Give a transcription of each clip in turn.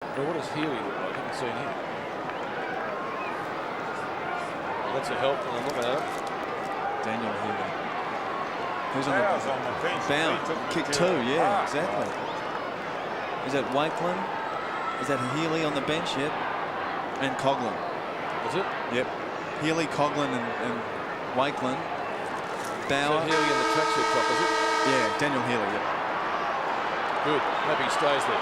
Now, what does Healy look like? I haven't seen him. Well, that's a help when I'm looking at it. Daniel Healy. Who's on the bench? Bound. Kick two, yeah, exactly. Is that Wakeland? Is that Healy on the bench? Yep. And Coughlin. Is it? Yep. Healy, Coughlin and Wakeland. Bauer. Healy in the tracksuit top, is it? Yeah, Daniel Healy, yep. Good. Maybe he stays there.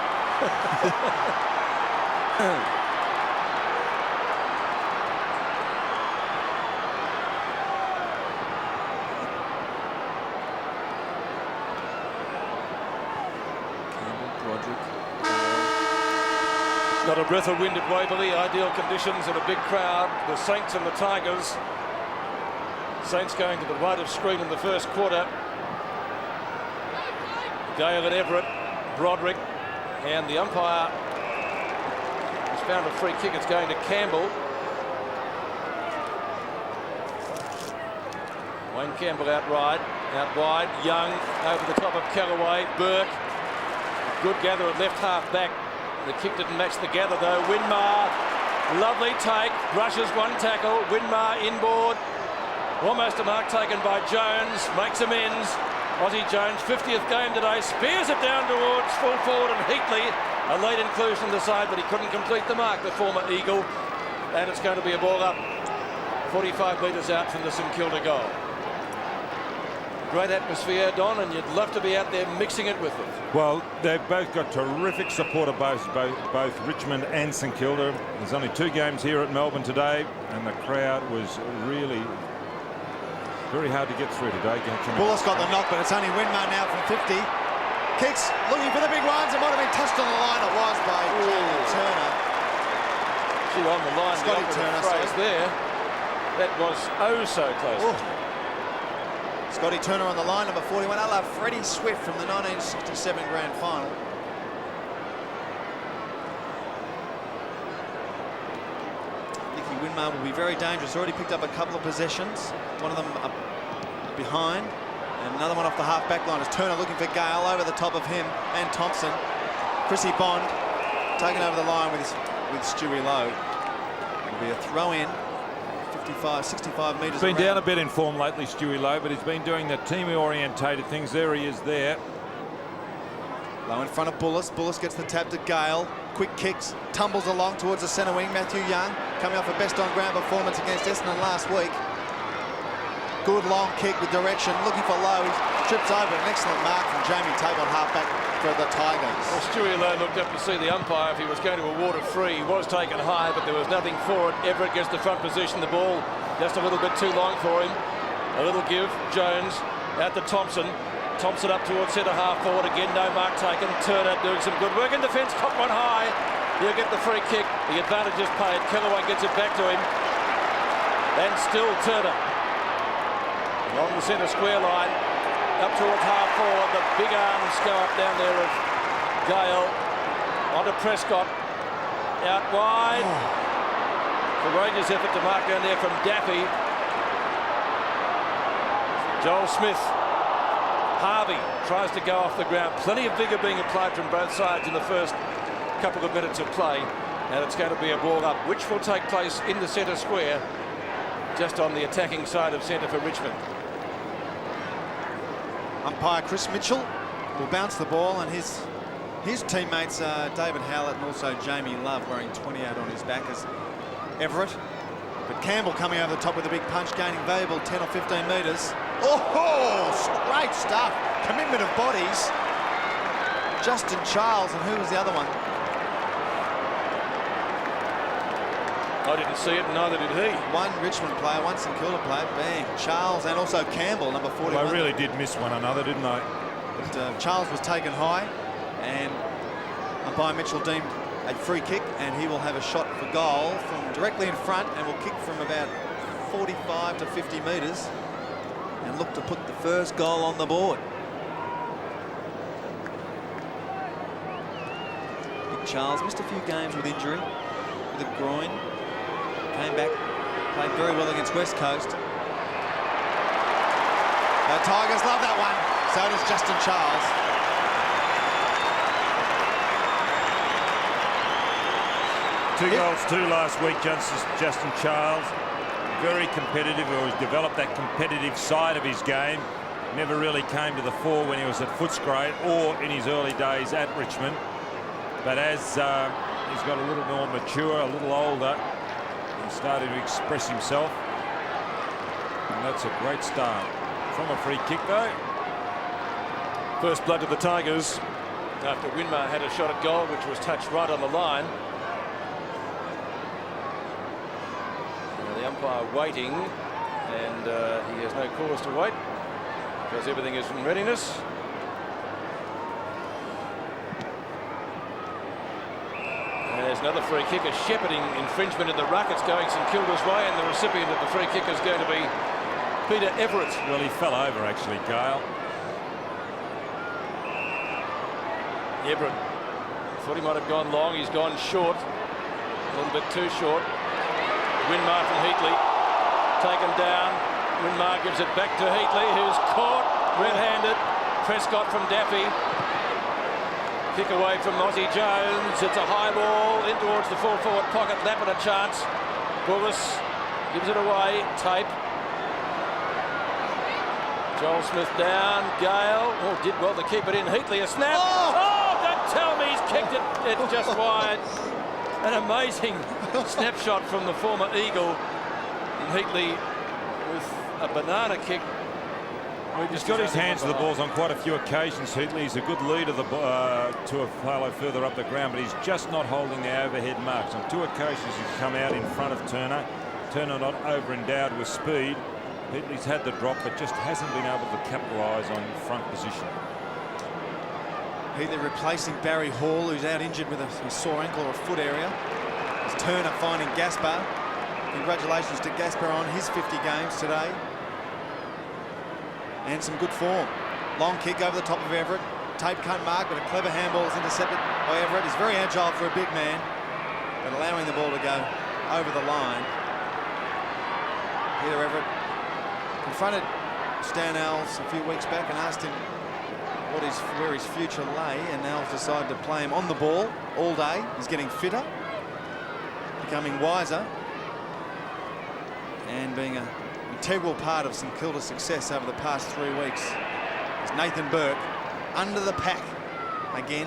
Not a breath of wind at Waverley. Ideal conditions and a big crowd. The Saints and the Tigers. Saints going to the right of screen in the first quarter. Gale and Everett, Broderick, and the umpire has found a free kick. It's going to Campbell. Wayne Campbell out wide. Young over the top of Callaway. Burke, good gather at left half back. The kick didn't match the gather though. Winmar, lovely take, brushes one tackle. Winmar inboard. Almost a mark taken by Jones, makes amends. Aussie Jones, 50th game today, spears it down towards full forward and Heatley. A late inclusion on the side, but he couldn't complete the mark, the former Eagle. And it's going to be a ball up 45 metres out from the St Kilda goal. Great atmosphere, Don, and you'd love to be out there mixing it with them. Well, they've both got terrific support of both Richmond and St Kilda. There's only 2 games here at Melbourne today, and the crowd was really very hard to get through today. Bullis got the knock, but it's only Winmar now from 50. Kicks, looking for the big ones. It might have been touched on the line. It was by Jamie Turner. Gee, on the line, Scotty Turner phrase there. That was oh so close. Ooh. Scotty Turner on the line, number 41. I love Freddie Swift from the 1967 Grand Final. Winmar will be very dangerous. Already picked up a couple of possessions. One of them up behind, and another one off the half-back line. As Turner looking for Gale over the top of him and Thompson. Chrissy Bond taking over the line with Stewie Lowe. It'll be a throw-in. 65 metres. He's been down a bit in form lately, Stewie Lowe, but he's been doing the team-orientated things. There he is there. Low in front of Bullis. Bullis gets the tap to Gale. Quick kicks, tumbles along towards the centre wing. Matthew Young coming off a best on ground performance against Essendon last week. Good long kick with direction, looking for Lowe. Trips over, an excellent mark from Jamie Tate on halfback for the Tigers. Well, Stewie Lowe looked up to see the umpire if he was going to award a free. He was taken high, but there was nothing for it. Everett gets the front position. The ball just a little bit too long for him. A little give. Jones out to Thompson. Thompson up towards centre half forward again, no mark taken. Turner doing some good work in defence, caught one high. He'll get the free kick. The advantage is paid. Callaway gets it back to him. And still Turner. Along the centre square line, up towards half forward. The big arms go up down there of Gale. Onto Prescott. Out wide. Courageous effort to mark down there from Daffy. Joel Smith. Harvey tries to go off the ground. Plenty of vigour being applied from both sides in the first couple of minutes of play. And it's going to be a ball up, which will take place in the centre square, just on the attacking side of centre for Richmond. Umpire Chris Mitchell will bounce the ball, and his teammates David Howlett and also Jamie Love wearing 28 on his back as Everett. But Campbell coming over the top with a big punch, gaining valuable 10 or 15 metres. Oh, great stuff. Commitment of bodies. Justin Charles, and who was the other one? I didn't see it, and neither did he. One Richmond player, one St Kilda player. Bang. Charles and also Campbell, number 41. Well, I really did miss one another, didn't I? But Charles was taken high, and umpire Mitchell deemed a free kick, and he will have a shot for goal from directly in front, and will kick from about 45 to 50 metres and look to put the first goal on the board. Big Charles missed a few games with injury, with a groin. Came back, played very well against West Coast. The Tigers love that one. So does Justin Charles. 2 goals too last week, Justin Charles. Very competitive, or he's developed that competitive side of his game. Never really came to the fore when he was at Footscray or in his early days at Richmond. But as he's got a little more mature, a little older, he's starting to express himself. And that's a great start. From a free kick, though. First blood to the Tigers after Winmar had a shot at goal, which was touched right on the line. Now the umpire waiting, and he has no cause to wait because everything is in readiness. And there's another free kick, a shepherding infringement in the ruck. It's going St Kilda's way, and the recipient of the free kick is going to be Peter Everett. Well, he fell over, actually, Gale. Everett thought he might have gone long. He's gone short, a little bit too short. Winmar from Heatley, taken down. Winmar gives it back to Heatley, who's caught red-handed. Prescott from Daffy. Kick away from Mozzie Jones. It's a high ball in towards the full-forward pocket. Lappin a chance. Bullis gives it away. Tape. Joel Smith down. Gale. Oh, did well to keep it in. Heatley a snap. Oh! Tell me he's kicked it just wide. An amazing snapshot from the former Eagle. And Heatley with a banana kick. He's got his hands to the balls on quite a few occasions, Heatley. He's a good leader to a fellow further up the ground, but he's just not holding the overhead marks. On 2 occasions he's come out in front of Turner. Turner not over-endowed with speed. Heatley's had the drop, but just hasn't been able to capitalise on front position. Heatley replacing Barry Hall, who's out injured with a sore ankle or a foot area. It's Turner finding Gaspar. Congratulations to Gaspar on his 50 games today. And some good form. Long kick over the top of Everett. Tape can't mark, but a clever handball is intercepted by Everett. He's very agile for a big man, but allowing the ball to go over the line. Peter Everett confronted Stan Alves a few weeks back and asked him where his future lay, and Alves decided to play him on the ball all day. He's getting fitter, becoming wiser, and being an integral part of St Kilda's success over the past 3 weeks. Is Nathan Burke under the pack again,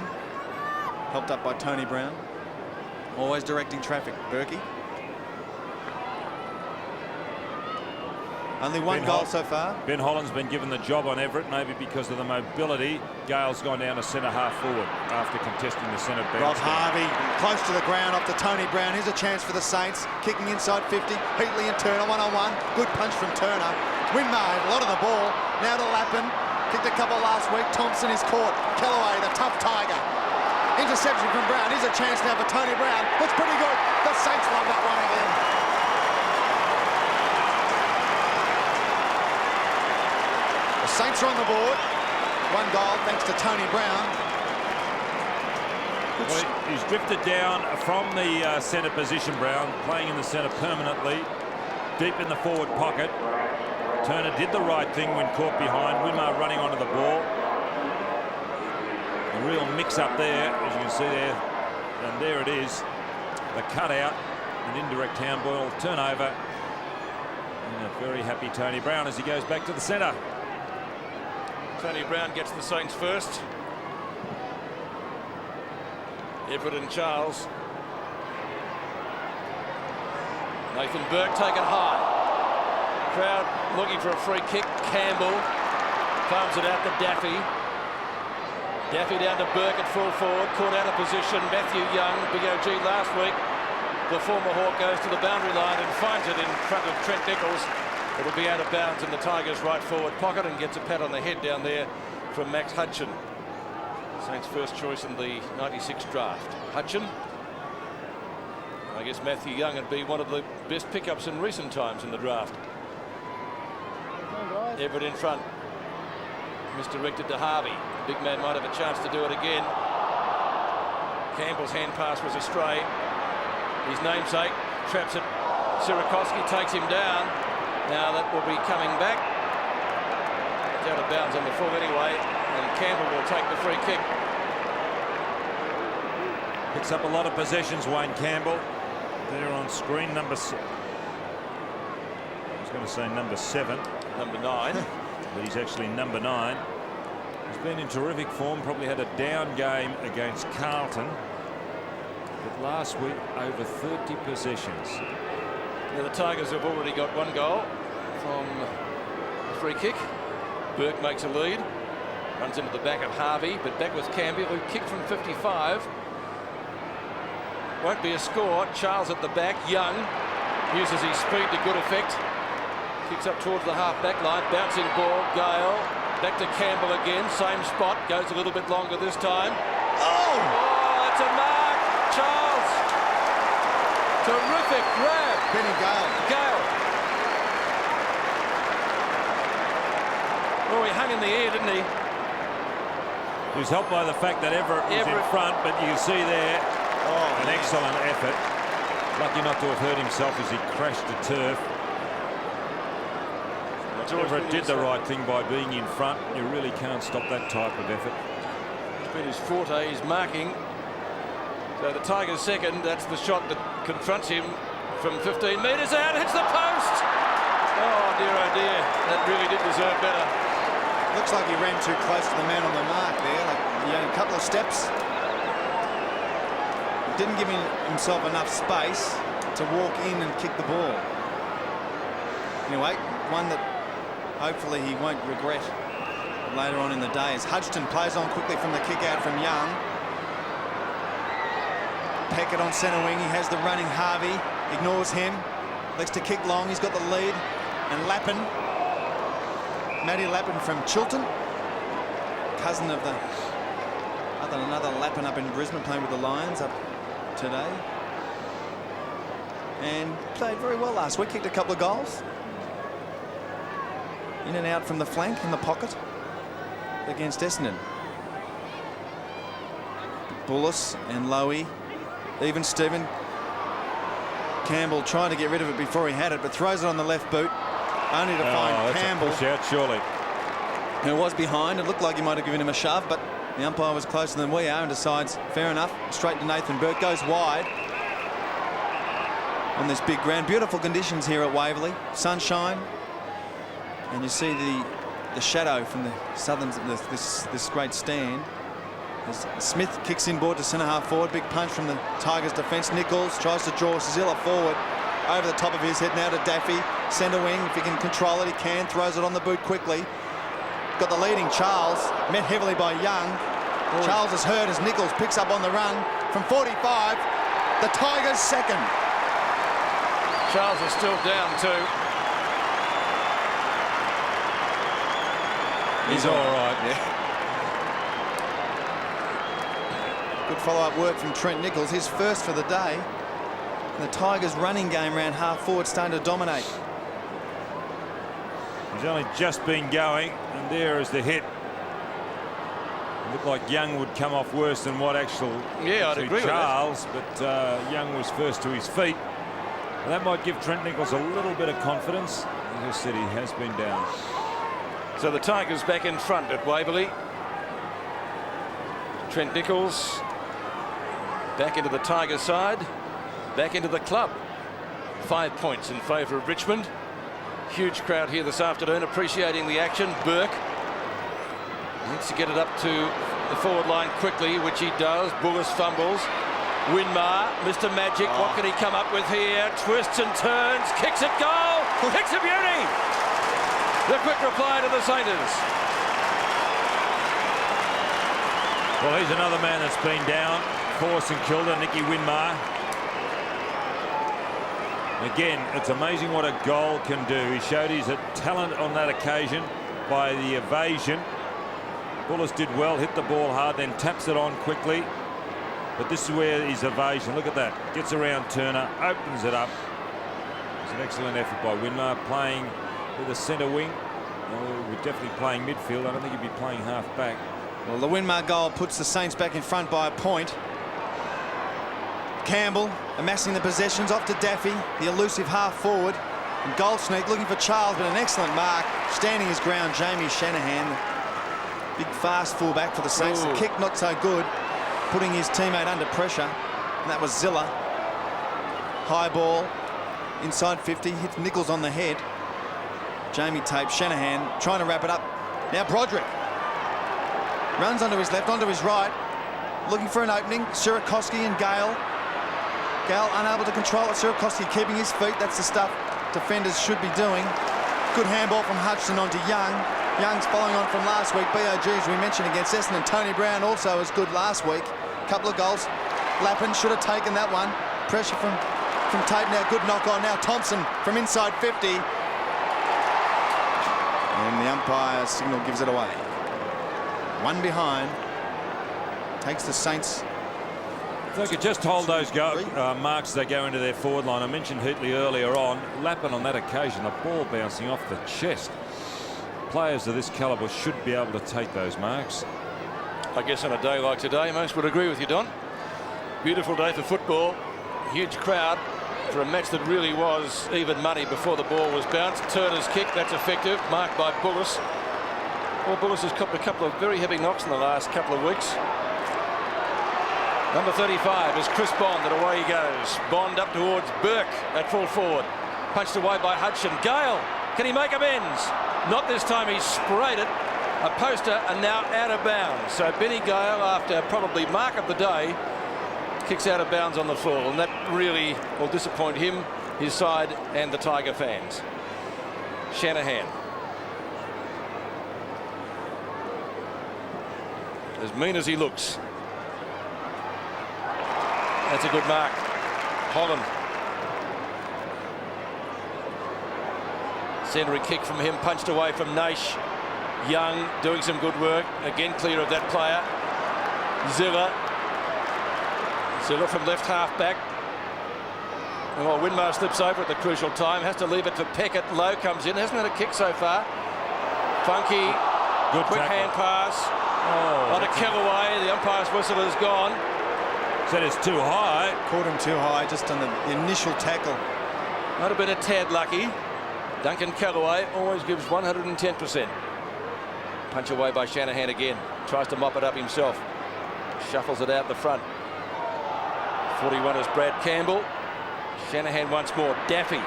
helped up by Tony Brown. Always directing traffic, Burkey. Only one goal so far. Ben Holland's been given the job on Everett, maybe because of the mobility. Gale's gone down to centre half forward after contesting the centre bounce. Rob Harvey close to the ground off to Tony Brown. Here's a chance for the Saints. Kicking inside 50. Heatley and Turner one-on-one. Good punch from Turner. Winmar, a lot of the ball. Now to Lappin. Kicked a couple last week. Thompson is caught. Kellaway, the tough Tiger. Interception from Brown. Here's a chance now for Tony Brown. Looks pretty good. The Saints love that one again. Saints are on the board. 1 goal thanks to Tony Brown. Well, he's drifted down from the centre position, Brown, playing in the centre permanently, deep in the forward pocket. Turner did the right thing when caught behind. Winmar running onto the ball. A real mix-up there, as you can see there. And there it is. The cutout, an indirect handball, turnover. And a very happy Tony Brown as he goes back to the centre. Tony Brown gets the Saints first. Everett and Charles. Nathan Burke taken high. Crowd looking for a free kick. Campbell farms it out to Daffy. Daffy down to Burke at full forward. Caught out of position. Matthew Young, Big OG last week. The former Hawk goes to the boundary line and finds it in front of Trent Nichols. It'll be out of bounds in the Tigers' right forward pocket and gets a pat on the head down there from Max Hutchin. Saints' first choice in the '96 draft. Hutchin. I guess Matthew Young would be one of the best pickups in recent times in the draft. Everett in front. Misdirected to Harvey. Big man might have a chance to do it again. Campbell's hand pass was astray. His namesake traps it. Sierakowski takes him down. Now that will be coming back. It's out of bounds on the full anyway, and Campbell will take the free kick. Picks up a lot of possessions, Wayne Campbell. there on screen. I was going to say number 7. Number 9. But he's actually number 9. He's been in terrific form. Probably had a down game against Carlton. But last week, over 30 possessions. Now the Tigers have already got 1 goal from a free kick. Burke makes a lead. Runs into the back of Harvey, but back with Campbell, who kicked from 55. Won't be a score. Charles at the back. Young uses his speed to good effect. Kicks up towards the half-back line. Bouncing ball. Gale. Back to Campbell again. Same spot. Goes a little bit longer this time. Oh! That's a mark. Charles. Terrific grab. Benny Gale. Oh, he hung in the air, didn't he? He was helped by the fact that Everett was in front, but you can see there an excellent effort. Lucky not to have hurt himself as he crashed the turf. Everett did the right thing by being in front. You really can't stop that type of effort. It's been his forte, he's marking. So the Tigers' second, that's the shot that confronts him from 15 metres out, hits the post! Oh dear, that really did deserve better. Looks like he ran too close to the man on the mark there, like a couple of steps. Didn't give himself enough space to walk in and kick the ball. Anyway, one that hopefully he won't regret later on in the day as Hudson plays on quickly from the kick out from Young. Peckett on centre wing, he has the running Harvey, ignores him, likes to kick long, he's got the lead, and Lappin. Matty Lappin from Chilton, cousin of another Lappin up in Brisbane, playing with the Lions up today. And played very well last week, kicked a couple of goals. In and out from the flank, in the pocket, against Essendon. Bullis and Lowy, even Stephen. Campbell trying to get rid of it before he had it, but throws it on the left boot. Only to find Campbell. Push out, surely. Who was behind. It looked like he might have given him a shove, but the umpire was closer than we are and decides, fair enough, straight to Nathan Burke. Goes wide on this big ground. Beautiful conditions here at Waverley. Sunshine. And you see the shadow from the southern, this great stand. As Smith kicks inboard to centre half forward. Big punch from the Tigers defence. Nichols tries to draw Zilla forward. Over the top of his head now to Daffy. Centre wing, if he can control it, he can. Throws it on the boot quickly. Got the leading Charles, met heavily by Young. Ooh. Charles is hurt as Nichols picks up on the run from 45. The Tigers' second. Charles is still down too. He's all right. Yeah. Good follow-up work from Trent Nichols, his first for the day. And the Tigers' running game around half forward starting to dominate. He's only just been going, and there is the hit. It looked like Young would come off worse than what I'd agree Charles, but Young was first to his feet. And that might give Trent Nichols a little bit of confidence. As I said, he has been down. So the Tigers back in front at Waverley. Trent Nichols back into the Tigers side, back into the club. 5 points in favour of Richmond. Huge crowd here this afternoon appreciating the action. Burke needs to get it up to the forward line quickly, which he does. Bullis fumbles. Winmar, Mr. Magic, what can he come up with here? Twists and turns, kicks it, goal! Kicks a beauty! The quick reply to the Saints. Well, he's another man that's been down for St.Kilda, Nicky Winmar. Again, it's amazing what a goal can do. He showed his talent on that occasion by the evasion. Bullis did well, hit the ball hard, then taps it on quickly. But this is where his evasion, look at that, gets around Turner, opens it up. It's an excellent effort by Winmar, playing with a centre wing. Well, we're definitely playing midfield. I don't think he'd be playing half back. Well, the Winmar goal puts the Saints back in front by a point. Campbell amassing the possessions off to Daffy, the elusive half forward. And Goldsneak looking for Charles, but an excellent mark. Standing his ground, Jamie Shanahan. Big fast fullback for the Saints. The kick not so good, putting his teammate under pressure. And that was Zilla. High ball, inside 50, hits Nichols on the head. Jamie tapes Shanahan, trying to wrap it up. Now Broderick runs onto his left, onto his right, looking for an opening. Sierakowski and Gale. Gale unable to control it. Sierakowski keeping his feet. That's the stuff defenders should be doing. Good handball from Hutchison onto Young. Young's following on from last week. BOG, as we mentioned, against Essendon. Tony Brown also was good last week. Couple of goals. Lappin should have taken that one. Pressure from Tate now. Good knock on now. Thompson from inside 50. And the umpire's signal gives it away. One behind. Takes the Saints. If they could just hold those marks as they go into their forward line. I mentioned Heatley earlier on. Lappin on that occasion, the ball bouncing off the chest. Players of this calibre should be able to take those marks. I guess on a day like today, most would agree with you, Don. Beautiful day for football. Huge crowd for a match that really was even money before the ball was bounced. Turner's kick, that's effective, marked by Bullis. Well, Bullis has copped a couple of very heavy knocks in the last couple of weeks. Number 35 is Chris Bond, and away he goes. Bond up towards Burke at full forward. Punched away by Hudson. Gale, can he make amends? Not this time, he sprayed it. A poster and now out of bounds. So Benny Gale, after probably mark of the day, kicks out of bounds on the full, and that really will disappoint him, his side and the Tiger fans. Shanahan. As mean as he looks. That's a good mark. Holland. Centering kick from him, punched away from Naish. Young doing some good work. Again clear of that player. Zilla from left half back. Well, Winmar slips over at the crucial time. Has to leave it to Peckett. Lowe comes in. Hasn't had a kick so far. Funky. Good quick tackle. hand pass. Oh, On a Kellaway. The umpire's whistle is gone. Said it's too high. Caught him too high just on the initial tackle. Might have been a tad lucky. Duncan Kellaway always gives 110%. Punch away by Shanahan again. Tries to mop it up himself. Shuffles it out the front. 41 is Brad Campbell. Shanahan once more. Daffy.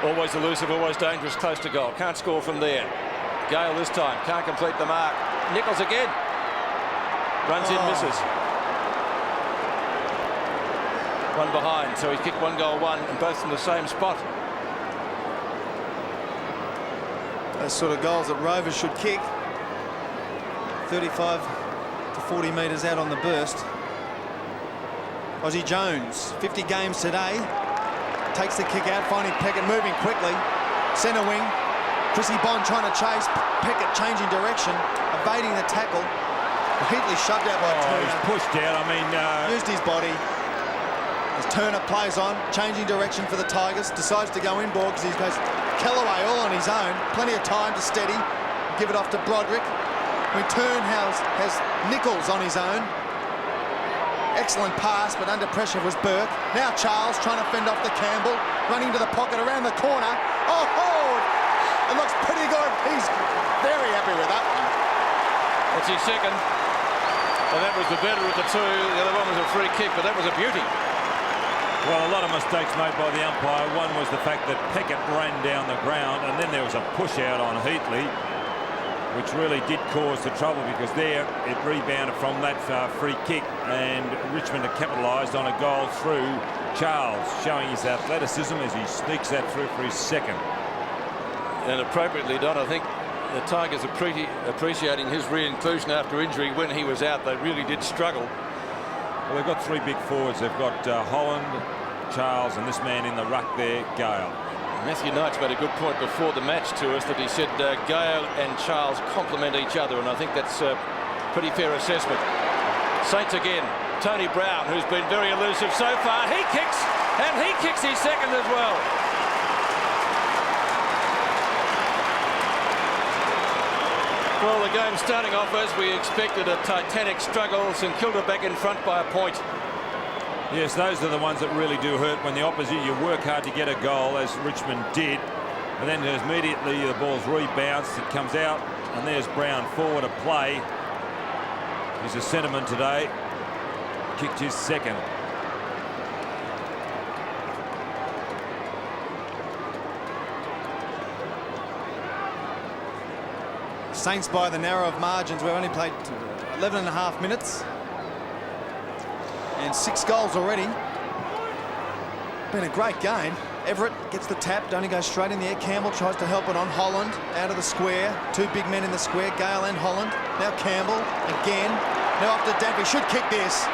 Always elusive, always dangerous, close to goal. Can't score from there. Gale this time. Can't complete the mark. Nichols again. Runs in, misses. One behind, so he's kicked 1 goal 1 and both in the same spot. Those sort of goals that Rovers should kick. 35 to 40 metres out on the burst. Aussie Jones, 50 games today. Takes the kick out, finding Peckett moving quickly. Centre wing. Chrissy Bond trying to chase. Peckett changing direction, evading the tackle. Heatley shoved out by Turner. He's pushed out. I mean, used his body. As Turner plays on, changing direction for the Tigers. Decides to go inboard because he goes Kellaway all on his own. Plenty of time to steady. Give it off to Broderick. Return has Nichols on his own. Excellent pass, but under pressure was Burke. Now Charles trying to fend off the Campbell. Running to the pocket around the corner. Oh, it looks pretty good. He's very happy with that one. That's his second. And that was the better of the two. The other one was a free kick, but that was a beauty. well, a lot of mistakes made by the umpire. One was the fact that Peckett ran down the ground, and then there was a push out on Heatley, which really did cause the trouble, because there it rebounded from that free kick, and Richmond had capitalised on a goal through Charles, showing his athleticism as he sneaks that through for his second. And appropriately done, I think. The Tigers are appreciating his re-inclusion after injury. When he was out, they really did struggle. Well, they've got three big forwards. They've got Holland, Charles, and this man in the ruck there, Gale. Matthew Knight's made a good point before the match to us, that he said Gale and Charles complement each other, and I think that's a pretty fair assessment. Saints again. Tony Brown, who's been very elusive so far. He kicks, and he kicks his second as well. Well, the game's starting off as we expected, a titanic struggle. St Kilda back in front by a point. Yes, those are the ones that really do hurt when the opposite, you work hard to get a goal, as Richmond did, and then immediately the ball's rebounced, it comes out, and there's Brown forward of play. He's a centreman today, kicked his second. Saints by the narrow of margins. We've only played 11 and a half minutes. And 6 goals already. Been a great game. Everett gets the tap, only goes straight in the air. Campbell tries to help it on. Holland out of the square. 2 big men in the square, Gale and Holland. Now Campbell again. Now off to Daffy, should kick this.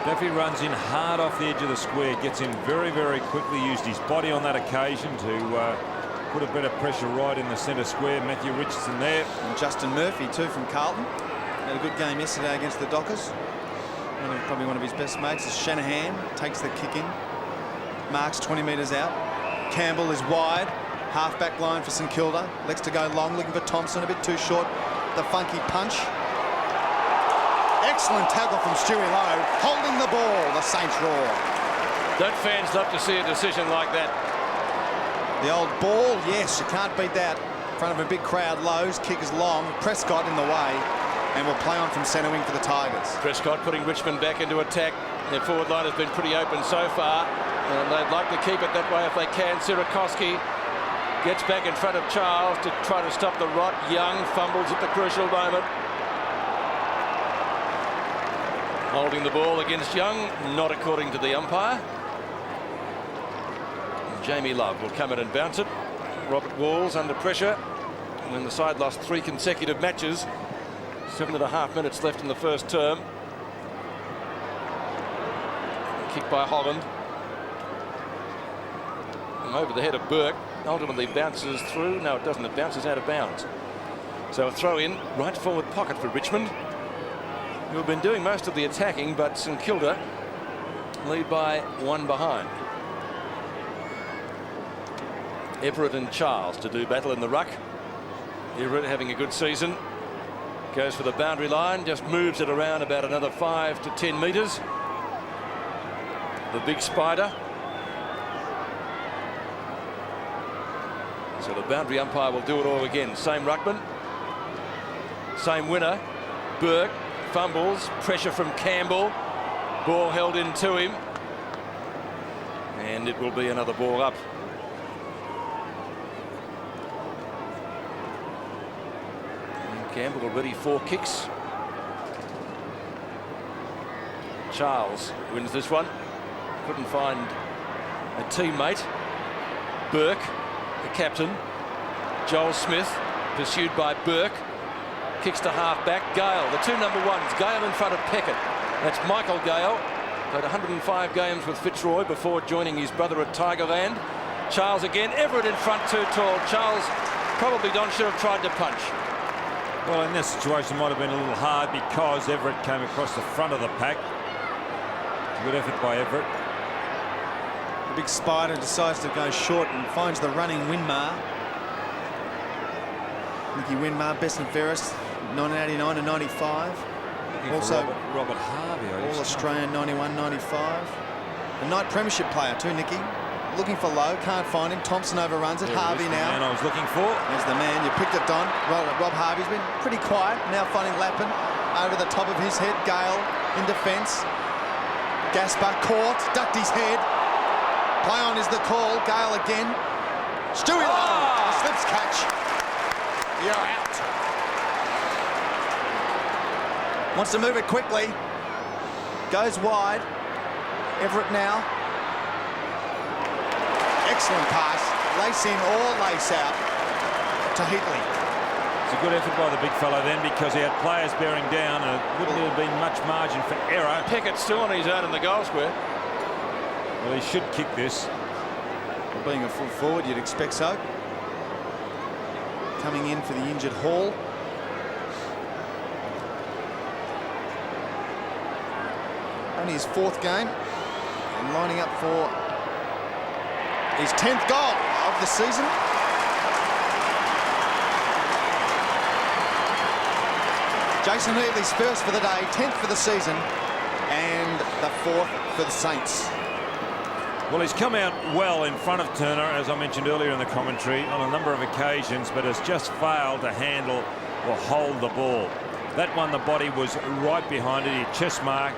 Daffy runs in hard off the edge of the square, gets in very, very quickly, used his body on that occasion to put a bit of pressure right in the centre square. Matthew Richardson there. And Justin Murphy too from Carlton. Had a good game yesterday against the Dockers. Probably one of his best mates is Shanahan. Takes the kick in. Marks 20 metres out. Campbell is wide. Half-back line for St Kilda. Lets to go long, looking for Thompson. A bit too short. The funky punch. Excellent tackle from Stewie Lowe. Holding the ball. The Saints roar. Don't fans love to see a decision like that? The old ball, yes, you can't beat that. In front of a big crowd. Lowe's kick is long. Prescott in the way. And will play on from centre wing for the Tigers. Prescott putting Richmond back into attack. Their forward line has been pretty open so far, and they'd like to keep it that way if they can. Sirakoski gets back in front of Charles to try to stop the rot. Young fumbles at the crucial moment. Holding the ball against Young, not according to the umpire. And Jamie Love will come in and bounce it. Robert Walls under pressure, and then the side lost 3 consecutive matches. 7.5 minutes left in the first term. Kick by Holland. And over the head of Burke. Ultimately bounces through. No, it doesn't. It bounces out of bounds. So a throw in, right forward pocket for Richmond, who have been doing most of the attacking, but St Kilda lead by 1 behind. Everett and Charles to do battle in the ruck. Everett having a good season. Goes for the boundary line, just moves it around about another 5 to 10 metres. The big spider. So the boundary umpire will do it all again. Same ruckman, same winner. Burke fumbles, pressure from Campbell. Ball held in to him. And it will be another ball up. Campbell already 4 kicks. Charles wins this one. Couldn't find a teammate. Burke, the captain. Joel Smith, pursued by Burke. Kicks to half-back. Gale, the 2 number 1s. Gale in front of Peckett. That's Michael Gale. Played 105 games with Fitzroy before joining his brother at Tigerland. Charles again. Everett in front, too tall. Charles probably should have tried to punch. Well, in this situation, it might have been a little hard because Everett came across the front of the pack. Good effort by Everett. The big spider decides to go short and finds the running Winmar. Nicky Winmar, best and fairest, 1989 to 95. Also Robert Harvey. All Australian 91-95. A night premiership player too, Nicky. Looking for Lowe, can't find him. Thompson overruns it. Harvey now. The man I was looking for. There's the man. You picked it, Don. Rob Harvey's been pretty quiet. Now finding Lappin over the top of his head. Gale in defence. Gaspar caught, ducked his head. Play on is the call. Gale again. Stewie Lowe. Slips catch. You're out. Wants to move it quickly. Goes wide. Everett now. Excellent pass. Lace in or lace out to Heatley. It's a good effort by the big fellow then, because he had players bearing down and it wouldn't have been much margin for error. Pickett's still on his own in the goal square. Well, he should kick this. Well, being a full forward, you'd expect so. Coming in for the injured Hall. Only his 4th game and lining up for his 10th goal of the season. Jason Heatley's first for the day, 10th for the season, and the 4th for the Saints. Well, he's come out well in front of Turner, as I mentioned earlier in the commentary, on a number of occasions, but has just failed to handle or hold the ball. That one, the body was right behind it, he chest mark,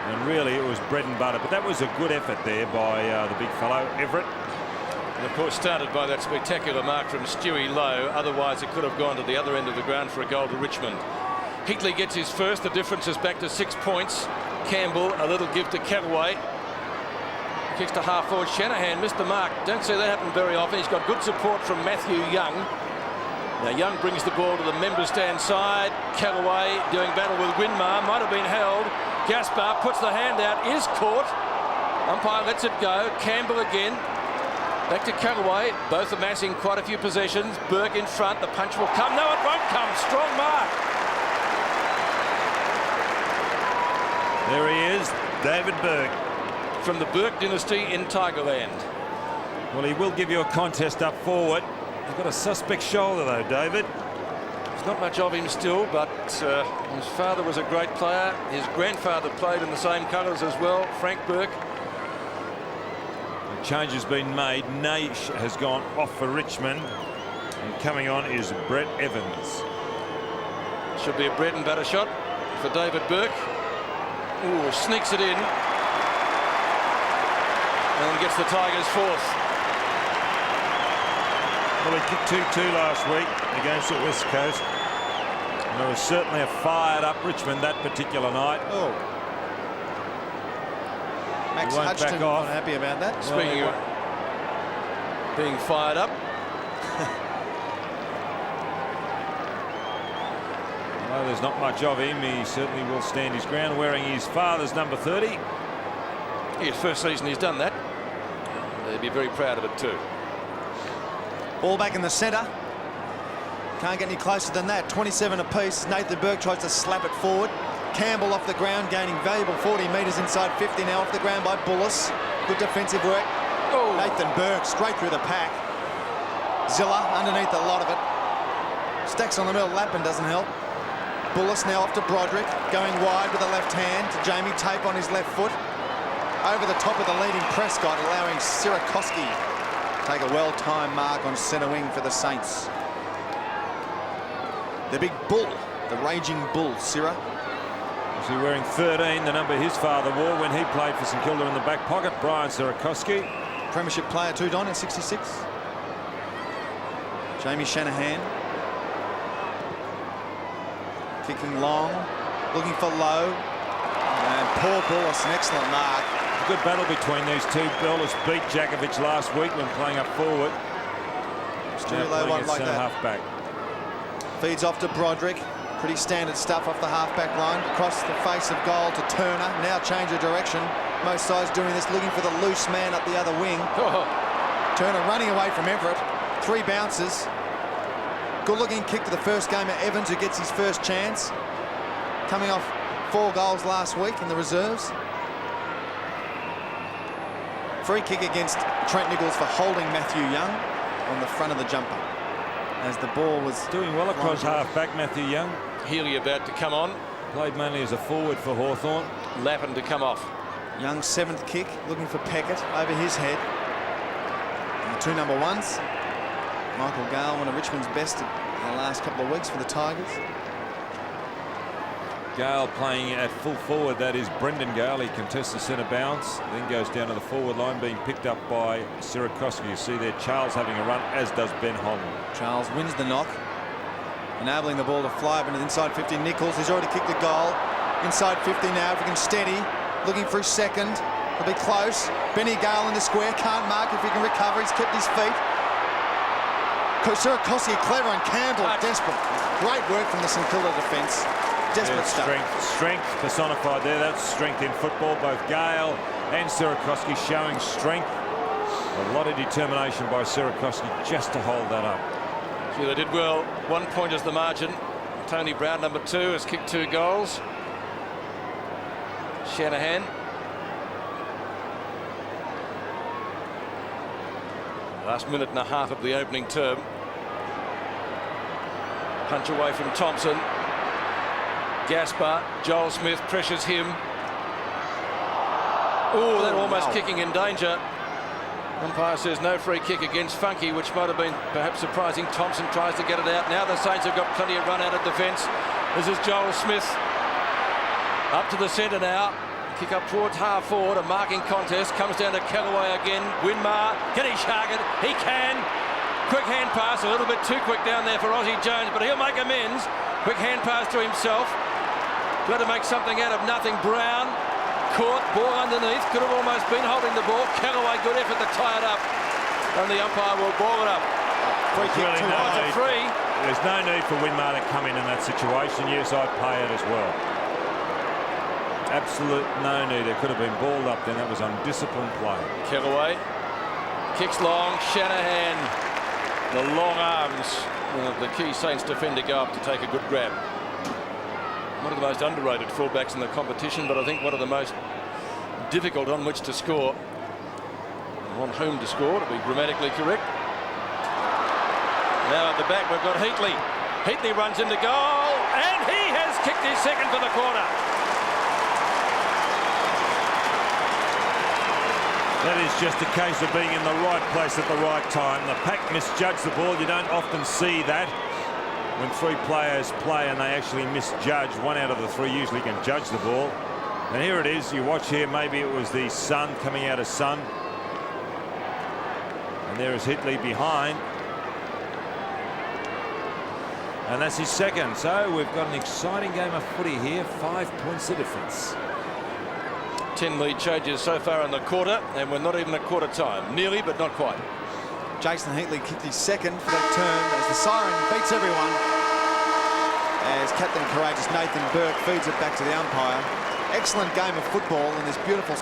and really it was bread and butter. But that was a good effort there by the big fellow, Everett. And of course started by that spectacular mark from Stewie Lowe. Otherwise it could have gone to the other end of the ground for a goal to Richmond. Heatley gets his first. The difference is back to 6 points. Campbell, a little give to Callaway. Kicks to half forward. Shanahan missed the mark. Don't see that happen very often. He's got good support from Matthew Young. Now Young brings the ball to the member stand side. Callaway doing battle with Winmar. Might have been held. Gaspar puts the hand out. Is caught. Umpire lets it go. Campbell again. Back to Callaway. Both amassing quite a few possessions. Burke in front. The punch will come. No, it won't come. Strong mark. There he is, David Burke. From the Burke dynasty in Tigerland. Well, he will give you a contest up forward. He's got a suspect shoulder, though, David. There's not much of him still, but his father was a great player. His grandfather played in the same colours as well, Frank Burke. The change has been made. Naish has gone off for Richmond. And coming on is Brett Evans. Should be a bread and butter shot for David Burke. Ooh, sneaks it in. And gets the Tigers fourth. Well, he kicked 2-2 last week against the West Coast. And there was certainly a fired-up Richmond that particular night. Oh. Max Hutchison not happy about that. Speaking of being fired up. Although there's not much of him, he certainly will stand his ground, wearing his father's number 30. His first season he's done that. They'd be very proud of it too. Ball back in the centre. Can't get any closer than that. 27 apiece. Nathan Burke tries to slap it forward. Campbell off the ground, gaining valuable 40 metres inside 50 now, off the ground by Bullis. Good defensive work. Oh. Nathan Burke straight through the pack. Zilla underneath a lot of it. Stacks on the middle. Lappin doesn't help. Bullis now off to Broderick, going wide with the left hand to Jamie Tape on his left foot. Over the top of the leading Prescott, allowing Sirakoski to take a well-timed mark on centre wing for the Saints. The big bull, the raging bull, Sira. Is he wearing 13, the number his father wore when he played for St Kilda in the back pocket? Brian Sirakoski. Premiership player too, Don, in '66. Jamie Shanahan. Kicking long, looking for low. And Paul Bullis, an excellent mark. A good battle between these two. Bullis beat Jakovic last week when playing up forward. Stewie Lowe won't like that. Halfback. Feeds off to Broderick. Pretty standard stuff off the halfback line. Across the face of goal to Turner. Now change of direction. Most sides doing this, looking for the loose man up the other wing. Oh. Turner running away from Everett. 3 bounces. Good-looking kick to the first game of Evans, who gets his first chance. Coming off 4 goals last week in the reserves. Free kick against Trent Nichols for holding Matthew Young on the front of the jumper. As the ball was doing well across half-back, Matthew Young. Healy about to come on. Played mainly as a forward for Hawthorn. Lappin to come off. Young's 7th kick, looking for Peckett over his head. And the 2 number 1s. Michael Gale, one of Richmond's best in the last couple of weeks for the Tigers. Gale playing at full forward, that is Brendan Gale. He contests the centre bounce, then goes down to the forward line, being picked up by Sirakoski. You see there Charles having a run, as does Ben Holland. Charles wins the knock, enabling the ball to fly up into the inside 50. Nichols, he's already kicked a goal. Inside 50 now, if he can steady, looking for his second. He'll be close. Benny Gale in the square, can't mark if he can recover. He's kept his feet. Sirakoski clever, and Campbell desperate. Great work from the St Kilda defence. Desperate stuff. Strength personified there. That's strength in football. Both Gale and Sirakoski showing strength. A lot of determination by Sirakoski just to hold that up. So they did well. 1 point is the margin. Tony Brown, number 2, has kicked 2 goals. Shanahan. Last minute and a half of the opening term. Punch away from Thompson. Gaspar, Joel Smith pressures him. Oh, that almost kicking in danger. Umpire says no free kick against Funky, which might have been perhaps surprising. Thompson tries to get it out. Now the Saints have got plenty of run out of defence. This is Joel Smith. Up to the centre now. Kick up towards half forward, a marking contest, comes down to Callaway again. Winmar, can he shark it? He can. Quick hand pass, a little bit too quick down there for Aussie Jones, but he'll make amends. Quick hand pass to himself. Got to make something out of nothing. Brown, caught, ball underneath, could have almost been holding the ball. Callaway, good effort to tie it up. And the umpire will ball it up. Free kick, really it's a free. There's no need for Winmar to come in that situation. Yes, I'd pay it as well. Absolute no need. It could have been balled up then. That was undisciplined play. Callaway kicks long. Shanahan, the long arms of the key Saints defender go up to take a good grab. One of the most underrated fullbacks in the competition, but I think one of the most difficult on which to score. On whom to score, to be grammatically correct. Now at the back we've got Heatley. Heatley runs into goal, and he has kicked his second for the corner. That is just a case of being in the right place at the right time. The pack misjudged the ball. You don't often see that when three players play and they actually misjudge. One out of the three usually can judge the ball. And here it is. You watch here, maybe it was the sun coming out of sun. And there is Hitley behind. And that's his second. So we've got an exciting game of footy here. 5 points the difference. 10 lead changes so far in the quarter, and we're not even at quarter time. Nearly, but not quite. Jason Heatley kicked his second for that turn as the siren beats everyone. As Captain Courageous Nathan Burke feeds it back to the umpire. Excellent game of football in this beautiful...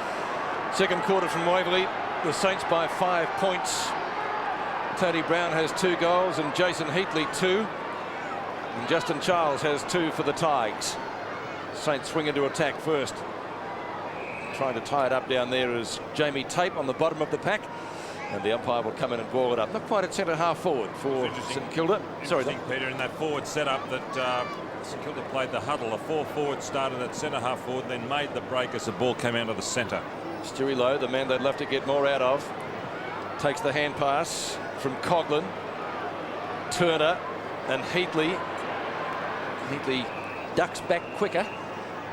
Second quarter from Waverley. The Saints by 5 points. Tony Brown has 2 goals and Jason Heatley 2. And Justin Charles has 2 for the Tigers. Saints swing into attack first. Trying to tie it up down there is Jamie Tape on the bottom of the pack. And the umpire will come in and ball it up. Not quite at centre half forward for St Kilda. Sorry, Peter, in that forward setup that St Kilda played the huddle. The 4 forward started at centre half forward, then made the break as the ball came out of the centre. Stewie Lowe, the man they'd love to get more out of, takes the hand pass from Coughlin, Turner, and Heatley. Heatley ducks back quicker.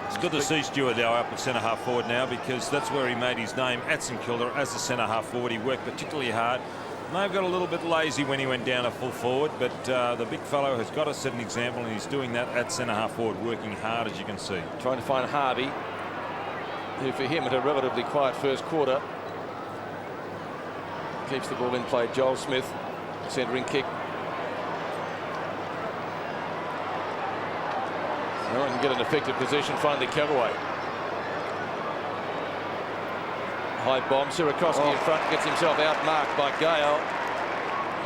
It's good to see Stewart now up at centre half forward now, because that's where he made his name at St Kilda as a centre half forward. He worked particularly hard. May have got a little bit lazy when he went down a full forward, but the big fellow has got to set an example, and he's doing that at centre half forward, working hard, as you can see. Trying to find Harvey, who for him had a relatively quiet first quarter. Keeps the ball in play. Joel Smith, centering kick. No one can get an effective position. Finally, Callaway. High bomb. Sirakoski in front, gets himself outmarked by Gale.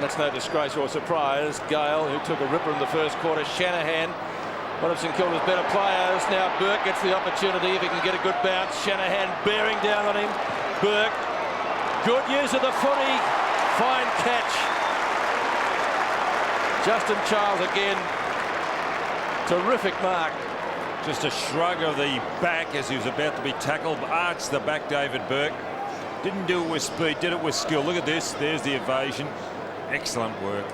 That's no disgrace or surprise. Gale, who took a ripper in the first quarter. Shanahan, one of St Kilda's better players. Now Burke gets the opportunity if he can get a good bounce. Shanahan bearing down on him. Burke, good use of the footy. Fine catch. Justin Charles again. Terrific mark. Just a shrug of the back as he was about to be tackled. Arched the back, David Burke. Didn't do it with speed, did it with skill. Look at this. There's the evasion. Excellent work.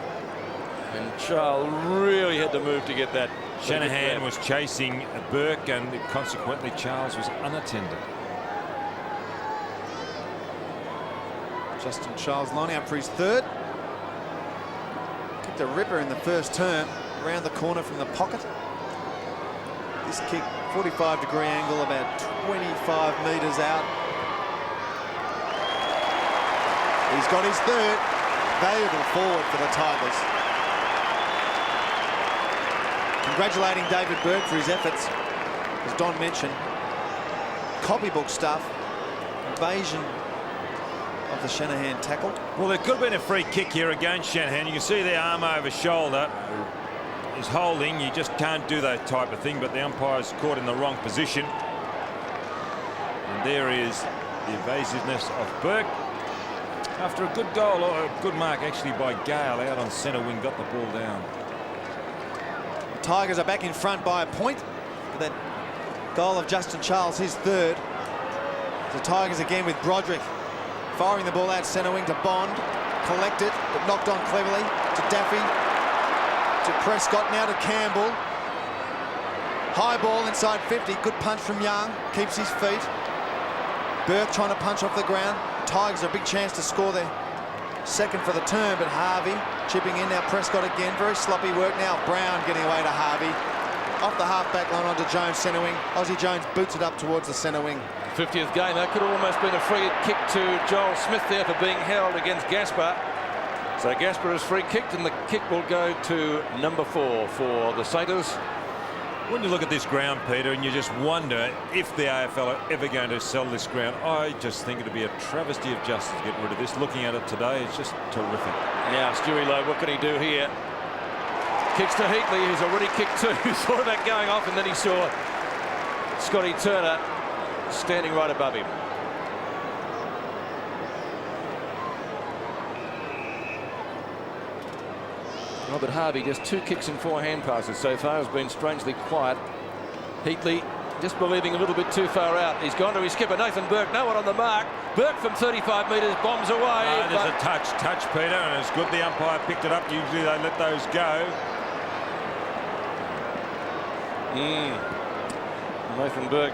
And Charles really had to move to get that. Shanahan was chasing Burke, and consequently Charles was unattended. Justin Charles lining up for his third. Kicked a ripper in the first term. Around the corner from the pocket. This kick, 45-degree angle, about 25 metres out. He's got his third. Valuable forward for the Tigers. Congratulating David Burke for his efforts. As Don mentioned, copybook stuff, evasion of the Shanahan tackle. Well, there could have been a free kick here against Shanahan. You can see the arm over shoulder is holding. You just can't do that type of thing, but the umpire's caught in the wrong position. And there is the evasiveness of Burke. After a good goal, or a good mark actually by Gale out on centre wing, got the ball down. The Tigers are back in front by a point for that goal of Justin Charles, his third. The Tigers again with Broderick firing the ball out centre wing to Bond. Collected, but knocked on cleverly to Daffy. To Prescott, now to Campbell. High ball inside 50, good punch from Young, keeps his feet. Burke trying to punch off the ground. Tigers are a big chance to score their second for the term, but Harvey chipping in. Now Prescott again, very sloppy work. Now Brown getting away to Harvey. Off the half-back line onto Jones, centre wing. Aussie Jones boots it up towards the centre wing. 50th game, that could have almost been a free kick to Joel Smith there for being held against Gaspar. So Gaspar is free kicked, and the kick will go to number 4 for the Satyrs. When you look at this ground, Peter, and you just wonder if the AFL are ever going to sell this ground, I just think it'd be a travesty of justice to get rid of this. Looking at it today, it's just terrific. Now Stewie Lowe, what can he do here? Kicks to Heatley, who's already kicked 2. Thought about going off, and then he saw Scotty Turner standing right above him. Robert Harvey, just 2 kicks and 4 hand passes so far, has been strangely quiet. Heatley just believing a little bit too far out. He's gone to his skipper, Nathan Burke. No one on the mark. Burke from 35 metres bombs away. There's a touch, Peter, and it's good the umpire picked it up. Usually they let those go. Nathan Burke,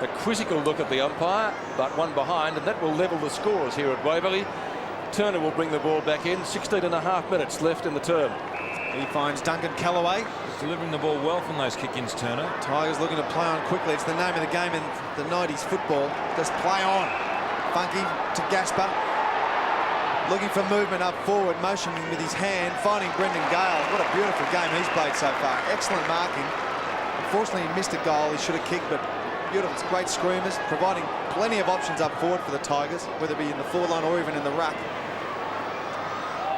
a quizzical look at the umpire, but one behind, and that will level the scores here at Waverley. Turner will bring the ball back in. 16.5 minutes left in the term. He finds Duncan Callaway. He's delivering the ball well from those kick-ins, Turner. Tigers looking to play on quickly. It's the name of the game in the 90s football. Just play on. Funky to Gaspar. Looking for movement up forward, motioning with his hand, finding Brendan Gale. What a beautiful game he's played so far. Excellent marking. Unfortunately, he missed a goal. He should have kicked, but beautiful. It's great screamers, providing plenty of options up forward for the Tigers, whether it be in the forward line or even in the ruck.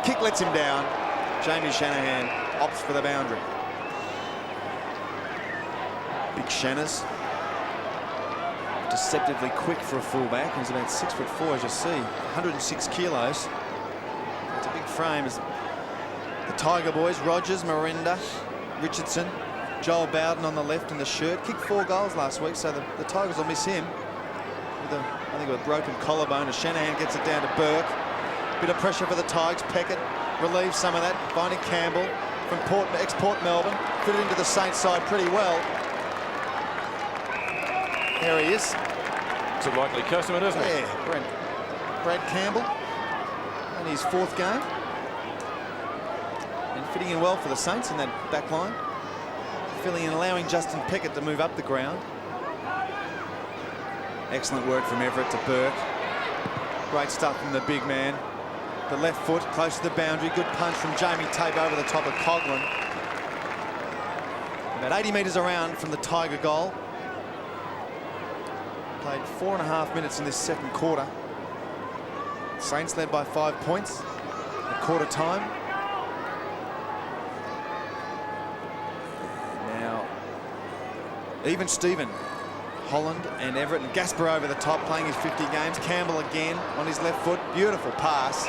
Kick lets him down. Jamie Shanahan opts for the boundary. Big Shanners. Deceptively quick for a fullback. He's about 6'4", as you see. 106 kilos. It's a big frame. As the Tiger boys, Rogers, Miranda, Richardson, Joel Bowden on the left in the shirt. Kicked 4 goals last week, so the Tigers will miss him. With I think a broken collarbone as Shanahan gets it down to Burke. Bit of pressure for the Tigers. Peckett relieves some of that. Finding Campbell from ex-Port Melbourne. Fitted into the Saints side pretty well. There he is. It's a likely customer, isn't it? Yeah, Brad Campbell. Only his 4th game. And fitting in well for the Saints in that back line. Filling in, allowing Justin Peckett to move up the ground. Excellent work from Everett to Burke. Great stuff from the big man. The left foot close to the boundary. Good punch from Jamie Tape over the top of Coughlin. About 80 metres around from the Tiger goal. Played 4.5 minutes in this second quarter. Saints led by 5 points at quarter time. Now, even Steven, Holland and Everett and Gaspar over the top, playing his 50 games. Campbell again on his left foot. Beautiful pass.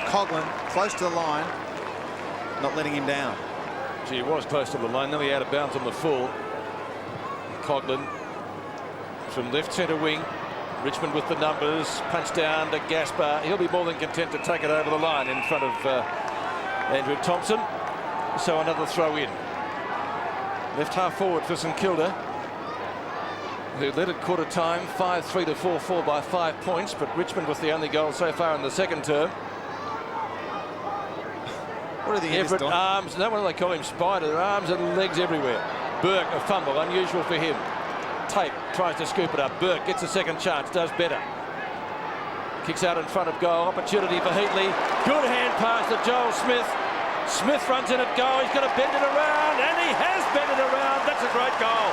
Coughlin close to the line, not letting him down. Gee, he was close to the line, nearly out of bounds on the full. Coughlin from left centre wing. Richmond with the numbers. Punch down to Gaspar. He'll be more than content to take it over the line in front of Andrew Thompson. So another throw in. Left half forward for St Kilda, who led at quarter time 5-3 to 4-4 by 5 points, but Richmond was the only goal so far in the second term. What are the Everett arms, no wonder they call him Spider, arms and legs everywhere. Burke, a fumble, unusual for him. Tape tries to scoop it up. Burke gets a second chance, does better. Kicks out in front of goal, opportunity for Heatley. Good hand pass to Joel Smith. Smith runs in at goal, he's going to bend it around, and he has bent it around. That's a great goal.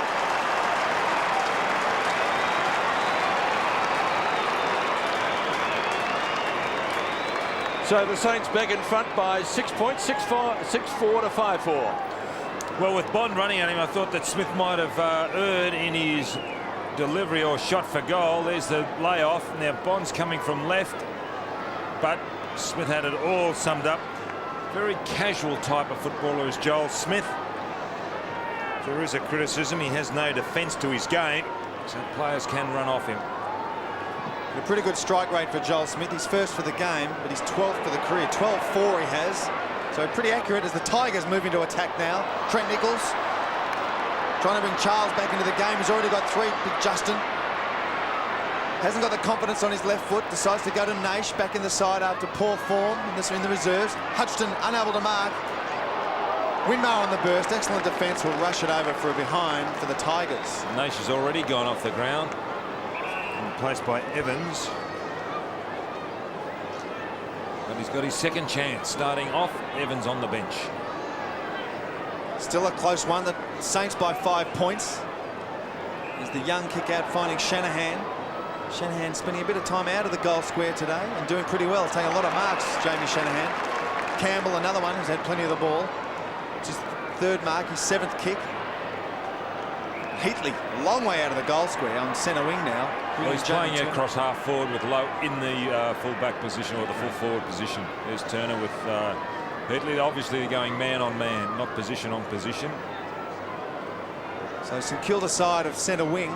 So the Saints back in front by 6 points, 6-4 to 5-4. Well, with Bond running at him, I thought that Smith might have erred in his delivery or shot for goal. There's the layoff. Now Bond's coming from left, but Smith had it all summed up. Very casual type of footballer is Joel Smith. If there is a criticism, he has no defence to his game, so players can run off him. A pretty good strike rate for Joel Smith. He's first for the game, but he's 12th for the career. 12-4 he has. So pretty accurate as the Tigers move into attack now. Trent Nichols trying to bring Charles back into the game. He's already got 3. Big Justin. Hasn't got the confidence on his left foot. Decides to go to Naish back in the side after poor form in the reserves. Hutchton unable to mark. Winmar on the burst. Excellent defence. Will rush it over for a behind for the Tigers. Naish has already gone off the ground. Replaced by Evans. But he's got his second chance. Starting off, Evans on the bench. Still a close one. The Saints by 5 points. As the young kick out finding Shanahan. Shanahan spending a bit of time out of the goal square today and doing pretty well. Taking a lot of marks, Jamie Shanahan. Campbell, another one who's had plenty of the ball. It's his third mark, his 7th kick. Heatley, a long way out of the goal square on centre wing now. Well, he's playing across half forward with Lowe in the full back position or the full forward position. There's Turner with Heatley. Obviously, they're going man on man, not position on position. So St Kilda side of centre wing.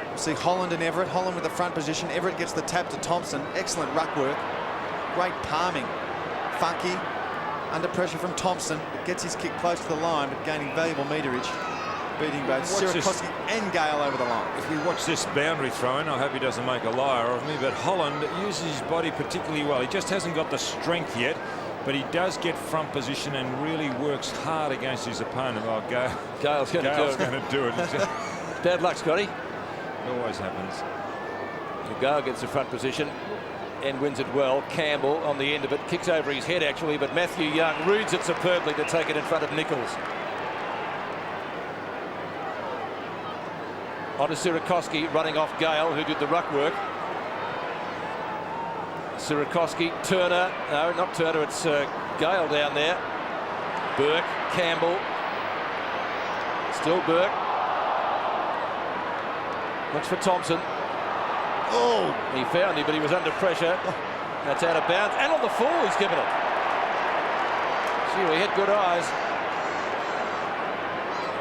We'll see Holland and Everett. Holland with the front position. Everett gets the tap to Thompson. Excellent ruck work. Great palming. Funky. Under pressure from Thompson. Gets his kick close to the line, but gaining valuable meterage. Beating both Sirakoski and Gale over the line. If we watch this boundary throw-in, I hope he doesn't make a liar of me, but Holland uses his body particularly well. He just hasn't got the strength yet, but he does get front position and really works hard against his opponent. Oh, Gale's going to do it. Bad luck, Scotty. It always happens. Gale gets the front position and wins it well. Campbell on the end of it, kicks over his head actually, but Matthew Young reads it superbly to take it in front of Nichols. On to Sirakoski, running off Gale, who did the ruck work. Sirakoski, Turner, no, not Turner, it's Gale down there. Burke, Campbell, still Burke. Looks for Thompson. Oh, he found him, but he was under pressure. That's out of bounds, and on the full he's given it. Gee, he had good eyes.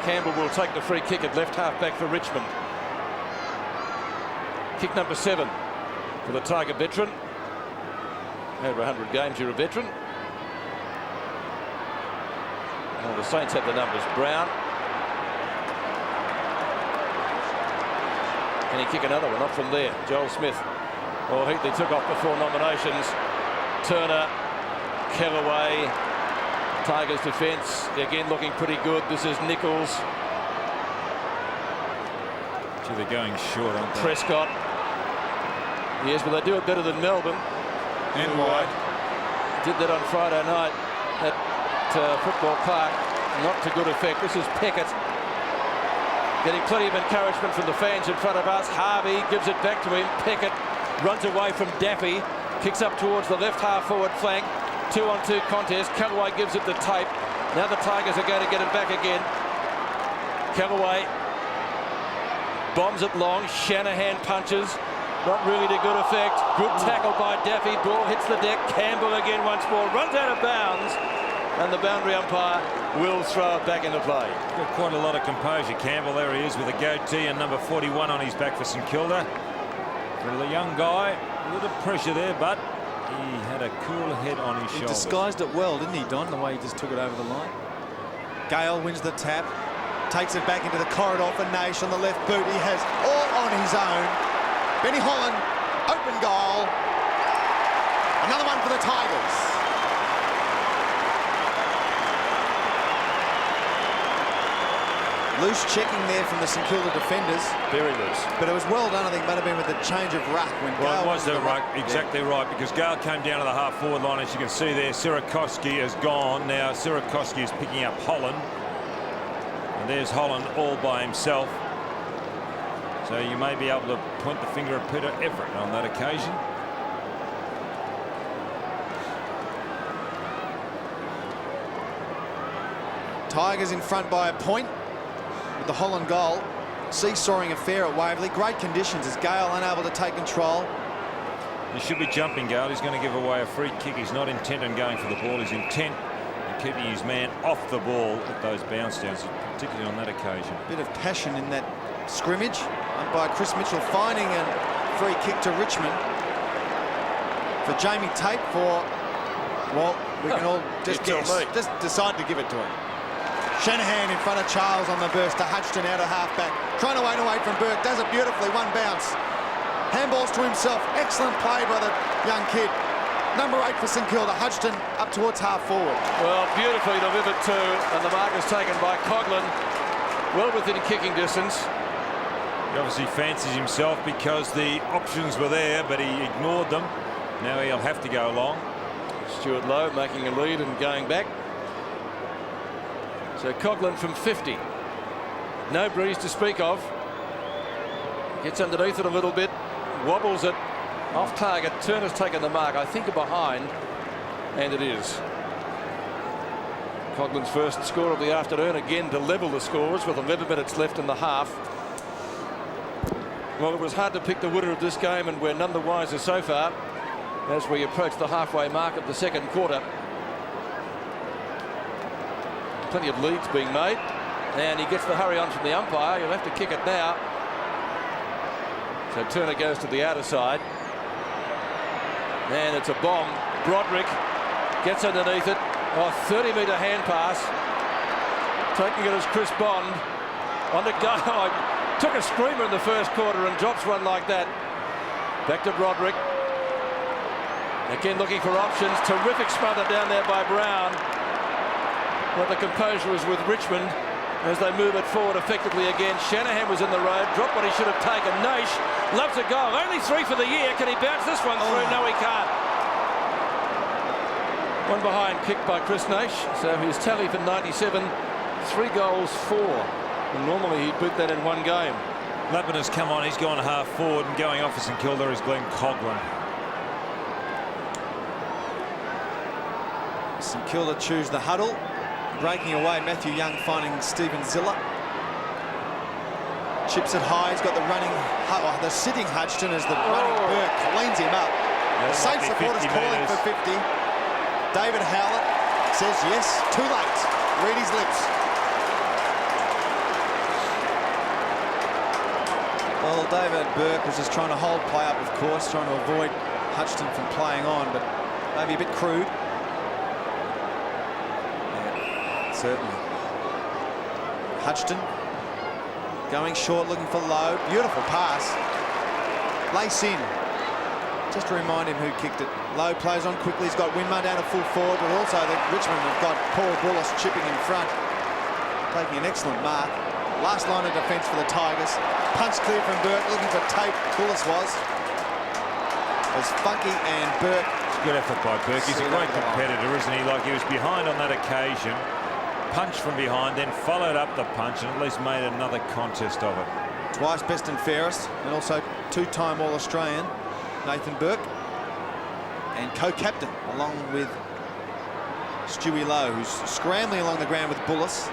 Campbell will take the free kick at left half back for Richmond. Kick number 7 for the Tiger veteran. Over 100 games, you're a veteran. Well, the Saints have the numbers. Brown. Can he kick another one? Not from there. Joel Smith. Oh, Heatley took off before nominations. Turner, Kellaway. Tigers defence again looking pretty good. This is Nichols. Gee, they're going short, aren't they? Prescott. Yes, but they do it better than Melbourne. And wide. Did that on Friday night at Football Park. Not to good effect. This is Peckett. Getting plenty of encouragement from the fans in front of us. Harvey gives it back to him. Peckett runs away from Daffy. Kicks up towards the left half forward flank. 2-on-2 contest. Callaway gives it the tape. Now the Tigers are going to get it back again. Callaway bombs it long. Shanahan punches. Not really to good effect. Good tackle by Daffy. Ball hits the deck. Campbell again once more. Runs out of bounds. And the boundary umpire will throw it back into play. Got quite a lot of composure. Campbell, there he is with a goatee and number 41 on his back for St Kilda. For the young guy, a little pressure there, but he had a cool head on his shoulders. He disguised it well, didn't he, Don, the way he just took it over the line. Gale wins the tap, takes it back into the corridor for Naish on the left boot. He has all on his own. Benny Holland, open goal. Another one for the Tigers. Loose checking there from the St Kilda defenders. Very loose. But it was well done, I think. Might have been with the change of ruck when Well, Gale it was the ruck, exactly yeah. right, because Gale came down to the half-forward line, as you can see there. Sirakoski has gone. Now Sirakoski is picking up Holland. And there's Holland all by himself. So you may be able to point the finger at Peter Everett on that occasion. Tigers in front by a point with the Holland goal. Seesawing affair at Waverley. Great conditions as Gale unable to take control. He should be jumping, Gale. He's going to give away a free kick. He's not intent on going for the ball. He's intent on keeping his man off the ball at those bounce downs, particularly on that occasion. Bit of passion in that scrimmage. By Chris Mitchell finding a free kick to Richmond for Jamie Tate for, well, we can all just guess. Just decide to give it to him. Shanahan in front of Charles on the burst to Hutchton out of half-back. Trying to wait away from Burke. Does it beautifully. One bounce. Handballs to himself. Excellent play by the young kid. Number 8 for St Kilda, Hudson up towards half forward. Well, beautifully delivered too, and the mark is taken by Coughlin, well within kicking distance. He obviously fancies himself because the options were there, but he ignored them. Now he'll have to go long. Stuart Lowe making a lead and going back. So Coughlin from 50. No breeze to speak of. Gets underneath it a little bit, wobbles it off target. Turner's taken the mark, I think, behind, and it is. Coughlin's first score of the afternoon, again to level the scores with 11 minutes left in the half. Well, it was hard to pick the winner of this game, and we're none the wiser so far as we approach the halfway mark of the second quarter. Plenty of leads being made, and he gets the hurry on from the umpire. You'll have to kick it now. So Turner goes to the outer side, and it's a bomb. Broderick gets underneath it. Oh, 30-metre hand pass. Taking it as Chris Bond on the go. Took a screamer in the first quarter and drops one like that. Back to Broderick. Again looking for options. Terrific smother down there by Brown. But the composure was with Richmond as they move it forward effectively again. Shanahan was in the road. Dropped what he should have taken. Naish loves a goal. Only 3 for the year. Can he bounce this one through? No, he can't. One behind, kicked by Chris Naish. So his tally for 97, 3 goals, 4. And normally he'd beat that in one game. Lappin has come on. He's gone half forward, and going off for St Kilda is Glenn Coughlin. St Kilda choose the huddle. Breaking away, Matthew Young finding Stephen Ziller. Chips it high. He's got the running, the sitting Hudson as the running Burke cleans him up. The Saints supporters calling for 50. David Howlett says yes, too late. Read his lips. Well, David Burke was just trying to hold play up, of course, trying to avoid Hudson from playing on, but maybe a bit crude. Certainly. Hudson going short, looking for Lowe. Beautiful pass. Lace in. Just to remind him who kicked it. Lowe plays on quickly. He's got Winmar down to full forward, but also the Richmond have got Paul Bullis chipping in front. Taking an excellent mark. Last line of defence for the Tigers. Punch clear from Burke, looking for tape. Bullis was. It was Funky and Burke. Good effort by Burke. He's a great competitor, isn't he? Like, he was behind on that occasion. Punch from behind, then followed up the punch and at least made another contest of it. Twice best and fairest, and also 2-time All-Australian Nathan Burke, and co-captain along with Stewie Lowe, who's scrambling along the ground with Bullis.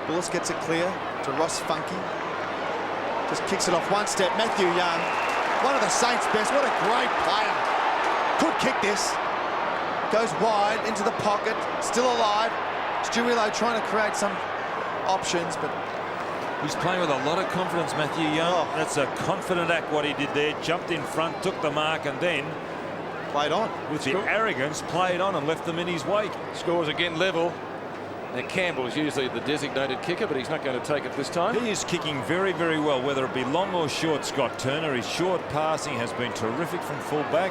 Bullis gets it clear to Ross Funky. Just kicks it off one step. Matthew Young, one of the Saints' best. What a great player. Could kick this. Goes wide into the pocket, still alive. Stewie Lowe trying to create some options, but he's playing with a lot of confidence, Matthew Young. That's a confident act what he did there. Jumped in front, took the mark, and then played on. With the arrogance, played on and left them in his wake. Scores again level. Now Campbell is usually the designated kicker, but he's not going to take it this time. He is kicking very, very well, whether it be long or short, Scott Turner. His short passing has been terrific from full back.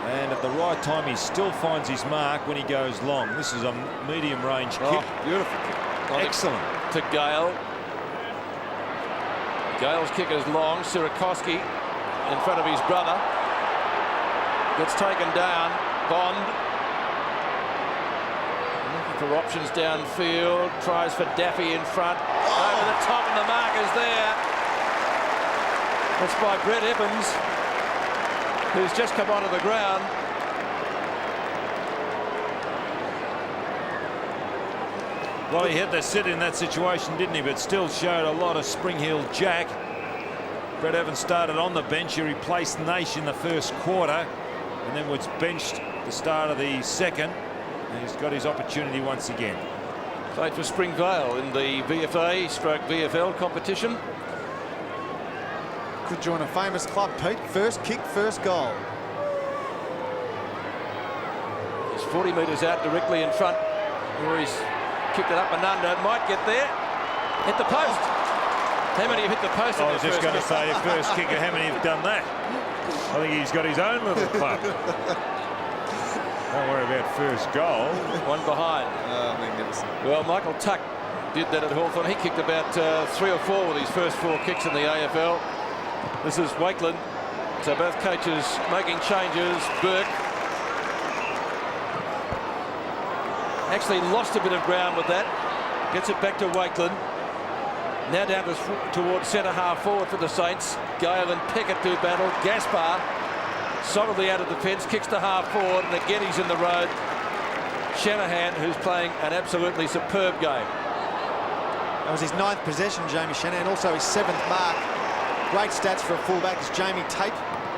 And at the right time, he still finds his mark when he goes long. This is a medium-range kick. Beautiful kick. Excellent. To Gale. Gale's kick is long. Sirakoski in front of his brother. Gets taken down. Bond. Looking for options downfield. Tries for Daffy in front. Over the top, and the mark is there. That's by Brett Evans, who's just come onto the ground. Well, he had to sit in that situation, didn't he? But still showed a lot of spring-heeled jack. Brett Evans started on the bench. He replaced Naish in the first quarter and then was benched at the start of the second. And he's got his opportunity once again. Played for Springvale in the VFA/VFL competition. Could join a famous club, Pete. First kick, first goal. He's 40 metres out directly in front, where he's kicked it up and under. Might get there. Hit the post. How many have hit the post? I was just going to say, first kicker, how many have done that? I think he's got his own little club. Don't worry about first goal. One behind. Oh, magnificent. Well, Michael Tuck did that at Hawthorn. He kicked about 3 or 4 with his first 4 kicks in the AFL. This is Wakeland. So both coaches making changes. Burke actually lost a bit of ground with that. Gets it back to Wakeland. Now down towards centre half forward for the Saints. Gale and Pickett do battle. Gaspar solidly out of defence, kicks to half forward, and again he's in the road. Shanahan, who's playing an absolutely superb game. That was his 9th possession, Jamie Shanahan, also his 7th mark. Great stats for a fullback as Jamie Tate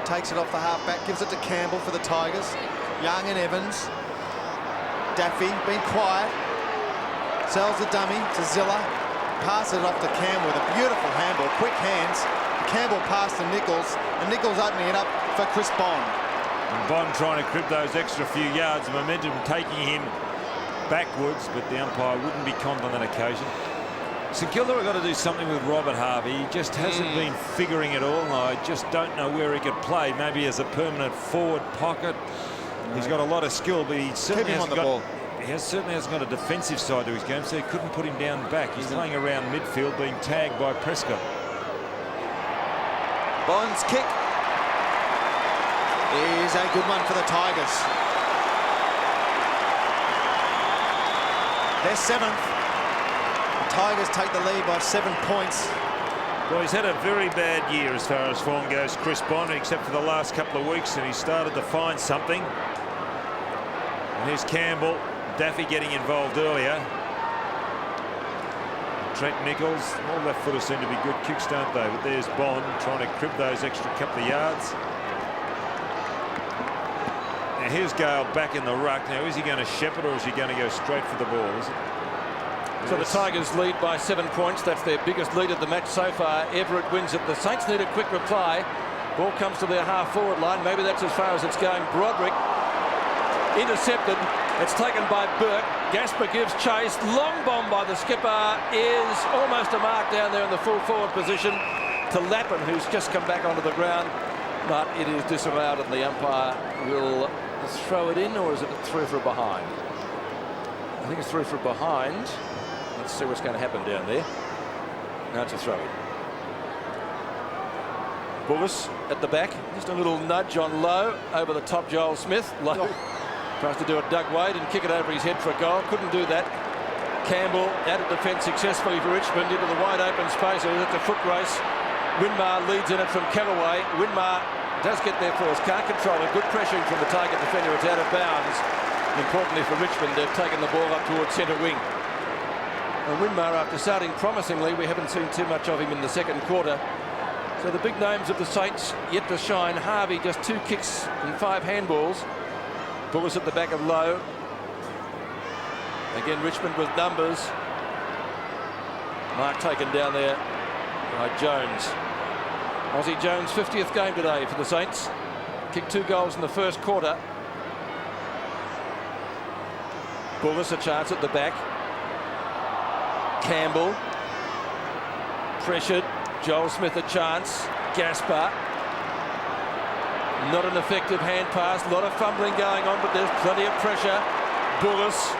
takes it off the halfback, gives it to Campbell for the Tigers. Young and Evans. Daffy being quiet. Sells the dummy to Zilla. Passes it off to Campbell with a beautiful handball, quick hands. Campbell passed to Nichols, and Nichols opening it up for Chris Bond. And Bond trying to crib those extra few yards, momentum taking him backwards, but the umpire wouldn't be conned on that occasion. St Kilda have got to do something with Robert Harvey. He just hasn't been figuring it all, and I just don't know where he could play. Maybe as a permanent forward pocket. He's got a lot of skill, but he certainly hasn't got... ball. He certainly hasn't got a defensive side to his game, so he couldn't put him down back. He's playing around midfield, being tagged by Prescott. Bond's kick is a good one for the Tigers. They're 7th. The Tigers take the lead by 7 points. Well, he's had a very bad year as far as form goes, Chris Bond, except for the last couple of weeks, and he started to find something. And here's Campbell. Daffy getting involved earlier. Trent Nichols, all left footers seem to be good kicks, don't they? But there's Bond trying to crib those extra couple of yards. Now here's Gale back in the ruck. Now is he going to shepherd or is he going to go straight for the ball? Is it? So the Tigers lead by 7 points. That's their biggest lead of the match so far. Everett wins it. The Saints need a quick reply. Ball comes to their half forward line. Maybe that's as far as it's going. Broderick intercepted. It's taken by Burke. Gaspar gives chase. Long bomb by the skipper is almost a mark down there in the full forward position to Lappin, who's just come back onto the ground. But it is disallowed, and the umpire will throw it in, or is it through for a behind? I think it's through for a behind. Let's see what's going to happen down there. Now it's a throw in. Bullis at the back. Just a little nudge on Lowe over the top. Joel Smith. Lowe tries to do a Doug Wade and kick it over his head for a goal. Couldn't do that. Campbell out of defence successfully for Richmond into the wide open space. It's a foot race. Winmar leads in it from Callaway. Winmar does get there first. Can't control it. Good pressuring from the target defender. It's out of bounds. Importantly for Richmond, they've taken the ball up towards centre wing. And Winmar, after starting promisingly, we haven't seen too much of him in the second quarter. So the big names of the Saints yet to shine. Harvey just 2 kicks and 5 handballs. Bullis at the back of Lowe. Again, Richmond with numbers. Mark taken down there by Jones. Aussie Jones, 50th game today for the Saints. Kicked 2 goals in the first quarter. Bullis a chance at the back. Campbell. Pressured. Joel Smith a chance. Gaspar. Not an effective hand pass. A lot of fumbling going on, but there's plenty of pressure. Bullis.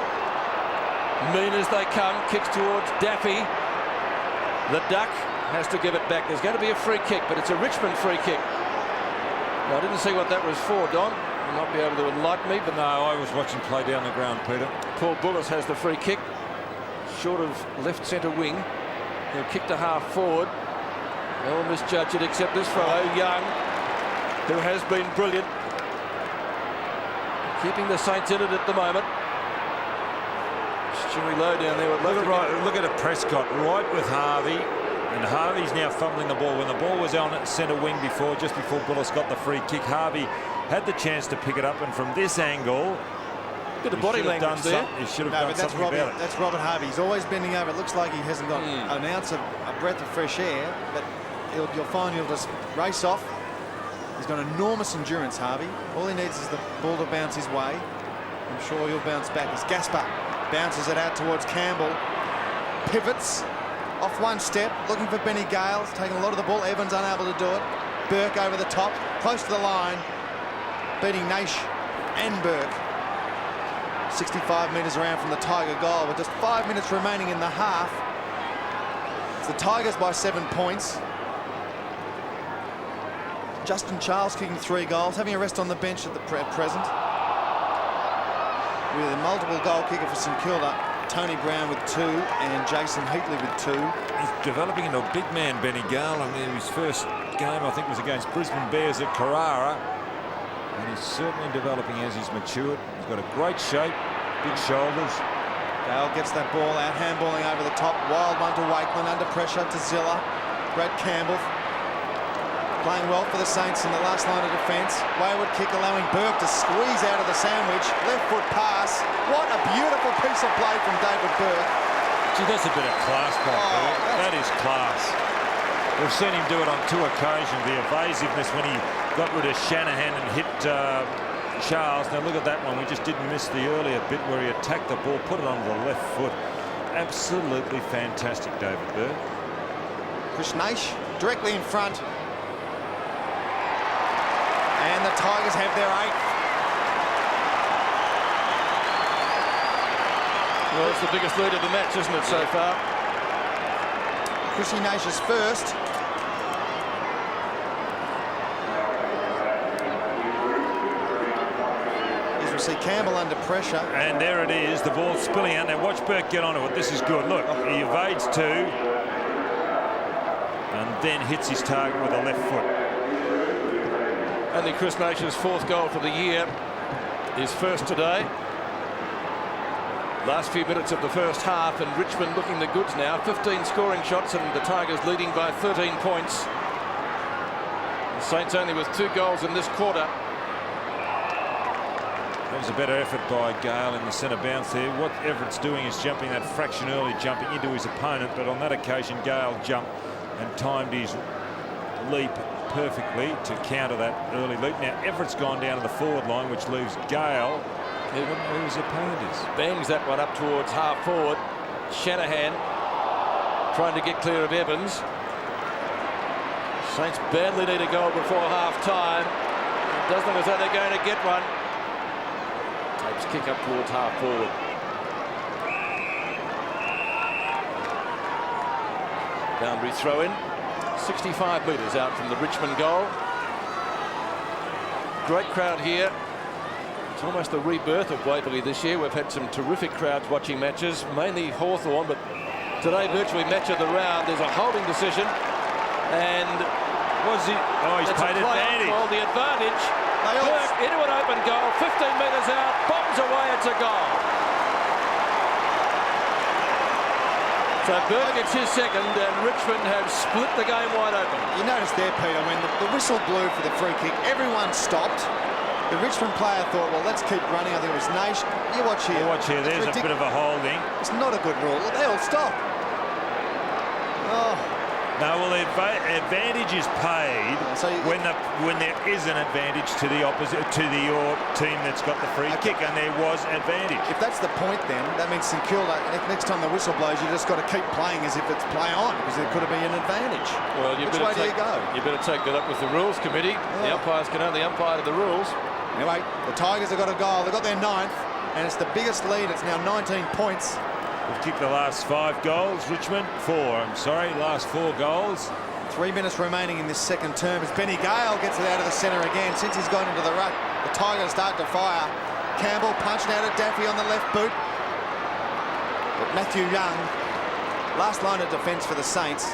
Mean as they come. Kicks towards Daffy. The Duck has to give it back. There's going to be a free kick, but it's a Richmond free kick. Now, I didn't see what that was for, Don. You might be able to enlighten me, but No, I was watching play down the ground, Peter. Paul Bullis has the free kick. Short of left centre wing. He'll kick to half forward. They'll misjudge it, except this fellow, Young, who has been brilliant. Keeping the Saints in it at the moment. Stewie Lowe down there. Look at a Prescott right with Harvey. And Harvey's now fumbling the ball. When the ball was on at centre wing before, just before Bullis got the free kick, Harvey had the chance to pick it up. And from this angle, bit of body language there. He should have done something about it. That's Robert Harvey. He's always bending over. It looks like he hasn't got an ounce of a breath of fresh air, but you'll find he'll just race off. He's got enormous endurance, Harvey. All he needs is the ball to bounce his way. I'm sure he'll bounce back as Gaspar bounces it out towards Campbell. Pivots. Off one step, looking for Benny Gale. He's taking a lot of the ball. Evans unable to do it. Burke over the top, close to the line, beating Naish and Burke. 65 metres around from the Tiger goal, with just 5 minutes remaining in the half. It's the Tigers by 7 points. Justin Charles kicking 3 goals, having a rest on the bench at the present. With a multiple goal kicker for St Kilda, Tony Brown with 2 and Jason Heatley with 2. He's developing into a big man, Benny Gale. I mean, his first game, I think, was against Brisbane Bears at Carrara. And he's certainly developing as he's matured. He's got a great shape, big shoulders. Gale gets that ball out, handballing over the top. Wild one to Wakeman, under pressure to Zilla. Brad Campbell playing well for the Saints in the last line of defence. Wayward kick allowing Burke to squeeze out of the sandwich. Left foot pass. What a beautiful piece of play from David Burke. Gee, that's a bit of class, Burke. That is class. We've seen him do it on 2 occasions. The evasiveness when he got rid of Shanahan and hit Charles. Now look at that one. We just didn't miss the earlier bit where he attacked the ball, put it on the left foot. Absolutely fantastic, David Burke. Chris Naish directly in front. And the Tigers have their 8th. Well, it's the biggest lead of the match, isn't it, so far? Chrissy Naish is first. As we see Campbell under pressure. And there it is, the ball spilling out. Now watch Burke get onto it. This is good. Look, he evades 2 and then hits his target with a left foot. Only Chris Naish's 4th goal for the year. His first today. Last few minutes of the first half, and Richmond looking the goods now. 15 scoring shots and the Tigers leading by 13 points. The Saints only with 2 goals in this quarter. That was a better effort by Gale in the centre bounce there. What Everett's doing is jumping that fraction early, jumping into his opponent, but on that occasion Gale jumped and timed his leap perfectly to counter that early leap. Now Everett's gone down to the forward line, which leaves Gale who his opponent is. Bangs that one up towards half forward. Shanahan trying to get clear of Evans. Saints badly need a goal before half time. It doesn't look as though they're going to get one. Tapes kick up towards half forward. Boundary throw in. 65 metres out from the Richmond goal. Great crowd here. It's almost the rebirth of Waverley this year. We've had some terrific crowds watching matches, mainly Hawthorn, but today virtually match of the round. There's a holding decision, and was he? Oh, he's paid advantage. Well, the advantage. Burke into an open goal, 15 metres out, bombs away. It's a goal. So Burke gets his second, and Richmond have split the game wide open. You notice there, Peter, when the whistle blew for the free kick, everyone stopped. The Richmond player thought, well, let's keep running. I think it was Naish. You watch here. Watch here. There's a bit of a holding. It's not a good rule. They all stop. Oh. No, well, the advantage is paid when there is an advantage to the opposite, to your team that's got the free kick, and there was advantage. If that's the point, then that means St Kilda, next time the whistle blows, you just got to keep playing as if it's play on, because there could have been an advantage. Well, which way do you go? You better take that up with the rules committee. The umpires can only umpire to the rules. Anyway, the Tigers have got a goal. They've got their 9th, and it's the biggest lead. It's now 19 points. We've kicked the last 5 goals. Richmond, 4. I'm sorry, last 4 goals. 3 minutes remaining in this second term as Benny Gale gets it out of the centre again. Since he's gone into the ruck, the Tigers start to fire. Campbell punching out at Daffy on the left boot. But Matthew Young, last line of defence for the Saints,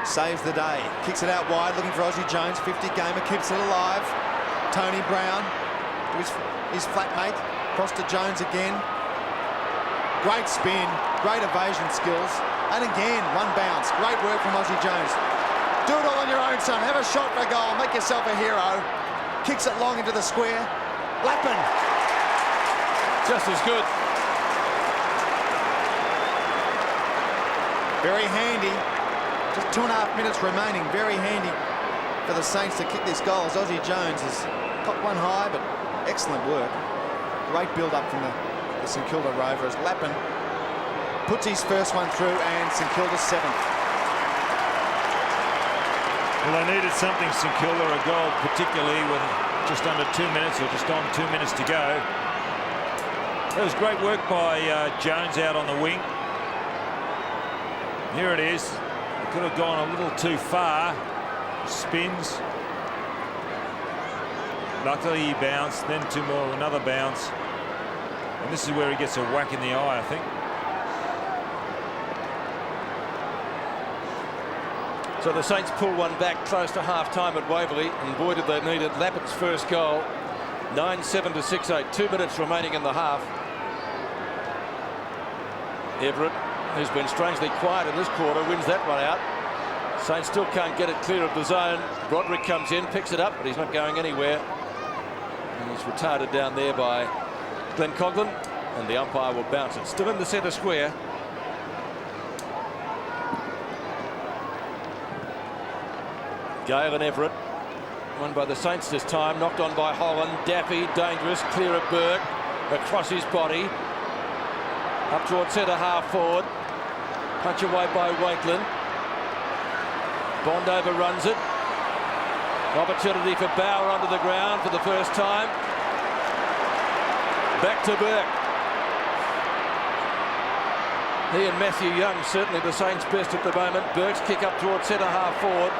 saves the day. Kicks it out wide, looking for Aussie Jones. 50-gamer, keeps it alive. Tony Brown to his flatmate. Cross to Jones again. Great spin, great evasion skills. And again, one bounce. Great work from Aussie Jones. Do it all on your own, son. Have a shot for a goal. Make yourself a hero. Kicks it long into the square. Lappin. Just as good. Very handy. Just 2.5 minutes remaining. Very handy for the Saints to kick this goal as Aussie Jones has popped one high, but excellent work. Great build-up from the St Kilda Rovers. Lappin puts his first one through, and St Kilda's 7th. Well, they needed something, St Kilda, a goal, particularly with just under 2 minutes, or just on 2 minutes to go. That was great work by Jones out on the wing. Here it is. It could have gone a little too far. Spins. Luckily he bounced, then two more, another bounce. And this is where he gets a whack in the eye, I think. So the Saints pull one back close to half-time at Waverley, and boy did they need it. Lappett's first goal, 9-7 to 6-8. 2 minutes remaining in the half. Everett, who's been strangely quiet in this quarter, wins that one out. Saints still can't get it clear of the zone. Broderick comes in, picks it up, but he's not going anywhere. And he's retarded down there by Glenn Coughlin, and the umpire will bounce it. Still in the centre square. Gale and Everett. Won by the Saints this time. Knocked on by Holland. Daffy, dangerous. Clear of Burke. Across his body. Up towards centre half forward. Punch away by Wakeland. Bond overruns it. Opportunity for Bauer onto the ground for the first time. Back to Burke. He and Matthew Young certainly the Saints' best at the moment. Burke's kick up towards centre half forward.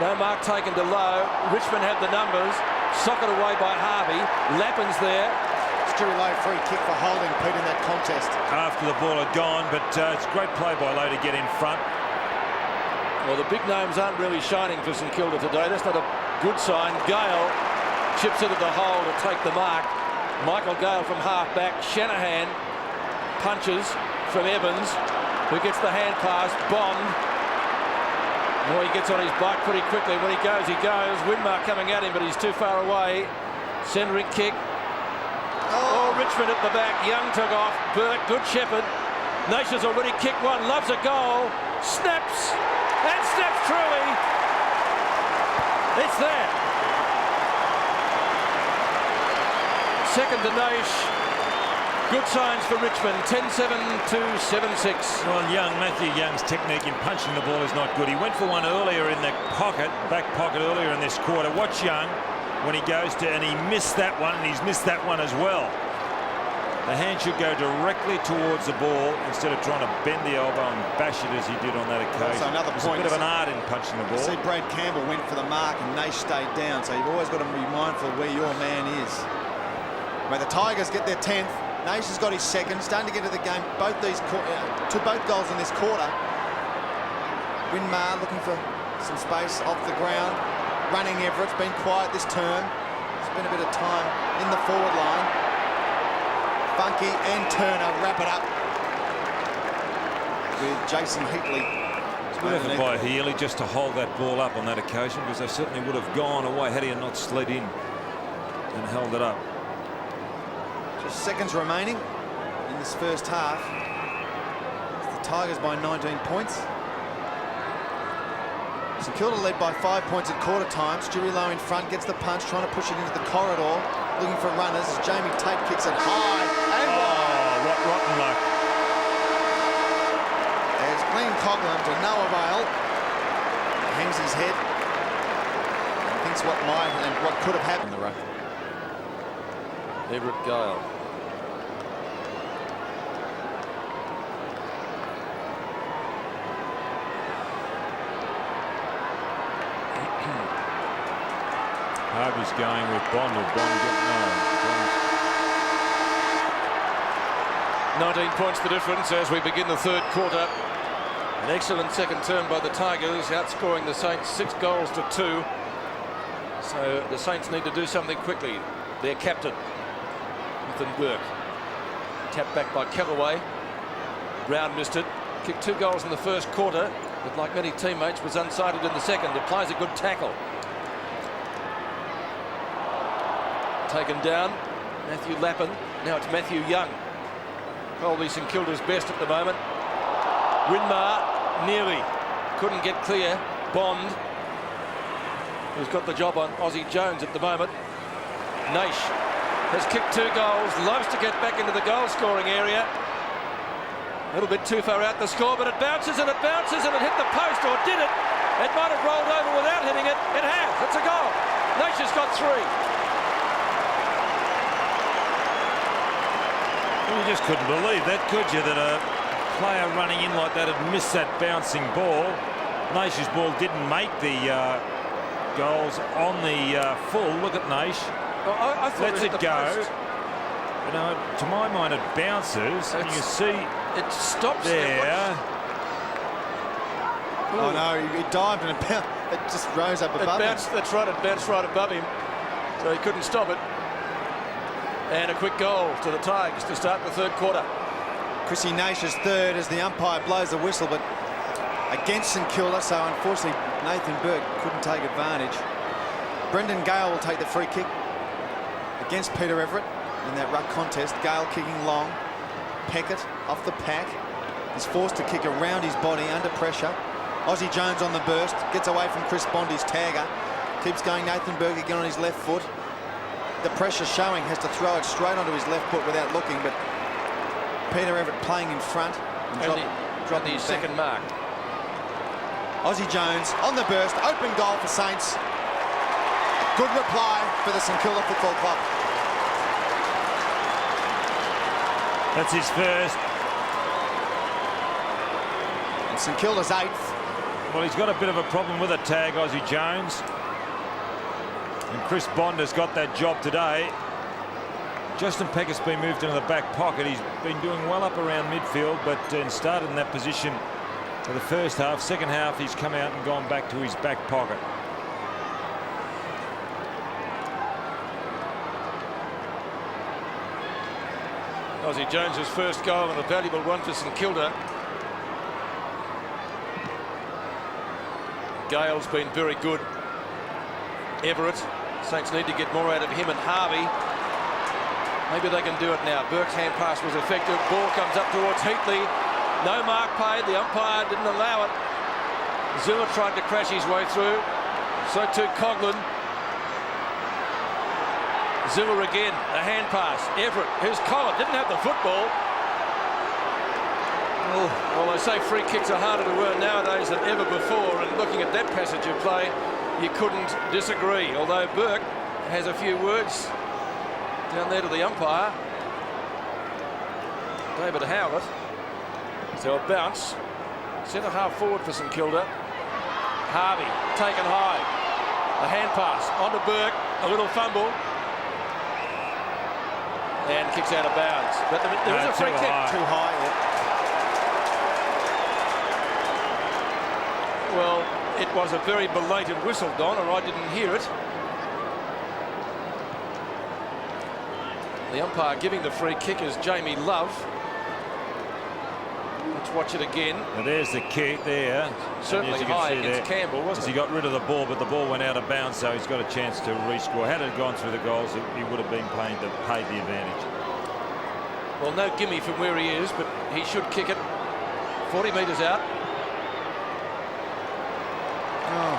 No mark taken to low. Richmond have the numbers. Socket away by Harvey. Lappin's there. Stewie Lowe free kick for holding Pete in that contest. After the ball had gone, but it's great play by Lowe to get in front. Well, the big names aren't really shining for St Kilda today. That's not a good sign. Gale chips into the hole to take the mark. Michael Gale from half back. Shanahan punches from Evans, who gets the hand pass. Bond. Well, he gets on his bike pretty quickly. When he goes, he goes. Winmar coming at him, but he's too far away. Centering kick. Oh, Richmond at the back. Young took off. Burke, good shepherd. Nation's already kicked one. Loves a goal. Snaps. And snaps truly. It's there. Second to Naish. Good signs for Richmond. 10-7 to 7-6. Well, Matthew Young's technique in punching the ball is not good. He went for one earlier in the pocket, back pocket earlier in this quarter. Watch Young when he goes to, and he missed that one, and he's missed that one as well. The hand should go directly towards the ball instead of trying to bend the elbow and bash it as he did on that occasion. Also another point. There's a bit of an art in punching the ball. See, Brad Campbell went for the mark and Naish stayed down, so you've always got to be mindful of where your man is. May the Tigers get their 10th. Naish has got his second, starting to get to the game. Both goals in this quarter. Winmar looking for some space off the ground. Running Everett's been quiet this term. There's been a bit of time in the forward line. Funky and Turner wrap it up with Jason Heatley. It's good effort by Healy just to hold that ball up on that occasion, because they certainly would have gone away had he not slid in and held it up. Just seconds remaining in this first half. It's the Tigers by 19 points. St Kilda led by 5 points at quarter time. Stewie Lowe in front, gets the punch, trying to push it into the corridor, looking for runners as Jamie Tate kicks it high and wide. Rotten luck. There's Glenn Coughlin to no avail. Hangs his head and thinks what might and what could have happened in the ruck. Everett Gale. Harvey's going with Bond. Or Bond no. 19 points the difference as we begin the third quarter. An excellent second term by the Tigers, outscoring the Saints 6 goals to 2. So the Saints need to do something quickly. Their captain, Ethan Burke. Tapped back by Callaway. Brown missed it. Kicked 2 goals in the first quarter, but like many teammates was unsighted in the second. Applies a good tackle. Taken down. Matthew Lappin. Now it's Matthew Young. Probably St Kilda's best at the moment. Winmar nearly couldn't get clear. Bond, who's got the job on Aussie Jones at the moment. Naish has kicked 2 goals, loves to get back into the goal scoring area. A little bit too far out the score, but it bounces and it bounces and it hit the post, or did it? It might have rolled over without hitting it. It has. It's a goal. Nature's got 3. Well, you just couldn't believe that, could you? That a player running in like that had missed that bouncing ball. Naish's ball didn't make the goals on the full. Look at Naish. Well, I thought Lets it hit it the go. post. You know, to my mind, it bounces, and you see It stops there. Oh no, he dived and it just rose up It above him. bounced, that's right, it bounced right above him, so he couldn't stop it. And a quick goal to the Tigers to start the 3rd quarter. Chrissy Naish's 3rd as the umpire blows the whistle, but against St Kilda, so unfortunately Nathan Burke couldn't take advantage. Brendan Gale will take the free kick against Peter Everett in that ruck contest. Gale kicking long. Peckett off the pack. He's forced to kick around his body under pressure. Aussie Jones on the burst, gets away from Chris Bondi's tagger. Keeps going Nathan Burke again on his left foot. The pressure showing, has to throw it straight onto his left foot without looking, but Peter Everett playing in front and dropping his his back. second mark. Aussie Jones on the burst, open goal for Saints. Good reply for the St Kilda Football Club. That's his first. And St Kilda's 8th. Well, he's got a bit of a problem with a tag, Aussie Jones. And Chris Bond has got that job today. Justin Peckett's been moved into the back pocket. He's been doing well up around midfield, but started in that position for the first half. Second half, he's come out and gone back to his back pocket. Aussie Jones's first goal, and a valuable one for St Kilda. Gale's been very good. Everett, Saints need to get more out of him and Harvey. Maybe they can do it now. Burke's hand pass was effective. Ball comes up towards Heatley. No mark paid. The umpire didn't allow it. Zilla tried to crash his way through. So too Coughlin. Zilla again, a hand pass. Everett, who's Collin, didn't have the football. Oh, well, they say free kicks are harder to earn nowadays than ever before, and looking at that passage of play, you couldn't disagree. Although Burke has a few words down there to the umpire. David Howlett. So a bounce. Centre half forward for St Kilda. Harvey taken high. A hand pass onto Burke. A little fumble. And kicks out of bounds. But there is a free kick. Too high, yeah. Well, it was a very belated whistle, Don, or I didn't hear it. The umpire giving the free kick is Jamie Love. Let's watch it again. Now there's the kick there. Certainly high against Campbell, wasn't he got rid of the ball, but the ball went out of bounds, so he's got a chance to rescore. Had it gone through the goals, he would have been paid the advantage. Well, no gimme from where he is, but he should kick it 40 metres out. Oh.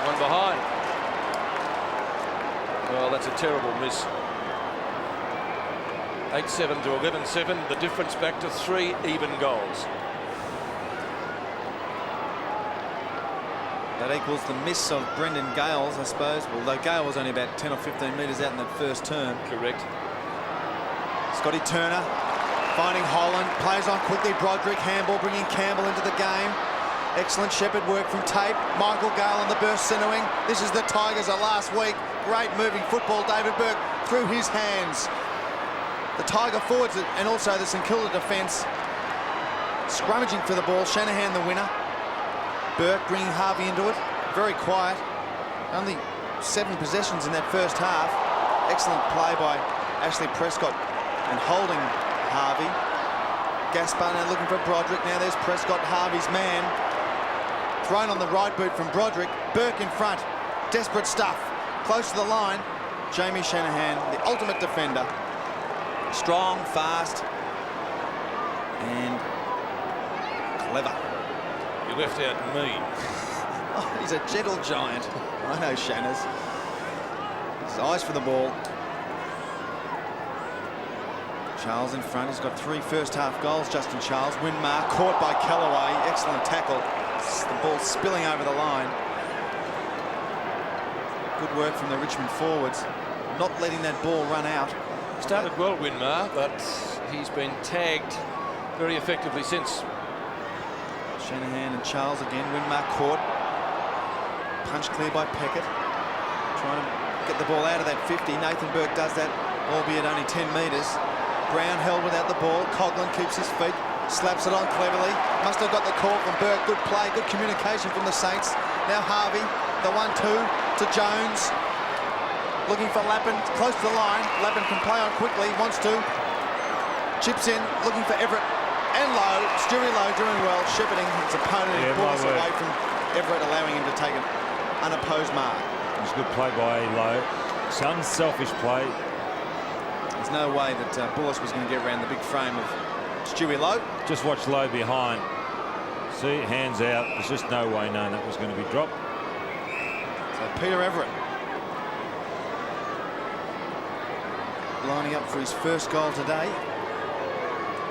One behind. Well, that's a terrible miss. 8-7 to 11-7. The difference back to 3 even goals. That equals the miss of Brendan Gales, I suppose. Although Gale was only about 10 or 15 metres out in that first turn. Correct. Scotty Turner finding Holland. Plays on quickly. Broderick. Handball bringing Campbell into the game. Excellent shepherd work from Tape. Michael Gale on the burst centering. This is the Tigers of last week. Great moving football. David Burke through his hands. The Tiger forwards and also the St Kilda defence scrummaging for the ball. Shanahan the winner. Burke bringing Harvey into it. Very quiet. Only 7 possessions in that first half. Excellent play by Ashley Prescott and holding Harvey. Gaspar now looking for Broderick. Now there's Prescott, Harvey's man. Thrown on the right boot from Broderick. Burke in front. Desperate stuff. Close to the line. Jamie Shanahan, the ultimate defender. Strong, fast, and clever. You left out mean. Oh, he's a gentle giant. I know Shanners. His eyes for the ball. Charles in front. He's got 3 first-half goals, Justin Charles. Winmar caught by Kellaway. Excellent tackle. The ball spilling over the line. Good work from the Richmond forwards, not letting that ball run out. Started well, Winmar, but he's been tagged very effectively since. Shanahan and Charles again. Winmar caught. Punch clear by Peckett. Trying to get the ball out of that 50. Nathan Burke does that, albeit only 10 metres. Brown held without the ball. Coghlan keeps his feet. Slaps it on cleverly. Must have got the call from Burke. Good play, good communication from the Saints. Now Harvey, the 1-2 to Jones. Looking for Lappin, close to the line. Lappin can play on quickly, wants to. Chips in, looking for Everett. And Lowe, Stewie Lowe doing well, shepherding his opponent and balls away from Everett, allowing him to take an unopposed mark. It was a good play by Lowe. It's unselfish play. There's no way that Bullis was going to get around the big frame of Stewie Lowe. Just watch Lowe behind. See, hands out. There's just no way known that was going to be dropped. So Peter Everett lining up for his first goal today.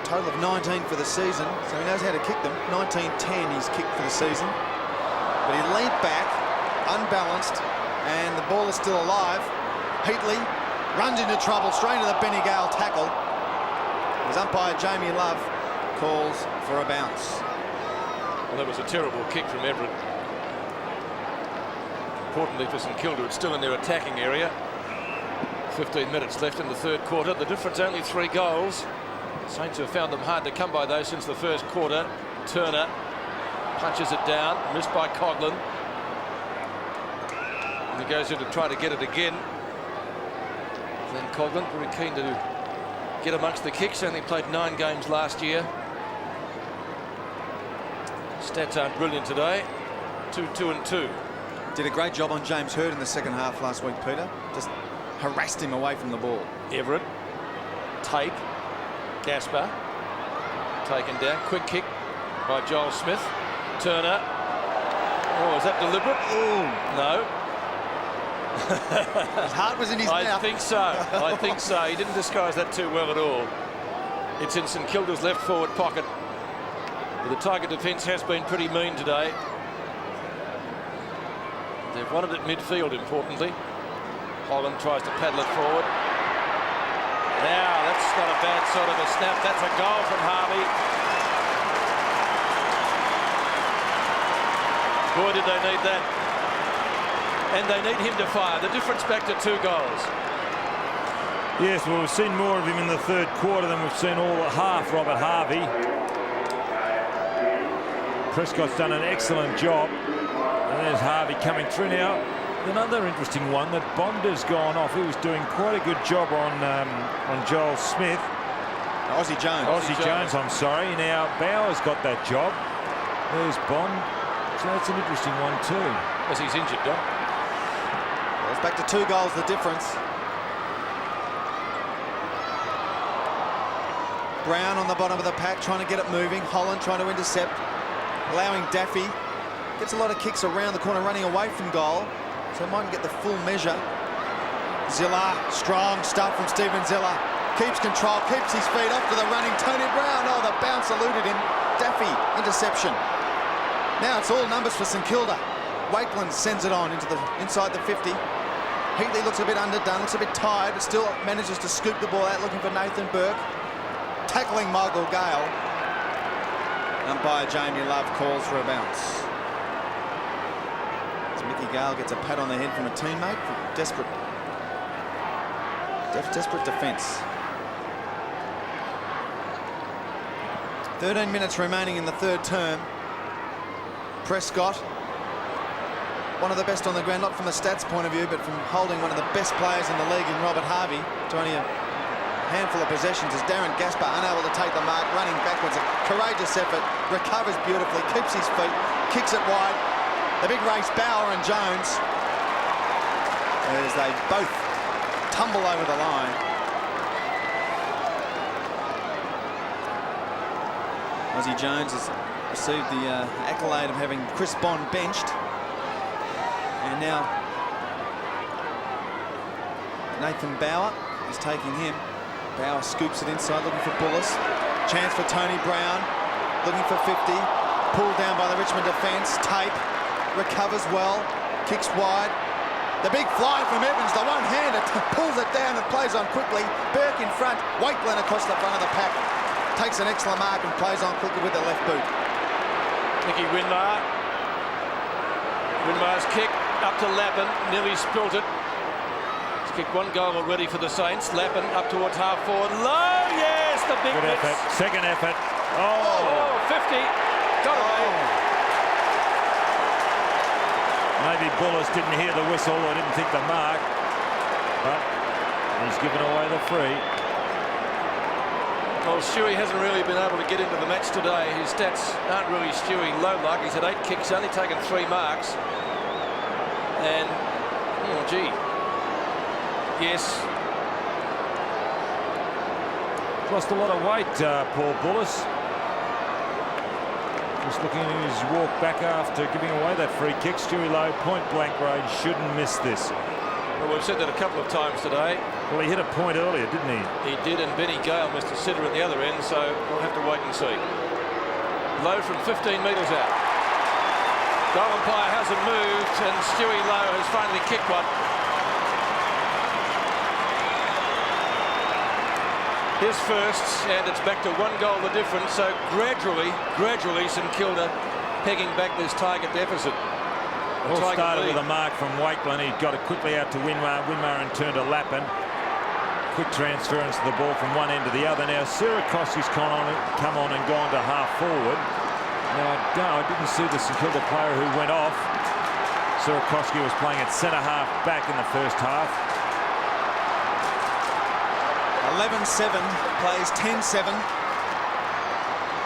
Total of 19 for the season, so he knows how to kick them. 19-10 he's kicked for the season. But he leaned back, unbalanced, and the ball is still alive. Heatley runs into trouble, straight into the Benny Gale tackle. His umpire, Jamie Love, calls for a bounce. Well, that was a terrible kick from Everett. Importantly for St Kilda, it's still in their attacking area. 15 minutes left in the third quarter. The difference only 3 goals. Saints have found them hard to come by those since the first quarter. Turner punches it down, missed by Coghlan. And he goes in to try to get it again. Then Coghlan, very keen to get amongst the kicks, only played 9 games last year. Stats aren't brilliant today. 2-2-2. Did a great job on James Hird in the second half last week, Peter. Just harassed him away from the ball. Everett, Tape, Gaspar, taken down. Quick kick by Joel Smith. Turner. Oh, is that deliberate? Oh, no. His heart was in his mouth. I think so. I think so. He didn't disguise that too well at all. It's in St Kilda's left forward pocket. But the Tiger defence has been pretty mean today. They've won it at midfield, importantly. Holland tries to paddle it forward. Now, that's not a bad sort of a snap. That's a goal from Harvey. Boy, did they need that. And they need him to fire. The difference back to 2 goals. Yes, well, we've seen more of him in the third quarter than we've seen all half Robert Harvey. Prescott's done an excellent job. And there's Harvey coming through now. Another interesting one, that Bonder's gone off. He was doing quite a good job on Joel Smith. Aussie Jones. Aussie Jones, I'm sorry. Now Bauer's got that job. There's Bond. So that's an interesting one too. As he's injured, Don. Well, it's back to 2 goals, the difference. Brown on the bottom of the pack, trying to get it moving. Holland trying to intercept, allowing Daffy. Gets a lot of kicks around the corner, running away from goal. So mightn't get the full measure. Zilla, strong stuff from Stephen Zilla. Keeps control, keeps his feet off to the running Tony Brown. Oh, the bounce eluded him. Daffy, interception. Now it's all numbers for St Kilda. Wakeland sends it on into the inside the 50. Heatley looks a bit underdone, looks a bit tired, but still manages to scoop the ball out, looking for Nathan Burke. Tackling Michael Gale. Umpire Jamie Love calls for a bounce. Mickey Gale gets a pat on the head from a teammate for desperate defence. 13 minutes remaining in the third term. Prescott, one of the best on the ground, not from a stats point of view, but from holding one of the best players in the league in Robert Harvey to only a handful of possessions, as Darren Gaspar unable to take the mark, running backwards. A courageous effort, recovers beautifully, keeps his feet, kicks it wide. The big race, Bauer and Jones, as they both tumble over the line. Aussie Jones has received the accolade of having Chris Bond benched. And now Nathan Bauer is taking him. Bauer scoops it inside, looking for Bullis. Chance for Tony Brown, looking for 50. Pulled down by the Richmond defence. Tape recovers well, kicks wide. The big fly from Evans, the one-hander, pulls it down and plays on quickly. Burke in front, Wakeland across the front of the pack. Takes an excellent mark and plays on quickly with the left boot. Nicky Winmar. Winmar's kick up to Lappin, nearly spilt it. He's kicked one goal already for the Saints. Lappin up towards half forward. Low, yes, the big Good hits. effort. Second effort. Oh, 50. Got away. Maybe Bullis didn't hear the whistle or didn't think the mark, but he's given away the free. Well, Stewie hasn't really been able to get into the match today. His stats aren't really Stewie low luck. He's had 8 kicks, only taken 3 marks. And, oh, gee. Yes. Lost a lot of weight, Paul Bullis. Just looking at his walk back after giving away that free kick. Stewie Lowe, point blank range, shouldn't miss this. Well, we've said that a couple of times today. Well, he hit a point earlier, didn't he? He did, and Benny Gale missed a sitter at the other end, so we'll have to wait and see. Lowe from 15 metres out. Goal umpire hasn't moved, and Stewie Lowe has finally kicked one. His first, and it's back to 1 goal the difference. So gradually St Kilda pegging back this target deficit. All started with a mark from Wakeland. He got it quickly out to Winmar. Winmar in turn to Lappin. Quick transference of the ball from one end to the other. Now Sirakoski's come on and gone to half forward. Now I didn't see the St Kilda player who went off. Sirakoski was playing at centre half back in the first half. 11-7, plays 10-7.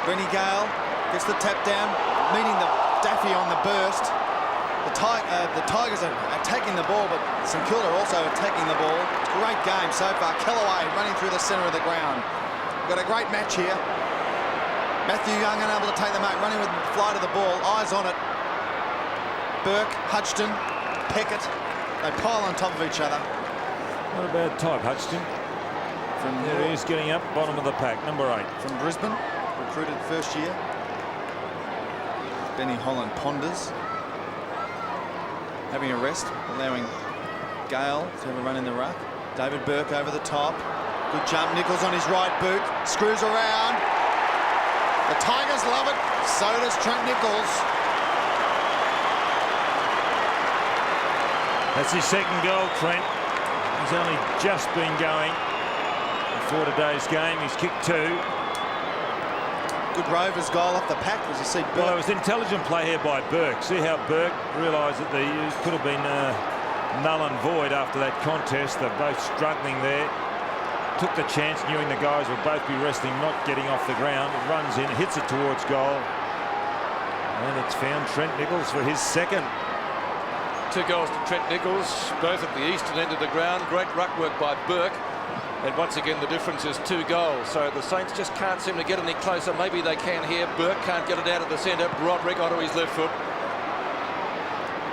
Benny Gale gets the tap down, meeting the Daffy on the burst. The Tigers are attacking the ball, but St Kilda also attacking the ball. Great game so far. Kellaway running through the centre of the ground. We've got a great match here. Matthew Young unable to take the mark, running with the flight of the ball, eyes on it. Burke, Hutchton, Peckett, they pile on top of each other. Not a bad type, Hutchton. There he is, getting up, bottom of the pack, number 8. From Brisbane, recruited first year. Benny Holland ponders. Having a rest, allowing Gale to have a run in the ruck. David Burke over the top. Good jump, Nichols on his right boot. Screws around. The Tigers love it. So does Trent Nichols. That's his second goal, Trent. He's only just been going. For today's game, he's kicked 2. Good Rovers goal off the pack, as you see Burke. Well, it was intelligent play here by Burke. See how Burke realised that he could have been null and void after that contest. They're both struggling there. Took the chance, knowing the guys would both be resting, not getting off the ground. It runs in, hits it towards goal. And it's found Trent Nichols for his second. 2 goals to Trent Nichols, both at the eastern end of the ground. Great ruck work by Burke. And once again, the difference is 2 goals. So the Saints just can't seem to get any closer. Maybe they can here. Burke can't get it out of the centre. Broderick onto his left foot.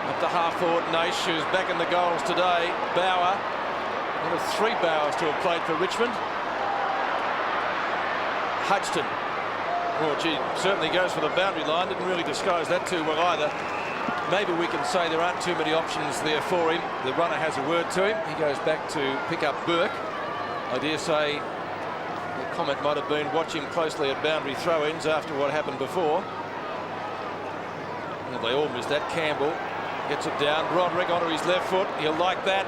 Up to half forward, Naish, who's back in the goals today. Bauer. One of 3 Bowers to have played for Richmond. Hutchton. Oh, gee, certainly goes for the boundary line. Didn't really disguise that too well either. Maybe we can say there aren't too many options there for him. The runner has a word to him. He goes back to pick up Burke. I dare say the comment might have been watch him closely at boundary throw-ins after what happened before. And they all missed that. Campbell gets it down. Broderick onto his left foot. He'll like that.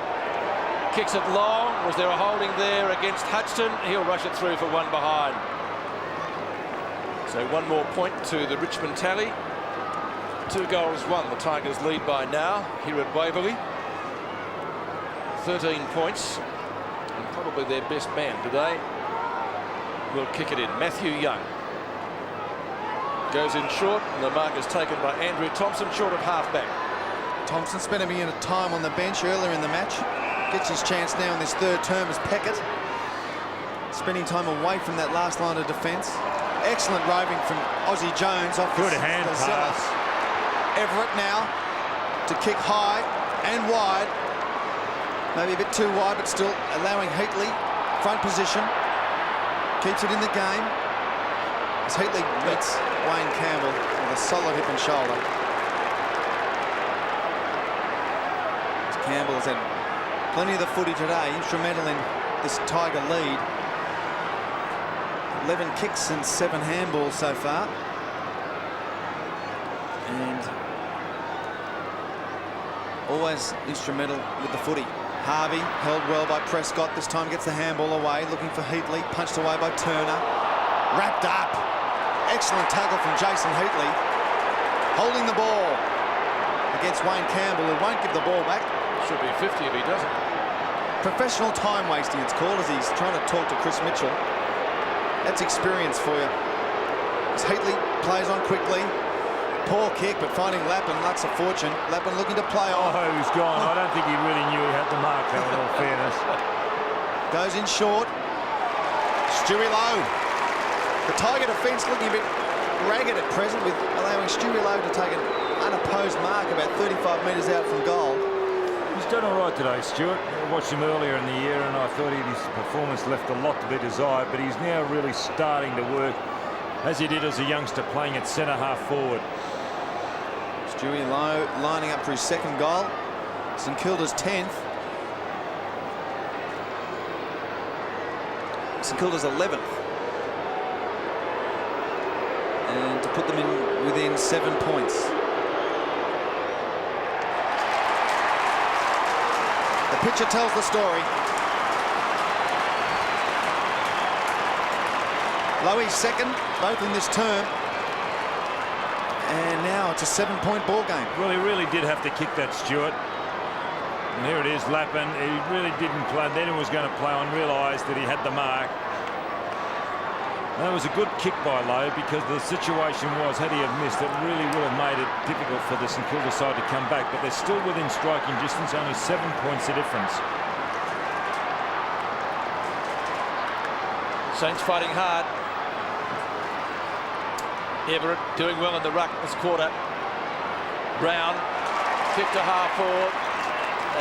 Kicks it long. Was there a holding there against Hutchton? He'll rush it through for 1 behind. So 1 more point to the Richmond tally. 2 goals, 1. The Tigers lead by now here at Waverley. 13 points. And probably their best man today will kick it in. Matthew Young goes in short, and the mark is taken by Andrew Thompson, short of half-back. Thompson spent a minute of time on the bench earlier in the match. Gets his chance now in this 3rd term as Peckett. Spending time away from that last line of defence. Excellent roving from Aussie Jones off Good hand pass. Everett now to kick high and wide. Maybe a bit too wide, but still allowing Heatley front position. keeps it in the game as Heatley meets Wayne Campbell with a solid hip and shoulder. As Campbell has had plenty of the footy today, instrumental in this Tiger lead. 11 kicks and 7 handballs so far. And always instrumental with the footy. Harvey held well by Prescott. This time gets the handball away, looking for Heatley. Punched away by Turner. Wrapped up. Excellent tackle from Jason Heatley. Holding the ball against Wayne Campbell, who won't give the ball back. Should be 50 if he doesn't. Professional time wasting, it's called, as he's trying to talk to Chris Mitchell. That's experience for you. As Heatley plays on quickly. Poor kick, but finding Lappin, that's a fortune. Lappin looking to play on. Oh, he's gone. I don't think he really knew he had to mark that, in all fairness. Goes in short. Stewie Lowe. The Tiger defence looking a bit ragged at present, with allowing Stewie Lowe to take an unopposed mark about 35 metres out from goal. He's done all right today, Stuart. I watched him earlier in the year and I thought his performance left a lot to be desired, but he's now really starting to work as he did as a youngster, playing at centre half forward. Stewie Lowe lining up for his second goal. St Kilda's 10th. St Kilda's 11th. And to put them in within 7 points. The picture tells the story. Lowe's second, both in this term. And now it's a 7-point ball game. Well, he really did have to kick that, Stuart. And here it is, Lappin. He really didn't play. Then he was going to play on, realised that he had the mark. And that was a good kick by Lowe, because the situation was, had he have missed, it really would have made it difficult for the St Kilda side to come back. But they're still within striking distance, only 7 points the difference. Saints fighting hard. Everett doing well in the ruck this quarter. Brown kick to half forward,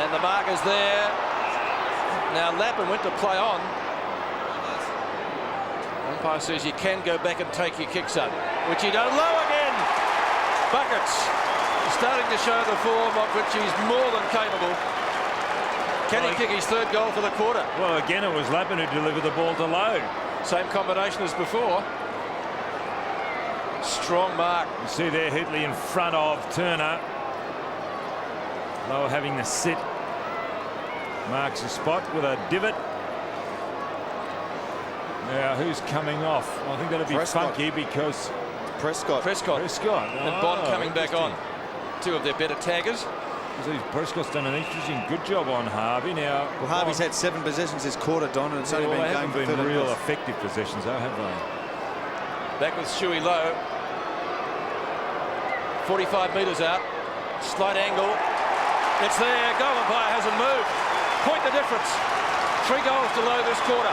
and the marker's there. Now Lappin went to play on. Umpire says you can go back and take your kicks up, which he does. Low again. Buckets starting to show the form of which he's more than capable. Can he kick his third goal for the quarter? Well, again, it was Lappin who delivered the ball to Lowe. Same combination as before. Strong mark. You see there, Heatley in front of Turner. Lowe having the sit. Marks a spot with a divot. Now, who's coming off? I think that'll be Prescott. funky, because Prescott. And Bond coming back on. Two of their better taggers. Prescott's done an interesting good job on Harvey. Now, Well, Harvey's had 7 possessions this quarter, Don, and it's only been they going haven't for been 30 real minutes. effective possessions, though, have they? Back with Stewie Lowe. 45 metres out. Slight angle. It's there. Goal umpire hasn't moved. Point the difference. 3 goals to Lowe this quarter.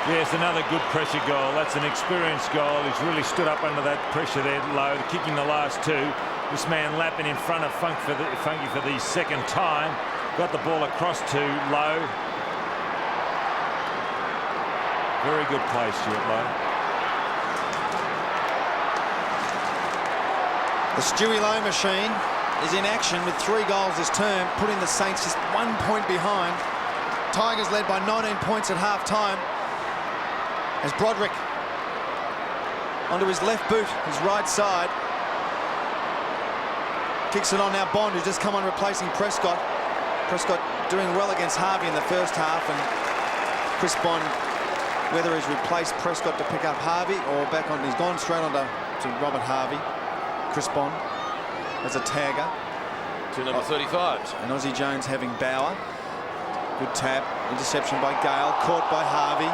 Yes, another good pressure goal. That's an experienced goal. He's really stood up under that pressure there, Lowe, kicking the last 2. This man Lappin in front of Funky for the second time. Got the ball across to Lowe. Very good play, Stuart Lowe. The Stewie Lowe machine is in action with 3 goals this term, putting the Saints just 1 point behind. Tigers led by 19 points at half-time. As Broderick onto his left boot, his right side. Kicks it on now, Bond, who's just come on replacing Prescott. Prescott doing well against Harvey in the first half, and Chris Bond, whether he's replaced Prescott to pick up Harvey or back on, he's gone straight on to Robert Harvey. Chris Bond as a tagger. To number 35s. And Aussie Jones having Bauer. Good tap, interception by Gale, caught by Harvey.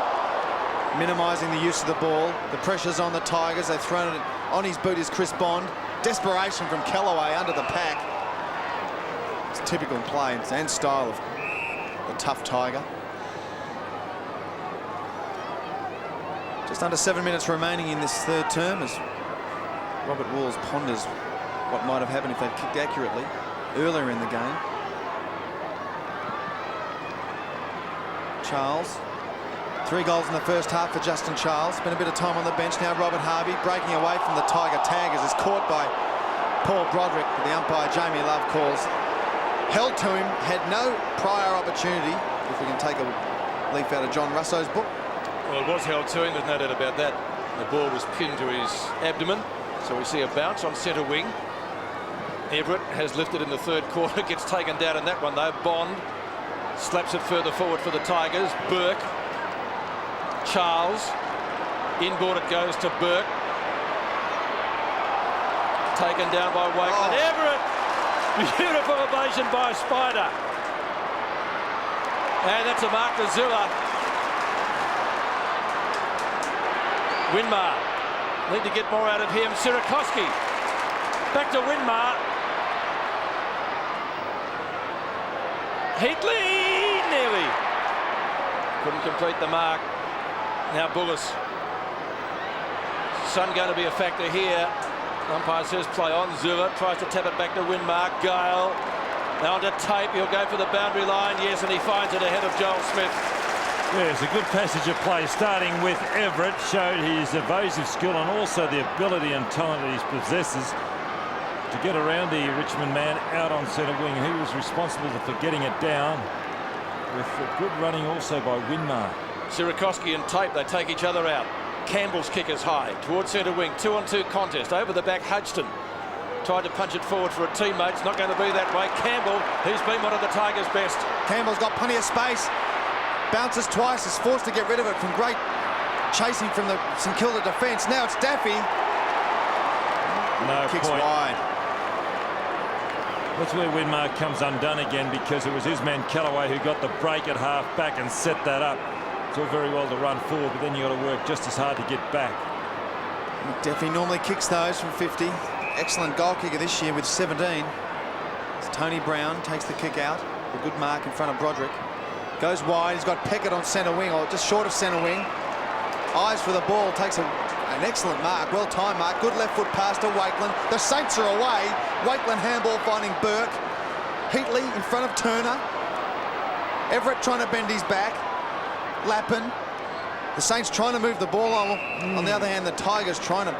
Minimising the use of the ball. The pressure's on the Tigers. They've thrown it on his boot is Chris Bond. Desperation from Callaway under the pack. It's typical play and style of the tough Tiger. Just under 7 minutes remaining in this third term as Robert Walls ponders what might have happened if they'd kicked accurately earlier in the game. Charles. 3 goals in the first half for Justin Charles. Spent a bit of time on the bench now. Robert Harvey breaking away from the Tiger Tigers is caught by Paul Broderick. The umpire, Jamie Love, calls held to him. Had no prior opportunity, if we can take a leaf out of John Russo's book. Well, it was held to him, there's no doubt about that. The ball was pinned to his abdomen, so we see a bounce on centre wing. Everett has lifted in the third quarter, gets taken down in that one though. Bond slaps it further forward for the Tigers. Burke, Charles, inboard it goes to Burke. Taken down by Wakeland. Everett, beautiful ovation by Spider. And that's a mark to Zilla. Winmar, need to get more out of him. Sirakoski, back to Winmar. Heatley, nearly. Couldn't complete the mark. Now Bullis. Sun going to be a factor here. Umpire says play on. Zilla tries to tap it back to Winmar. Gale. Now onto Tape. He'll go for the boundary line. Yes, and he finds it ahead of Joel Smith. Yeah, it's a good passage of play, starting with Everett. Showed his evasive skill and also the ability and talent that he possesses to get around the Richmond man out on centre wing. He was responsible for getting it down, with good running also by Winmar. Sirakoski and Tape, they take each other out. Campbell's kick is high towards centre wing. 2-on-2 contest. Over the back, Hodgson tried to punch it forward for a teammate. It's not going to be that way. Campbell, he's been one of the Tigers' best. Campbell's got plenty of space. Bounces twice, is forced to get rid of it from great chasing from the St Kilda defence. Now it's Daffy. No Kicks point. wide. That's where Winmar comes undone again, because it was his man Callaway who got the break at half back and set that up. It's all very well to run forward, but then you got to work just as hard to get back. Daffy normally kicks those from 50. Excellent goal kicker this year with 17. It's Tony Brown takes the kick out. A good mark in front of Broderick. Goes wide. He's got Peckett on centre wing, or just short of centre wing. Eyes for the ball. Takes an excellent mark. Well-timed mark. Good left foot pass to Wakeland. The Saints are away. Wakeland handball finding Burke. Heatley in front of Turner. Everett trying to bend his back. Lappin. The Saints trying to move the ball on. On the other hand, the Tigers trying to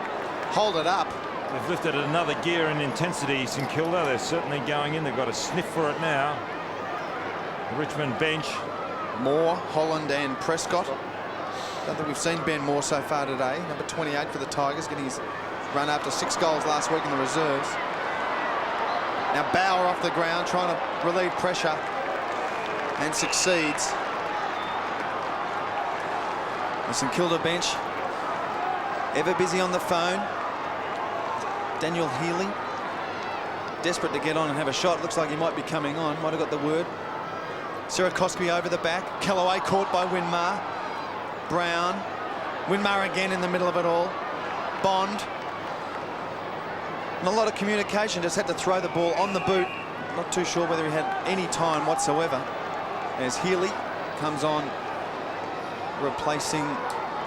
hold it up. They've lifted another gear in intensity, St Kilda. They're certainly going in. They've got a sniff for it now. The Richmond bench. Moore, Holland and Prescott. Don't think we've seen Ben Moore so far today. Number 28 for the Tigers, getting his run after 6 goals last week in the reserves. Now Bauer off the ground, trying to relieve pressure, and succeeds. The St Kilda bench, ever busy on the phone. Daniel Healy, desperate to get on and have a shot. Looks like he might be coming on. Might have got the word. Sirakoski over the back. Callaway caught by Winmar. Brown. Winmar again in the middle of it all. Bond. And a lot of communication. Just had to throw the ball on the boot. Not too sure whether he had any time whatsoever. As Healy comes on, replacing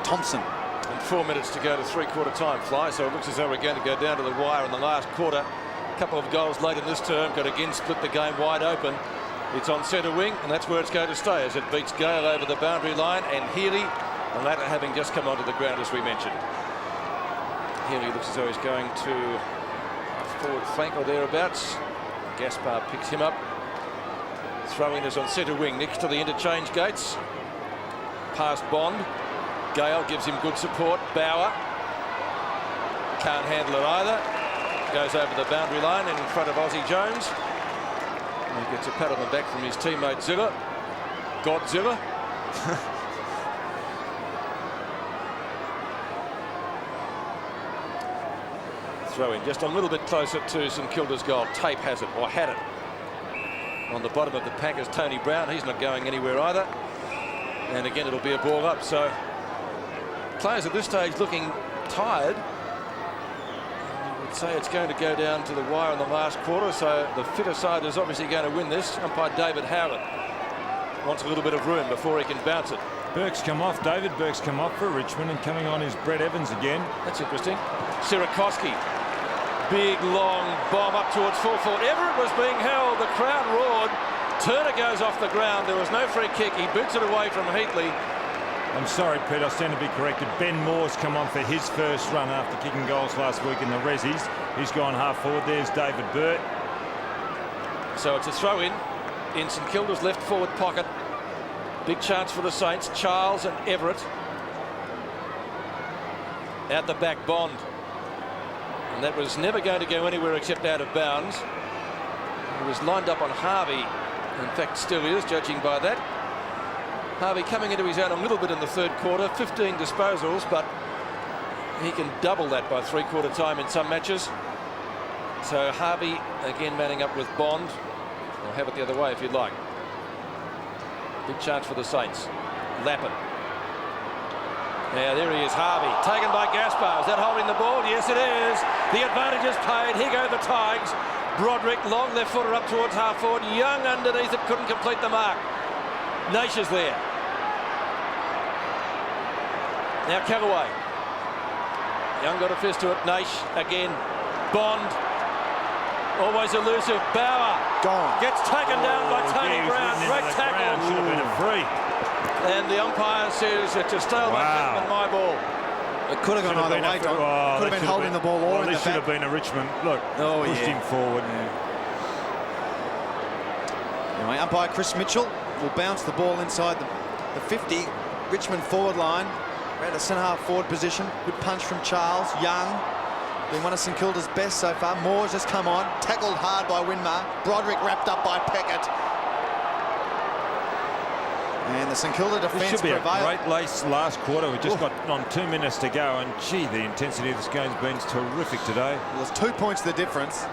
Thompson. And 4 minutes to go to three-quarter time, Fly. So it looks as though we're going to go down to the wire in the last quarter. A couple of goals late in this term could again split the game wide open. It's on centre wing, and that's where it's going to stay as it beats Gale over the boundary line, and Healy, the latter having just come onto the ground as we mentioned. Healy looks as though he's going to a forward flank or thereabouts. Gaspar picks him up. Throw-in is on centre wing next to the interchange gates. Past Bond. Gale gives him good support. Bauer can't handle it either. Goes over the boundary line and in front of Aussie Jones. And he gets a pat on the back from his teammate Zilla. Godzilla. Throw in just a little bit closer to St Kilda's goal. Tape has it, or had it. On the bottom of the pack is Tony Brown. He's not going anywhere either. And again, it'll be a ball up. So players at this stage looking tired. Say it's going to go down to the wire in the last quarter, so the fitter side is obviously going to win this. Umpire David Howlett wants a little bit of room before he can bounce it. Burke's come off, David Burke's come off for Richmond, and coming on is Brett Evans again. That's interesting. Sirakoski, big long bomb up towards full forward. Everett was being held, the crowd roared, Turner goes off the ground. There was no free kick. He boots it away from Heatley. I'm sorry, Pete, I stand to be corrected. Ben Moore's come on for his first run after kicking goals last week in the Rezzies. He's gone half forward. There's David Burt. So it's a throw in St Kilda's left forward pocket. Big chance for the Saints. Charles and Everett. Out the back, Bond. And that was never going to go anywhere except out of bounds. He was lined up on Harvey. In fact, still is, judging by that. Harvey coming into his own a little bit in the third quarter. 15 disposals, but he can double that by three-quarter time in some matches. So Harvey again manning up with Bond. I'll have it the other way if you'd like. Big chance for the Saints. Lappin. Now there he is, Harvey, taken by Gaspar. Is that holding the ball? Yes, it is. The advantage is paid. Here go the Tigers. Broderick, long left footer up towards half forward. Young underneath it, couldn't complete the mark. Naish is there. Now Callaway. Young got a fist to it. Naish again. Bond. Always elusive. Bauer. Gone. Gets taken down by Tony Brown. Great tackle. Should have been a free. And the umpire says it's a stalemate. Wow. My ball. It could have gone either way, Don. Could have been holding the ball or in the this should back. have been a Richmond. Look, pushed him forward. Anyway, umpire Chris Mitchell will bounce the ball inside the 50. Richmond forward line. Around a centre-half forward position. Good punch from Charles. Young. Been one of St Kilda's best so far. Moore's just come on. Tackled hard by Winmar. Broderick wrapped up by Peckett. And the St Kilda defence This should be prevailed. a great lace last quarter. We've just got on 2 minutes to go, and gee, the intensity of this game's been terrific today. Well, there's 2 points the difference.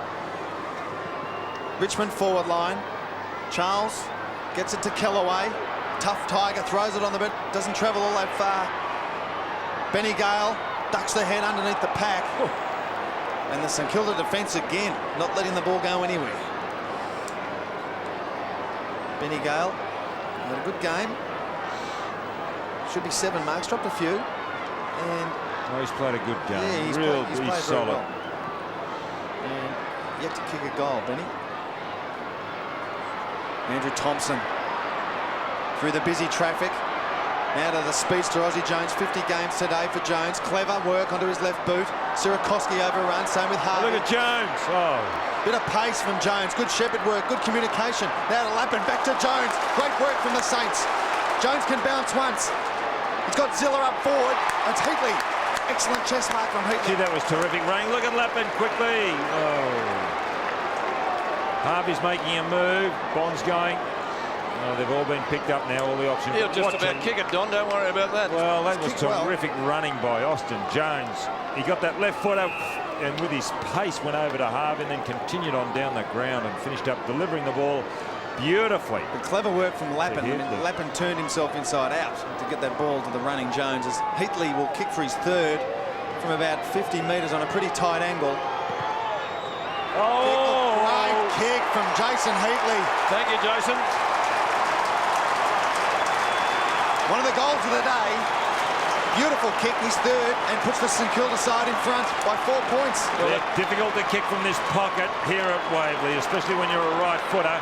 Richmond forward line. Charles gets it to Kellaway. Tough Tiger, throws it on the bit, doesn't travel all that far. Benny Gale ducks the head underneath the pack. And the St Kilda defence again, not letting the ball go anywhere. Benny Gale had a good game. Should be 7 marks, dropped a few. And He's played a good game. yeah, he's Real, played he's very solid. well. And yet to kick a goal, Benny. Andrew Thompson through the busy traffic. Now to the speedster Aussie Jones. 50 games today for Jones. Clever work onto his left boot. Sirakoski overrun. Same with Harvey. Look at Jones. Oh, Bit of pace from Jones. Good shepherd work. Good communication. Now to Lappin. Back to Jones. Great work from the Saints. Jones can bounce once. He's got Ziller up forward. It's Heatley. Excellent chest mark from gee, Heatley. that was terrific running. Look at Lappin quickly. Oh. Harvey's making a move. Bond's going. Oh, they've all been picked up now, all the options. He'll just about kick it, Don. Don't worry about that. Well, that was kicked well. terrific running by Austin Jones. He got that left foot up and with his pace went over to Harvey and then continued on down the ground and finished up delivering the ball beautifully. But clever work from Lappin. I mean, Heatley. Lappin turned himself inside out to get that ball to the running Jones. As Heatley will kick for his third from about 50 metres on a pretty tight angle. Oh! Great kick from Jason Heatley. Thank you, Jason. One of the goals of the day. Beautiful kick, his third, and puts the St Kilda side in front by 4 points. They're difficult to kick from this pocket here at Waverley, especially when you're a right footer.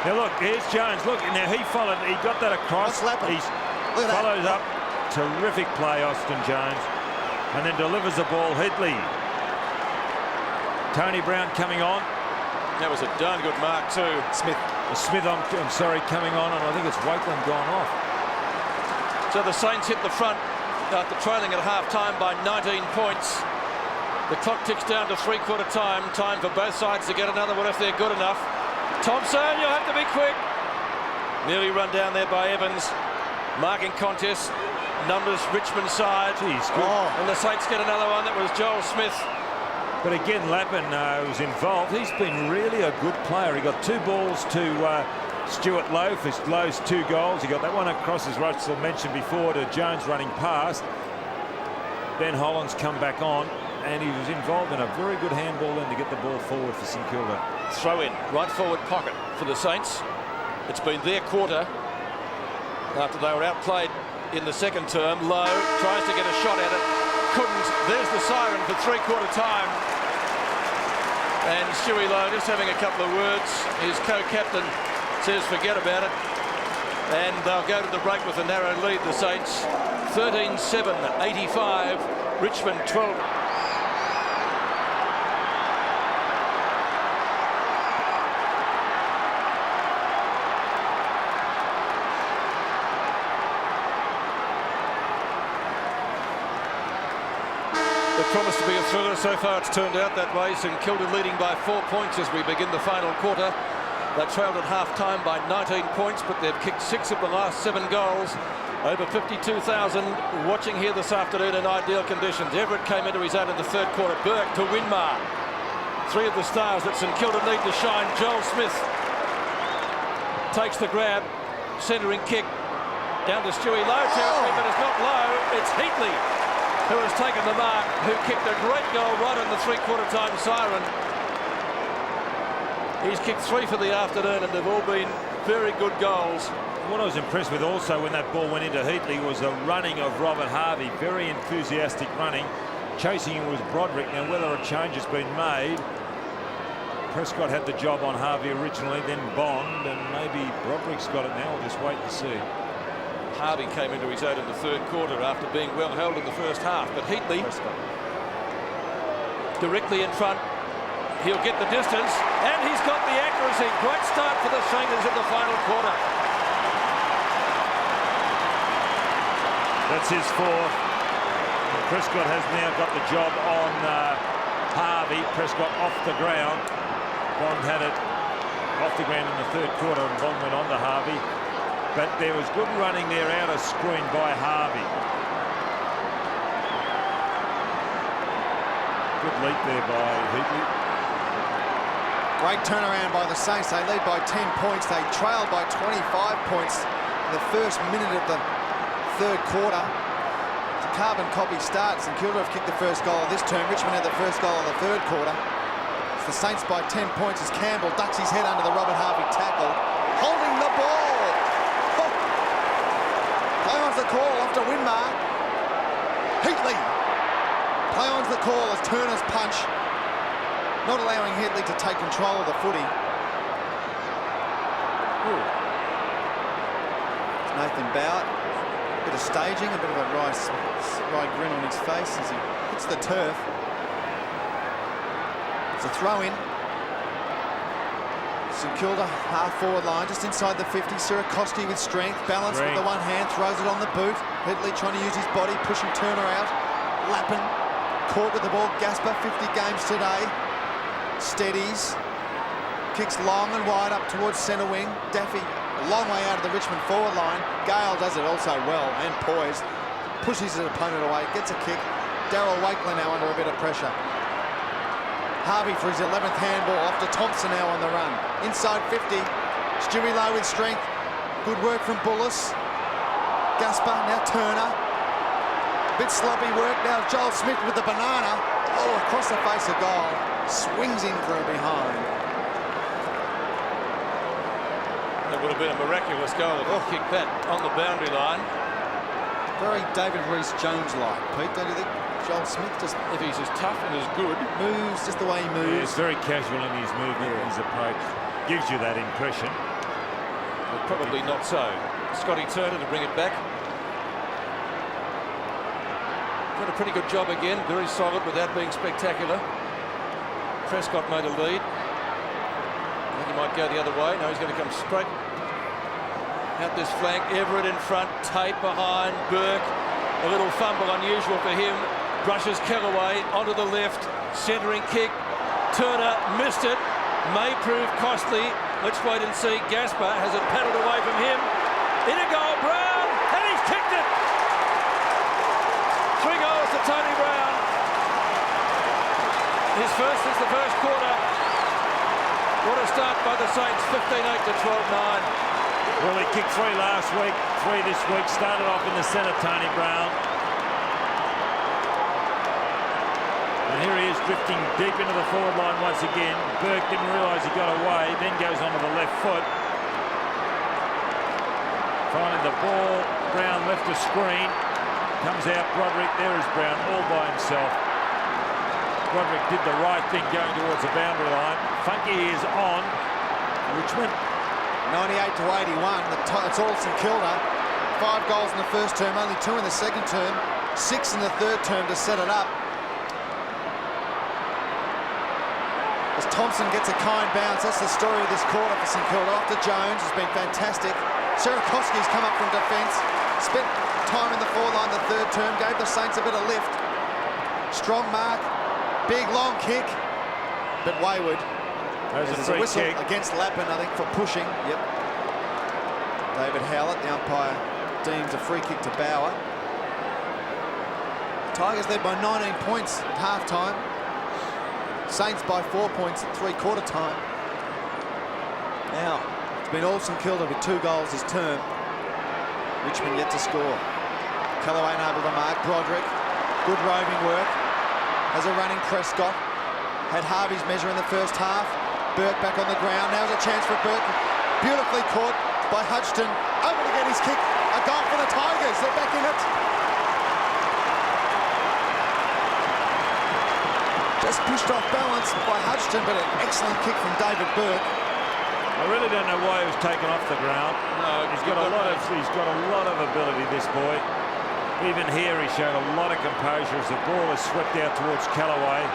Now look, here's Jones. Look, now he followed, he got that across. What's Lappin? He Look at that. follows up. Terrific play, Austin Jones. And then delivers the ball, Heatley. Tony Brown coming on. That was a darn good mark too. Smith. Smith, I'm sorry, coming on, and I think it's Wakeland gone off. So the Saints hit the front after trailing at half-time by 19 points. The clock ticks down to three-quarter time. Time for both sides to get another one if they're good enough. Thompson, you'll have to be quick. Nearly run down there by Evans. Marking contest. Numbers Richmond side. He's good. And the Saints get another one. That was Joel Smith. But again, Lappin was involved. He's been really a good player. He got 2 balls to Stuart Lowe for Lowe's 2 goals. He got that one across, as Russell mentioned before, to Jones running past. Ben Holland's come back on, and he was involved in a very good handball then to get the ball forward for St Kilda. Throw in, right forward pocket for the Saints. It's been their quarter after they were outplayed in the second term. Lowe tries to get a shot at it. Couldn't. There's the siren for three-quarter time. And Stewie Lowe just having a couple of words. His co-captain says forget about it. And they'll go to the break with a narrow lead, the Saints. 13-7, 85. Richmond 12. It promised to be a thriller. So far it's turned out that way. St Kilda leading by 4 points as we begin the final quarter. They trailed at half-time by 19 points, but they've kicked 6 of the last 7 goals. Over 52,000 watching here this afternoon in ideal conditions. Everett came into his own in the third quarter. Burke to Winmar. 3 of the stars that St Kilda need to shine. Joel Smith takes the grab. Centering kick down to Stewie. Low territory, but it's not low. It's Heatley who has taken the mark, who kicked a great goal right on the three-quarter time siren. He's kicked 3 for the afternoon, and they've all been very good goals. What I was impressed with also when that ball went into Heatley was the running of Robert Harvey. Very enthusiastic running. Chasing him was Broderick. Now, whether a change has been made, Prescott had the job on Harvey originally, then Bond, and maybe Broderick's got it now. We'll just wait and see. Harvey came into his own in the third quarter after being well held in the first half, but Heatley directly in front. He'll get the distance, and he's got the accuracy. Great start for the Saints in the final quarter. That's his 4th. Prescott has now got the job on Harvey. Prescott off the ground. Bond had it off the ground in the third quarter, and Bond went on to Harvey. But there was good running there out of screen by Harvey. Good leap there by Heatley. Great turnaround by the Saints. They lead by 10 points. They trail by 25 points in the first minute of the third quarter. It's a carbon copy start. St Kilda have kicked the first goal of this term. Richmond had the first goal of the third quarter. It's the Saints by 10 points as Campbell ducks his head under the Robert Harvey tackle. Holding the ball. Play on's the call off to Winmar. Heatley. Play on's the call as Turner's punch. Not allowing Heatley to take control of the footy. It's Nathan Bowett. A bit of staging, a bit of a wry grin on his face as he hits the turf. It's a throw-in. St Kilda half-forward line, just inside the 50. Sirakoski with strength, balance with the one hand, throws it on the boot. Heatley trying to use his body, pushing Turner out. Lappin, caught with the ball. Gasper, 50 games today. Steadies, kicks long and wide up towards centre wing. Daffy a long way out of the Richmond forward line. Gale does it also well and poised. Pushes his opponent away, gets a kick. Darryl Wakeler now under a bit of pressure. Harvey for his 11th handball off to Thompson now on the run. Inside 50, Stewie Lowe with strength. Good work from Bullis. Gasper, now Turner. A bit sloppy work, now Joel Smith with the banana. Oh, across the face of goal. Swings in from behind. That would have been a miraculous goal if he kicked that on the boundary line. Very David Rees-Jones-like, Pete, don't you think? Joel Smith just, if he's as tough and as good, moves just the way he moves. Yeah, he's very casual in his movement and his approach. Gives you that impression. but probably not so. Scotty Turner to bring it back. Did a pretty good job again, very solid without being spectacular. Prescott made a lead. I think he might go the other way. No, he's going to come straight out this flank. Everett in front, Tate behind, Burke. A little fumble, unusual for him. Brushes Kellaway onto the left, centering kick. Turner missed it, may prove costly. Let's wait and see. Gasper has it paddled away from him. In a goal, Brown, and he's kicked it. 3 goals to Tony Brown. His first since the first quarter. What a start by the Saints, 15-8 to 12-9. Well, he kicked 3 last week, 3 this week. Started off in the centre, Tony Brown. And here he is drifting deep into the forward line once again. Burke didn't realise he got away, then goes onto the left foot. Finding the ball, Brown left a screen. Comes out Broderick, there is Brown all by himself. Broderick did the right thing going towards the boundary line. Funky is on. Richmond 98 to 81. It's all St Kilda. 5 goals in the first term, only 2 in the second term, 6 in the third term to set it up. As Thompson gets a kind bounce, that's the story of this quarter for St Kilda. After Jones has been fantastic. Sierakowski's come up from defence, spent time in the forline the third term, gave the Saints a bit of lift. Strong mark, big long kick, but wayward. There's a whistle against Lappin, I think, for pushing. Yep. David Howlett, the umpire, deems a free kick to Bauer. Tigers led by 19 points at half-time. Saints by 4 points at three-quarter time. Now, it's been all St Kilda with 2 goals this term. Richmond yet to score. Callaway unable to mark. Broderick, good roving work. Has a running Prescott. Had Harvey's measure in the first half. Burke back on the ground. Now's a chance for Burke. Beautifully caught by Hudgton. Able to get his kick. A goal for the Tigers. They're back in it. Just pushed off balance by Hudgton, but an excellent kick from David Burke. I really don't know why he was taken off the ground. No, he's got a lot of ability, this boy. Even here, he showed a lot of composure as the ball is swept out towards Callaway.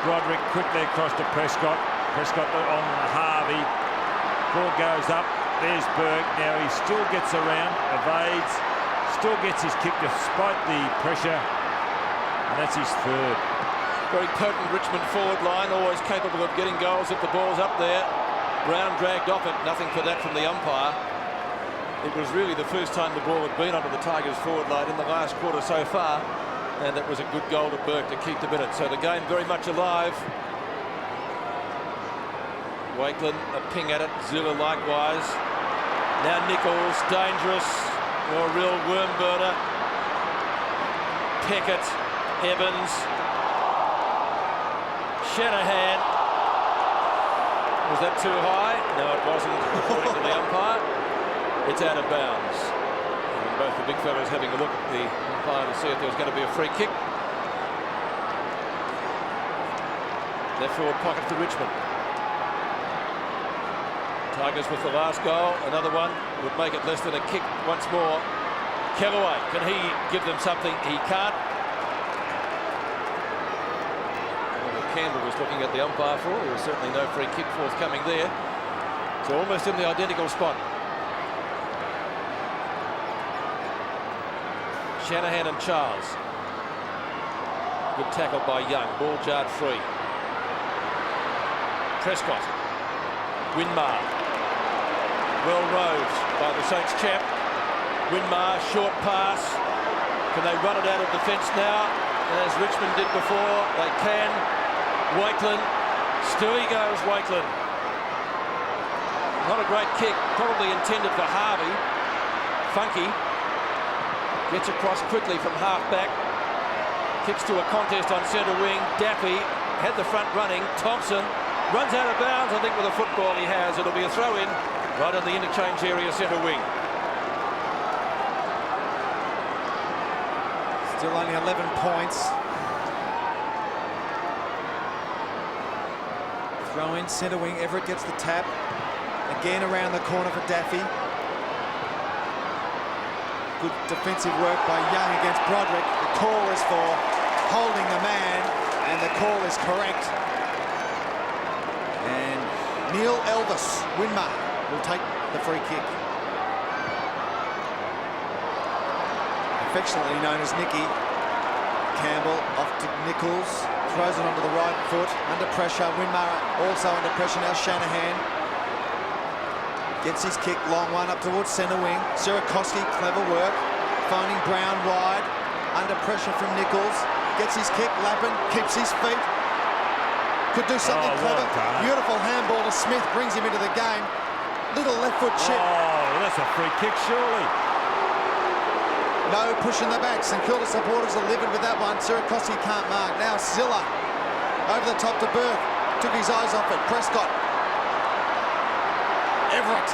Broderick quickly across to Prescott. Prescott on Harvey. Ball goes up. There's Burke. Now he still gets around, evades, still gets his kick despite the pressure. And that's his third. Very potent Richmond forward line, always capable of getting goals if the ball's up there. Brown dragged off it, nothing for that from the umpire. It was really the first time the ball had been under the Tigers forward line in the last quarter so far, and that was a good goal to Burke to keep the minute. So the game very much alive. Wakelin a ping at it, Zilla likewise. Now Nichols, dangerous, or a real worm burner. Peckett, Evans, Shanahan. Was that too high? No, it wasn't, according to the umpire. It's out of bounds. And both the big fellas having a look at the umpire to see if there was going to be a free kick. Left forward pocket for Richmond. Tigers with the last goal. Another one would make it less than a kick once more. Callaway, can he give them something? He can't. Campbell was looking at the umpire for. There was certainly no free kick forthcoming there. So almost in the identical spot. Shanahan and Charles. Good tackle by Young. Ball jarred free. Prescott. Winmar. Well roved by the Saints champ. Winmar, short pass. Can they run it out of defence now? As Richmond did before, they can. Wakelin, still he goes, Wakelin. Not a great kick, probably intended for Harvey. Funky. Gets across quickly from half back. Kicks to a contest on centre wing. Daffy had the front running. Thompson runs out of bounds, I think with a football he has. It'll be a throw in right in the interchange area centre wing. Still only 11 points. Throw in centre wing. Everett gets the tap. Again around the corner for Daffy. Good defensive work by Young against Broderick. The call is for holding the man, and the call is correct. And Neil Elvis, Winmar, will take the free kick. Affectionately known as Nicky. Campbell off to Nichols. Throws it onto the right foot. Under pressure. Winmar also under pressure now. Shanahan gets his kick. Long one up towards centre wing. Sierakowski, clever work. Finding Brown wide. Under pressure from Nichols. Gets his kick. Lappin keeps his feet. Could do something clever. Beautiful handball to Smith. Brings him into the game. Little left foot chip. Oh, that's a free kick, surely. No push in the back. St Kilda supporters are livid with that one. Sierakowski can't mark. Now Zilla over the top to Burke. Took his eyes off it. Prescott. Everett.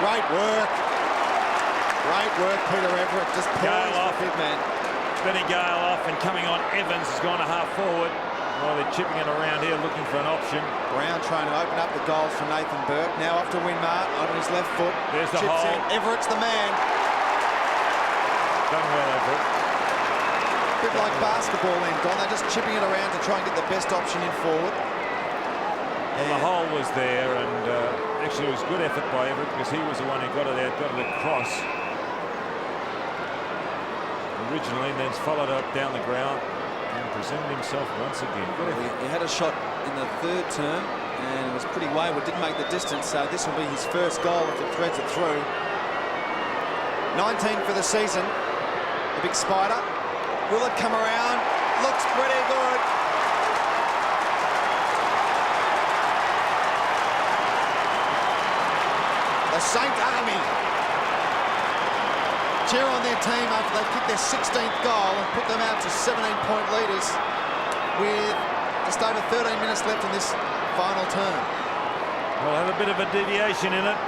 Great work. Great work, Peter Everett. Just poised the big man. Benny Gale off and coming on. Evans has gone a half forward. Well, they're chipping it around here, looking for an option. Brown trying to open up the goals for Nathan Burke. Now off to Winmar on his left foot. There's the Chips hole. in. Everett's the man. Done well, Everett. A bit like basketball then, Don. They're just chipping it around to try and get the best option in forward. Well, the hole was there, and actually it was good effort by Everett because he was the one who got it out, got it across originally, and then followed up down the ground and presented himself once again. Good effort. He had a shot in the third term, and it was pretty wayward. Didn't make the distance, so this will be his first goal if it threads it through. 19 for the season. The big spider. Will it come around? Looks pretty good. The Saint Army cheer on their team after they kicked their 16th goal and put them out to 17-point leaders with just over 13 minutes left in this final term. Well, had a bit of a deviation in it.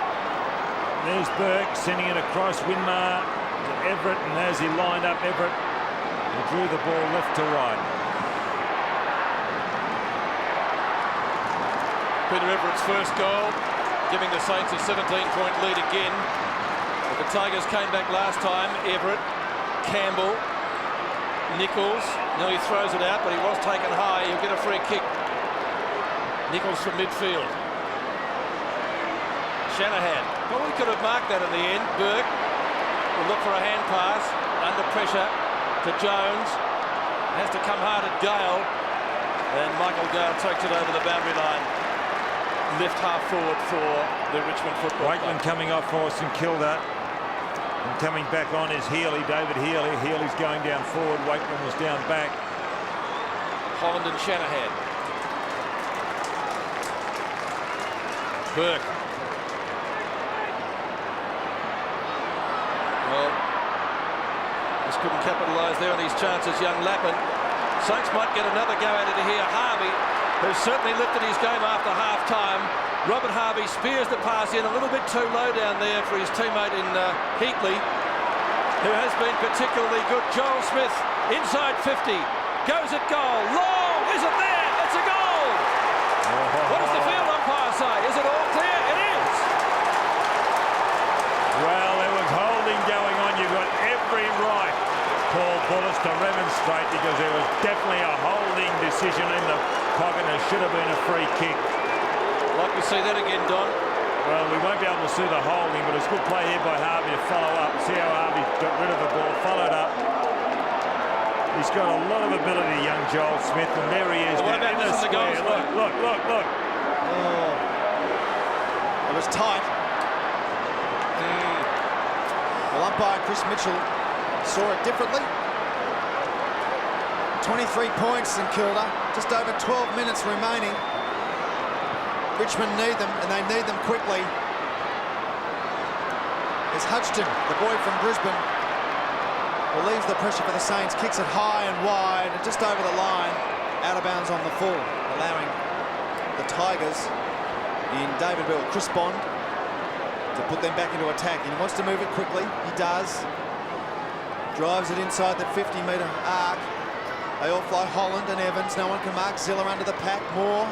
There's Burke sending it across. Winmar to Everett, and as he lined up Everett, he drew the ball left to right. Peter Everett's first goal, giving the Saints a 17-point lead again. But the Tigers came back last time. Everett, Campbell, Nichols. Now he throws it out, but he was taken high. He'll get a free kick. Nichols from midfield. Shanahan. Well, we could have marked that in the end. Burke will look for a hand pass under pressure to Jones. Has to come hard at Gale. And Michael Gale takes it over the boundary line. Left half forward for the Richmond Football Wakeland Club. coming off for St.Kilda. And coming back on is Healy, David Healy. Healy's going down forward. Wakeland was down back. Holland and Shanahan. Burke. Well, just couldn't capitalise there on these chances, young Lappin. Saints might get another go at it here. Harvey, who's certainly lifted his game after half-time. Robert Harvey spears the pass in a little bit too low down there for his teammate in Heatley, who has been particularly good. Joel Smith, inside 50, goes at goal. Long, is it there? It's a goal! What does the field umpire say? Is it all clear? It is! Well, there was holding going on. You've got every right, Paul Bullis, to remonstrate because there was definitely a holding decision in the pocket and it should have been a free kick. Like to see that again, Don. Well, we won't be able to see the holding, but it's good play here by Harvey to follow up. See how Harvey got rid of the ball, followed up. He's got a lot of ability, young Joel Smith, and there he is. What about in the this in the square. goals? Look. Oh. It was tight. Well, umpire Chris Mitchell saw it differently. 23 points in Kilda, just over 12 minutes remaining. Richmond need them, and they need them quickly. There's Hutchton, the boy from Brisbane, relieves the pressure for the Saints, kicks it high and wide, and just over the line, out of bounds on the full, allowing the Tigers in David Bell, Chris Bond, to put them back into attack. And he wants to move it quickly. He does. Drives it inside the 50-metre arc. They all fly Holland and Evans. No one can mark Ziller under the pack. Moore,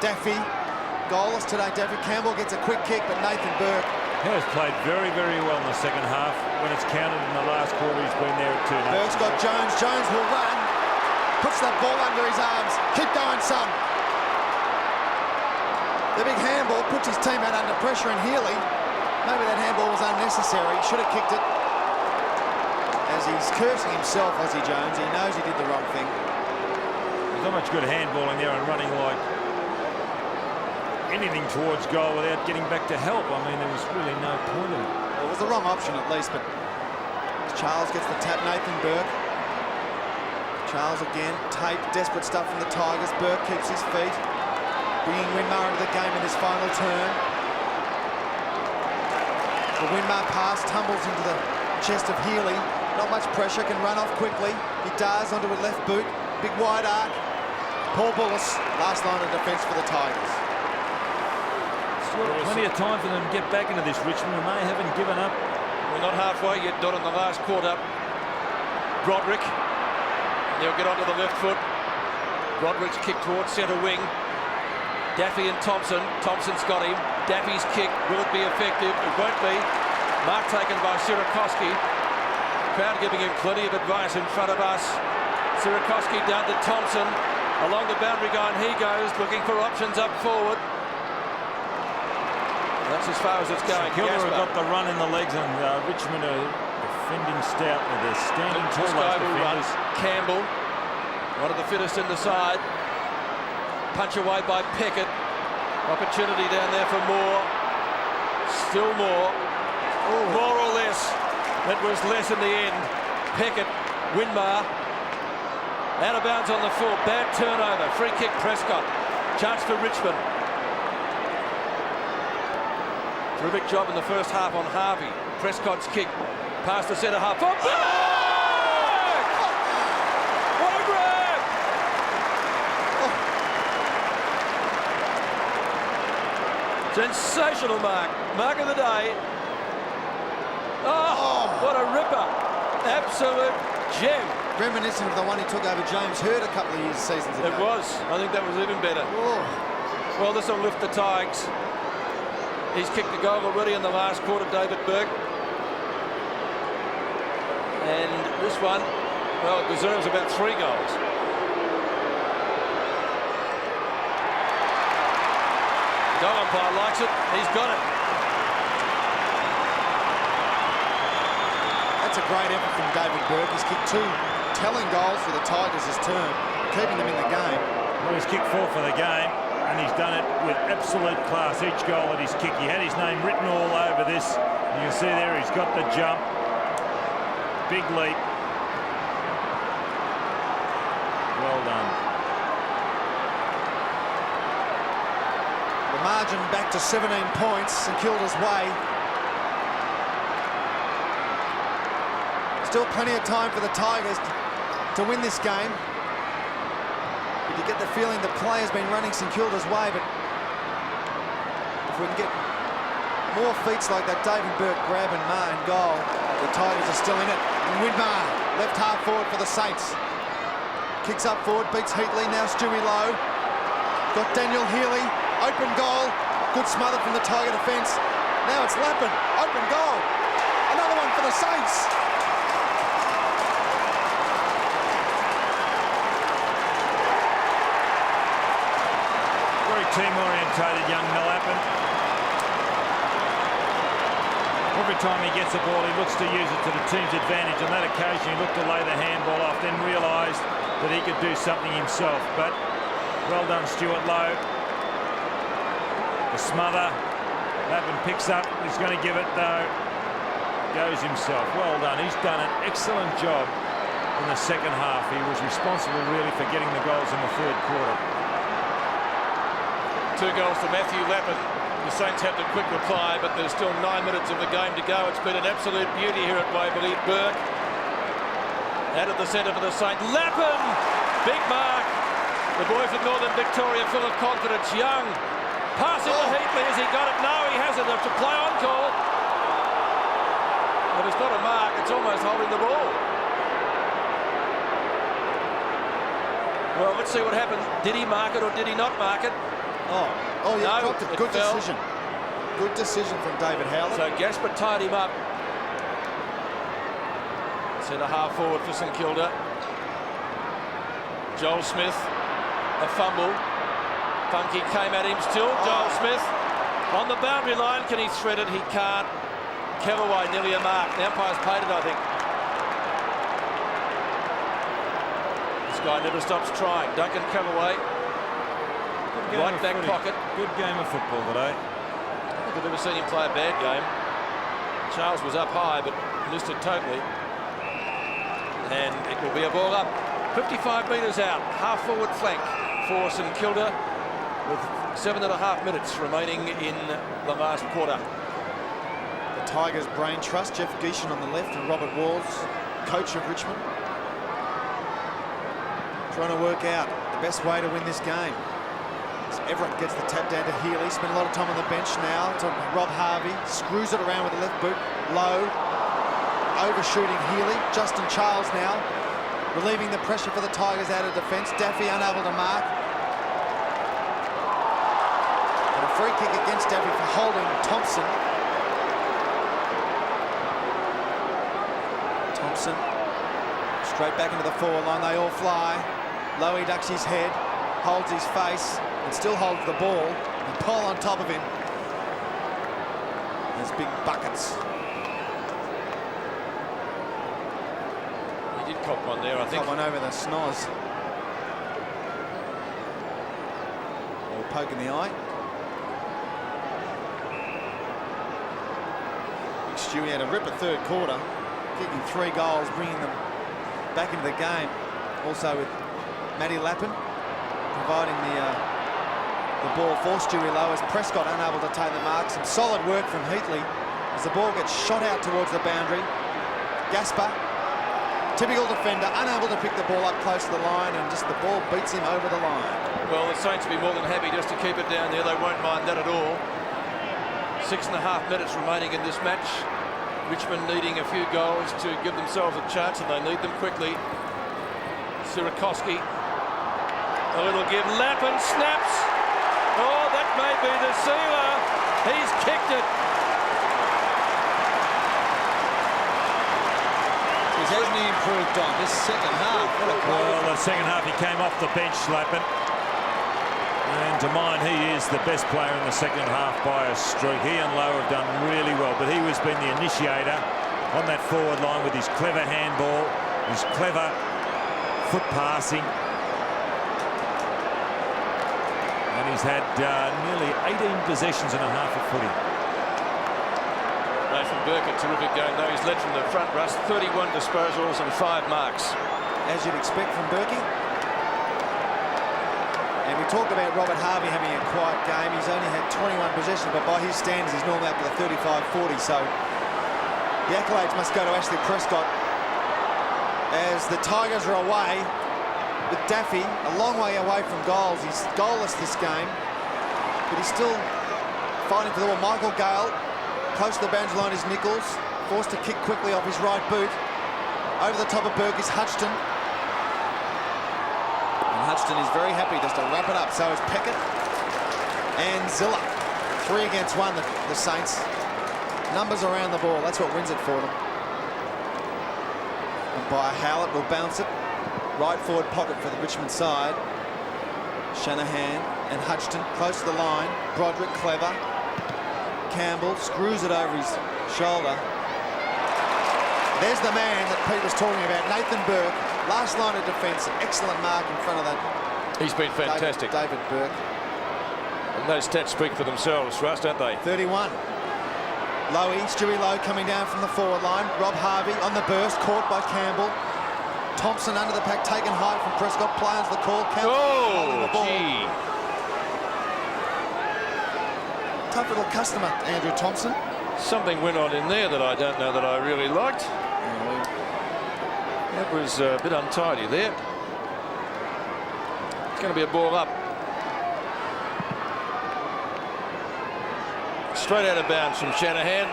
Daffy. Goalless today. Daffy Campbell gets a quick kick, but Nathan Burke Has played very, very well in the second half. When it's counted in the last quarter, he's been there at 2-0. Burke's got Jones. Jones will run. Puts that ball under his arms. Keep going, son. The big handball puts his teammate under pressure, and Healy, maybe that handball was unnecessary. He should have kicked it. As he's cursing himself, Ozzie Jones. He knows he did the wrong thing. There's not much good handballing there and running like anything towards goal without getting back to help. I mean, there was really no point in it. Well, it was the wrong option at least, but Charles gets the tap. Nathan Burke. Charles again, tape, desperate stuff from the Tigers. Burke keeps his feet, bringing Winmar into the game in his final turn. The Winmar pass tumbles into the chest of Healy. Not much pressure, can run off quickly. He does, onto a left boot. Big wide arc. Paul Bullis, last line of defence for the Tigers. Plenty of time for them to get back into this, Richmond, and they haven't given up. We're not halfway yet, not in the last quarter. Broderick. He'll get onto the left foot. Broderick's kick towards centre wing. Daffy and Thompson. Thompson's got him. Daffy's kick. Will it be effective? It won't be. Mark taken by Sierakowski. Crowd giving him plenty of advice in front of us. Sierakowski down to Thompson. Along the boundary line he goes, looking for options up forward. That's as far as it's going. Kilda have got the run in the legs, and Richmond are defending stoutly. They're standing tall, those defenders. Campbell, one of the fittest in the side. Punch away by Peckett. Opportunity down there for more. Still more. Ooh. More or less. That was less in the end. Peckett, Winmar. Out of bounds on the full. Bad turnover. Free kick, Prescott. Chance for Richmond. Terrific job in the first half on Harvey. Prescott's kick past the centre half. Oh, back! What a grab! Oh. Sensational mark. Mark of the day. Oh, what a ripper. Absolute gem. Reminiscent of the one he took over James Hurd a couple of seasons ago. It was. I think that was even better. Oh. Well, this will lift the Tigers. He's kicked a goal already in the last quarter, David Burke. And this one, well, it deserves about 3 goals. Goal umpire likes it. He's got it. That's a great effort from David Burke. He's kicked 2 telling goals for the Tigers this term, keeping them in the game. Well, he's kicked 4 for the game, and he's done it with absolute class. Each goal that he's kicked, he had his name written all over this. You can see there he's got the jump. Big leap. Well done. The margin back to 17 points, St Kilda's way. Still plenty of time for the Tigers to win this game. But you get the feeling the play has been running St Kilda's way, but if we can get more feats like that David Burke grab and Mar in goal, the Tigers are still in it. And Winmar, left half forward for the Saints. Kicks up forward, beats Heatley, now Stewie Lowe. Got Daniel Healy, open goal. Good smother from the Tiger defence. Now it's Lappin, open goal. Another one for the Saints. Team-orientated young Lappin. Every time he gets the ball, he looks to use it to the team's advantage. On that occasion, he looked to lay the handball off, then realised that he could do something himself. But well done, Stuart Lowe. The smother. Lappin picks up. He's going to give it, though. Goes himself. Well done. He's done an excellent job in the second half. He was responsible, really, for getting the goals in the third quarter. 2 goals to Matthew Lappin. The Saints have the quick reply, but there's still 9 minutes of the game to go. It's been an absolute beauty here at Waverley. Burke out of the centre for the Saints. Lappin! Big mark. The boy from Northern Victoria full of confidence. Young. Passing to Heatley. Has he got it? No, he hasn't. It's a play on call. But it's not a mark. It's almost holding the ball. Well, let's see what happens. Did he mark it or did he not mark it? Oh yeah, no, dropped it. Good decision. Good decision from David Howlett. So Gasper tied him up. Centre half forward for St Kilda. Joel Smith, a fumble. Funky came at him still. Joel Smith on the boundary line. Can he thread it? He can't. Kellaway nearly a mark. The umpire's paid it, I think. This guy never stops trying. Duncan Kellaway. Right back pocket. Good game of football today. I don't think I've ever seen him play a bad game. Charles was up high, but missed it totally. And it will be a ball up. 55 metres out. Half forward flank for St Kilda with 7.5 minutes remaining in the last quarter. The Tigers' brain trust, Jeff Geeshan on the left and Robert Walls, coach of Richmond. Trying to work out the best way to win this game. As Everett gets the tap down to Healy. Spent a lot of time on the bench now to Rob Harvey. Screws it around with the left boot. Low. Overshooting Healy. Justin Charles now. relieving the pressure for the Tigers out of defence. Daffy unable to mark. And a free kick against Daffy for holding Thompson. Thompson straight back into the forward line. They all fly. Lowy ducks his head, holds his face, and still holds the ball. And Paul on top of him. There's big buckets. He did cop one there, I think. Cop one over the schnoz. Or poke in the eye. Big Stewie had a ripper third quarter, kicking 3 goals, bringing them back into the game. Also with Matty Lappin providing the ball for Stewie Lowe as Prescott unable to take the mark. Some solid work from Heatley as the ball gets shot out towards the boundary. Gaspar, typical defender, unable to pick the ball up close to the line, and just the ball beats him over the line. Well, the Saints will be more than happy just to keep it down there. They won't mind that at all. 6.5 minutes remaining in this match. Richmond needing a few goals to give themselves a chance, and they need them quickly. Sirakoski, a little give, Lappin snaps. Oh, that may be the sealer. He's kicked it. Hasn't he improved on this second half? Well, the second half he came off the bench, Lappin. And to mine, he is the best player in the second half by a streak. He and Lowe have done really well, but he has been the initiator on that forward line with his clever handball, his clever foot passing. And he's had nearly 18 possessions and a half of footy. Nathan Burke, a terrific game though. He's led from the front, Russ. 31 disposals and 5 marks. As you'd expect from Burke. And we talked about Robert Harvey having a quiet game. He's only had 21 possessions, but by his standards, he's normally up to the 35-40. So the accolades must go to Ashley Prescott as the Tigers are away with Daffy, a long way away from goals. He's goalless this game, but he's still fighting for the ball. Michael Gale, close to the boundary line is Nichols, forced to kick quickly off his right boot. Over the top of Burke is Hutchton. And Hutchton is very happy just to wrap it up. So is Peckett and Zilla. 3 against 1, the Saints. Numbers around the ball, that's what wins it for them. Umpire Howlett will bounce it. Right forward pocket for the Richmond side. Shanahan and Hutchton close to the line. Broderick clever. Campbell screws it over his shoulder. There's the man that Pete was talking about, Nathan Burke. Last line of defence, excellent mark in front of that. He's been fantastic. David Burke. And those stats speak for themselves, Russ, don't they? 31. Lowy, Stewie Lowe coming down from the forward line. Rob Harvey on the burst, caught by Campbell. Thompson under the pack, taken high from Prescott, plans the call. Campbell holding the ball. Gee. Tough little customer, Andrew Thompson. Something went on in there that I don't know that I really liked. That was a bit untidy there. It's going to be a ball up. Straight out of bounds from Shanahan.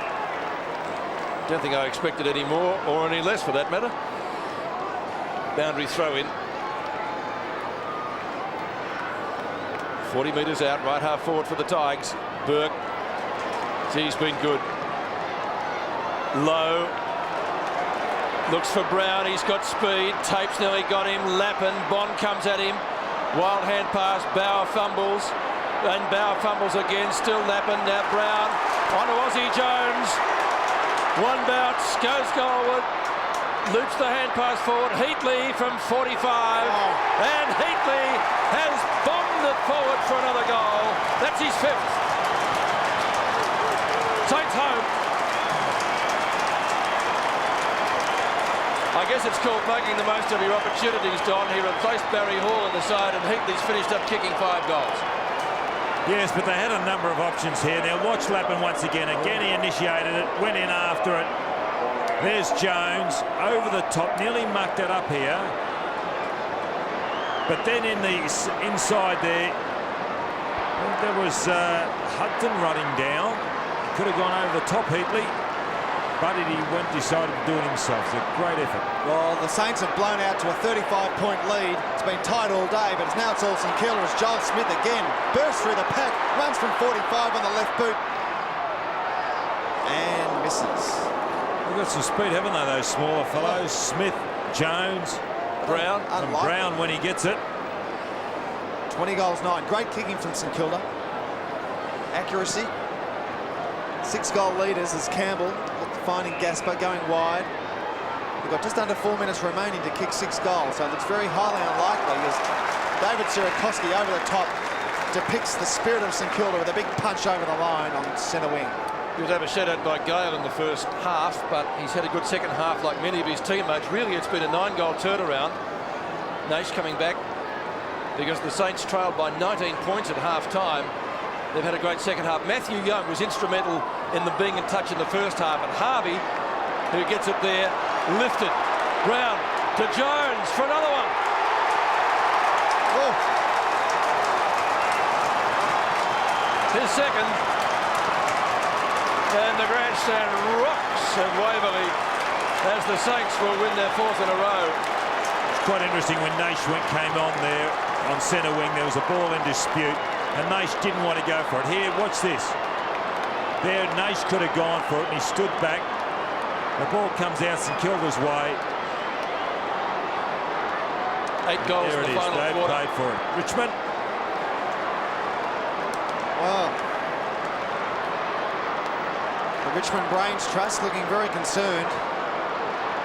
Don't think I expected any more or any less for that matter. Boundary throw in. 40 metres out, right half forward for the Tigers. Burke. He's been good. Low. Looks for Brown. He's got speed. Tapes nearly got him. Lappin. Bond comes at him. Wild hand pass. Bauer fumbles. And Bauer fumbles again. Still Lappin. Now Brown. On to Aussie Jones. One bounce. Goes goalward. Loops the hand pass forward. Heatley from 45. And Heatley has bombed it forward for another goal. That's his 5th. Saints home. I guess it's called making the most of your opportunities, Don. He replaced Barry Hall on the side, and Heatley's finished up kicking 5 goals. Yes, but they had a number of options here. Now watch Lappin once again. Again he initiated it, went in after it. There's Jones over the top, nearly mucked it up here. But then in the inside there was Hutton running down. Could have gone over the top, Heatley. but he decided to do it himself. It's a great effort. Well, the Saints have blown out to a 35-point lead. It's been tight all day, but now it's all St Kilda as Joel Smith again bursts through the pack, runs from 45 on the left boot, and misses. They've got some speed, haven't they, those smaller fellows? Smith, Jones, Brown. and Brown when he gets it. 20 goals, 9. Great kicking from St Kilda. Accuracy. 6-goal leaders as Campbell finding Gasper going wide. They've got just under 4 minutes remaining to kick 6 goals, so it looks very highly unlikely as David Sierakowski over the top depicts the spirit of St Kilda with a big punch over the line on centre wing. He was overshadowed by Gale in the first half, but he's had a good second half like many of his teammates. Really, it's been a 9-goal turnaround. Naish coming back because the Saints trailed by 19 points at half-time. They've had a great second half. Matthew Young was instrumental in them being in touch in the first half, and Harvey, who gets it there, lifted. Brown to Jones for another one. Oh. His second. And the grandstand rocks at Waverley as the Saints will win their 4th in a row. It's quite interesting when Naish came on there on centre wing. There was a ball in dispute, and Naish didn't want to go for it. Here, watch this. There, Naish could have gone for it, and he stood back. The ball comes out St Kilda's way. 8 goals there in the it is. final They quarter. paid for it. Richmond. Wow. The Richmond Brains Trust looking very concerned.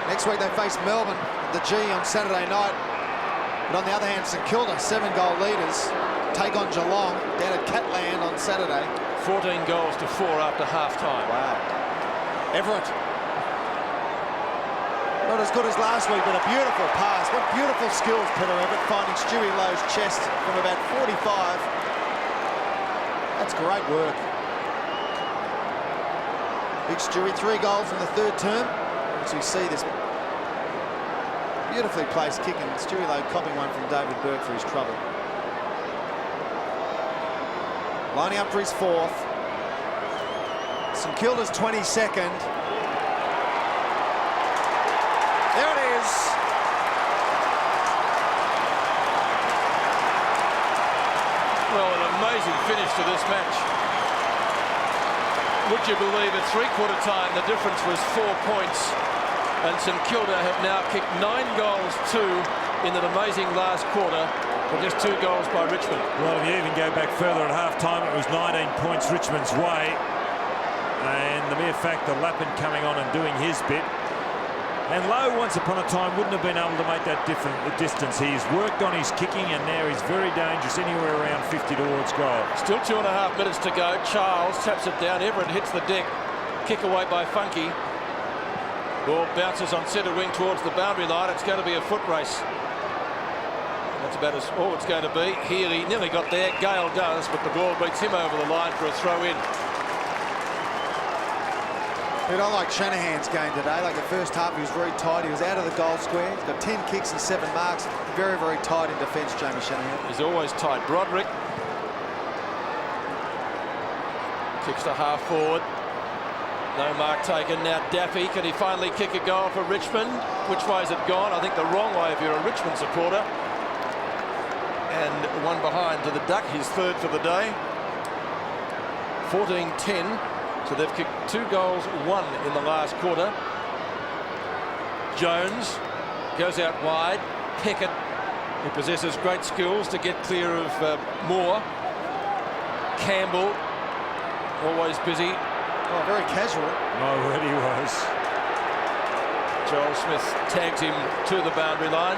Next week they face Melbourne at the G on Saturday night. But on the other hand, St Kilda, 7-goal leaders, take on Geelong down at Catland on Saturday. 14 goals to 4 after half-time. Wow. Everett. Not as good as last week, but a beautiful pass. What beautiful skills, Peter Everett, finding Stewie Lowe's chest from about 45. That's great work. Big Stewie, 3 goals in the 3rd term. As we see this beautifully placed kick, and Stewie Lowe copping one from David Burke for his trouble. Lining up for his 4th. St Kilda's 22nd. There it is. Well, an amazing finish to this match. Would you believe at 3/4 time the difference was 4 points, and St Kilda have now kicked 9 goals, 2 in an amazing last quarter, but just 2 goals by Richmond. Well, if you even go back further at half-time, it was 19 points Richmond's way. And the mere fact that Lappin coming on and doing his bit. And Lowe, once upon a time, wouldn't have been able to make that distance. He's worked on his kicking, and now he's very dangerous anywhere around 50 towards goal. Still 2.5 minutes to go. Charles taps it down. Everett hits the deck. Kick away by Funky. Ball bounces on centre wing towards the boundary line. It's going to be a foot race. That's about all it's going to be. Healy nearly got there. Gale does, but the ball beats him over the line for a throw-in. Dude, I like Shanahan's game today. Like the first half, he was very tight. He was out of the goal square. He's got 10 kicks and 7 marks. Very, very tight in defence, Jamie Shanahan. He's always tight. Broderick kicks to half forward. No mark taken. Now Daffy. Can he finally kick a goal for Richmond? Which way has it gone? I think the wrong way if you're a Richmond supporter. And one behind to the Duck. His 3rd for the day. 14-10. So they've kicked 2 goals, 1 in the last quarter. Jones goes out wide. Pickett, who possesses great skills to get clear of Moore. Campbell, always busy. Oh, very casual. Oh, really was. Joel Smith tags him to the boundary line.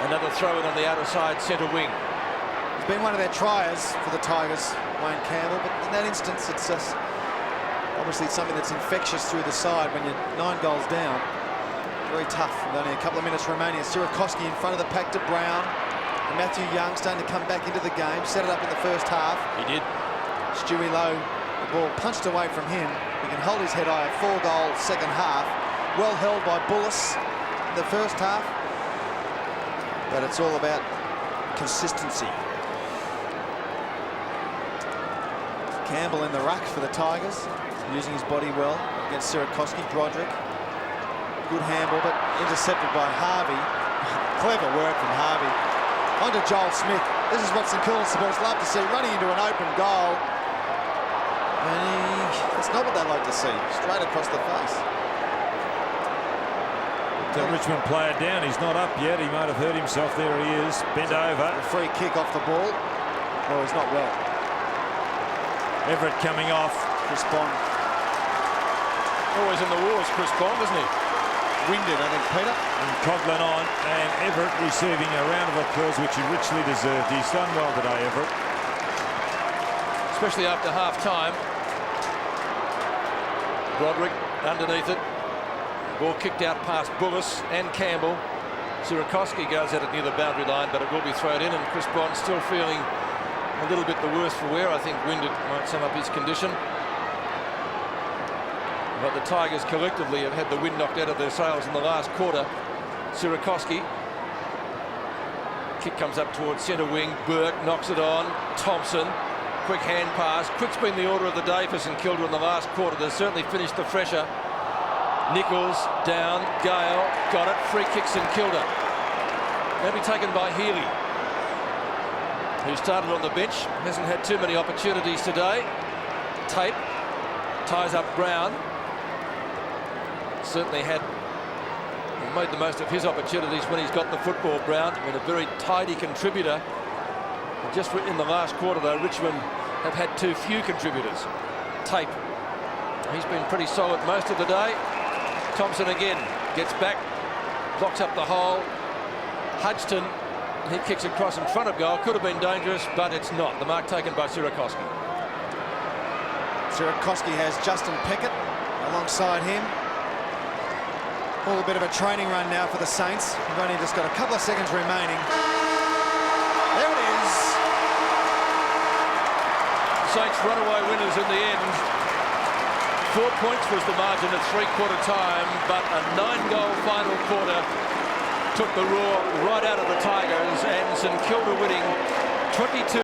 Another throw-in on the outer side centre wing. He's been one of their triers for the Tigers, Wayne Campbell, but in that instance, it's just obviously something that's infectious through the side when you're 9 goals down. Very tough with only a couple of minutes remaining. Sierakowski in front of the pack to Brown. And Matthew Young starting to come back into the game. Set it up in the first half. He did. Stewie Lowe, the ball punched away from him. He can hold his head high. A 4-goal second half. Well held by Bullis in the first half. But it's all about consistency. Campbell in the ruck for the Tigers. using his body well against Sierakowski. Broderick. Good handball, but intercepted by Harvey. Clever work from Harvey. On to Joel Smith. This is what St Kilda supporters love to see, running into an open goal. And that's not what they like to see. Straight across the face. The Richmond player down. He's not up yet. He might have hurt himself. There he is. Bent over. A free kick off the ball. Oh, he's not well. Everett coming off. Chris Bond. Always in the wars, Chris Bond, isn't he? Winded, I think, Peter. And Coughlin on. And Everett receiving a round of applause, which he richly deserved. He's done well today, Everett. Especially after half-time. Broderick underneath it. Ball kicked out past Bullis and Campbell. Sierakowski goes at it near the boundary line, but it will be thrown in, and Chris Bond still feeling a little bit the worse for wear. I think winded might sum up his condition. But the Tigers collectively have had the wind knocked out of their sails in the last quarter. Sierakowski. Kick comes up towards centre wing. Burke knocks it on. Thompson. Quick hand pass. Quick's been the order of the day for St Kilda in the last quarter. They've certainly finished the fresher. Nichols down. Gale got it. Free kick St Kilda. They'll be taken by Healy, who started on the bench. Hasn't had too many opportunities today. Tate ties up Brown. Certainly made the most of his opportunities when he's got the football. Brown been a very tidy contributor. Just in the last quarter, though, Richmond have had too few contributors. Tate, he's been pretty solid most of the day. Thompson again gets back, blocks up the hole. Hudson, he kicks across in front of goal. Could have been dangerous, but it's not. The mark taken by Sierakowski. Sierakowski has Justin Pickett alongside him. All a bit of a training run now for the Saints. We've only just got a couple of seconds remaining. There it is. Saints runaway winners in the end. 4 points was the margin at three-quarter time, but a 9-goal final quarter took the roar right out of the Tigers, and St Kilda winning 22.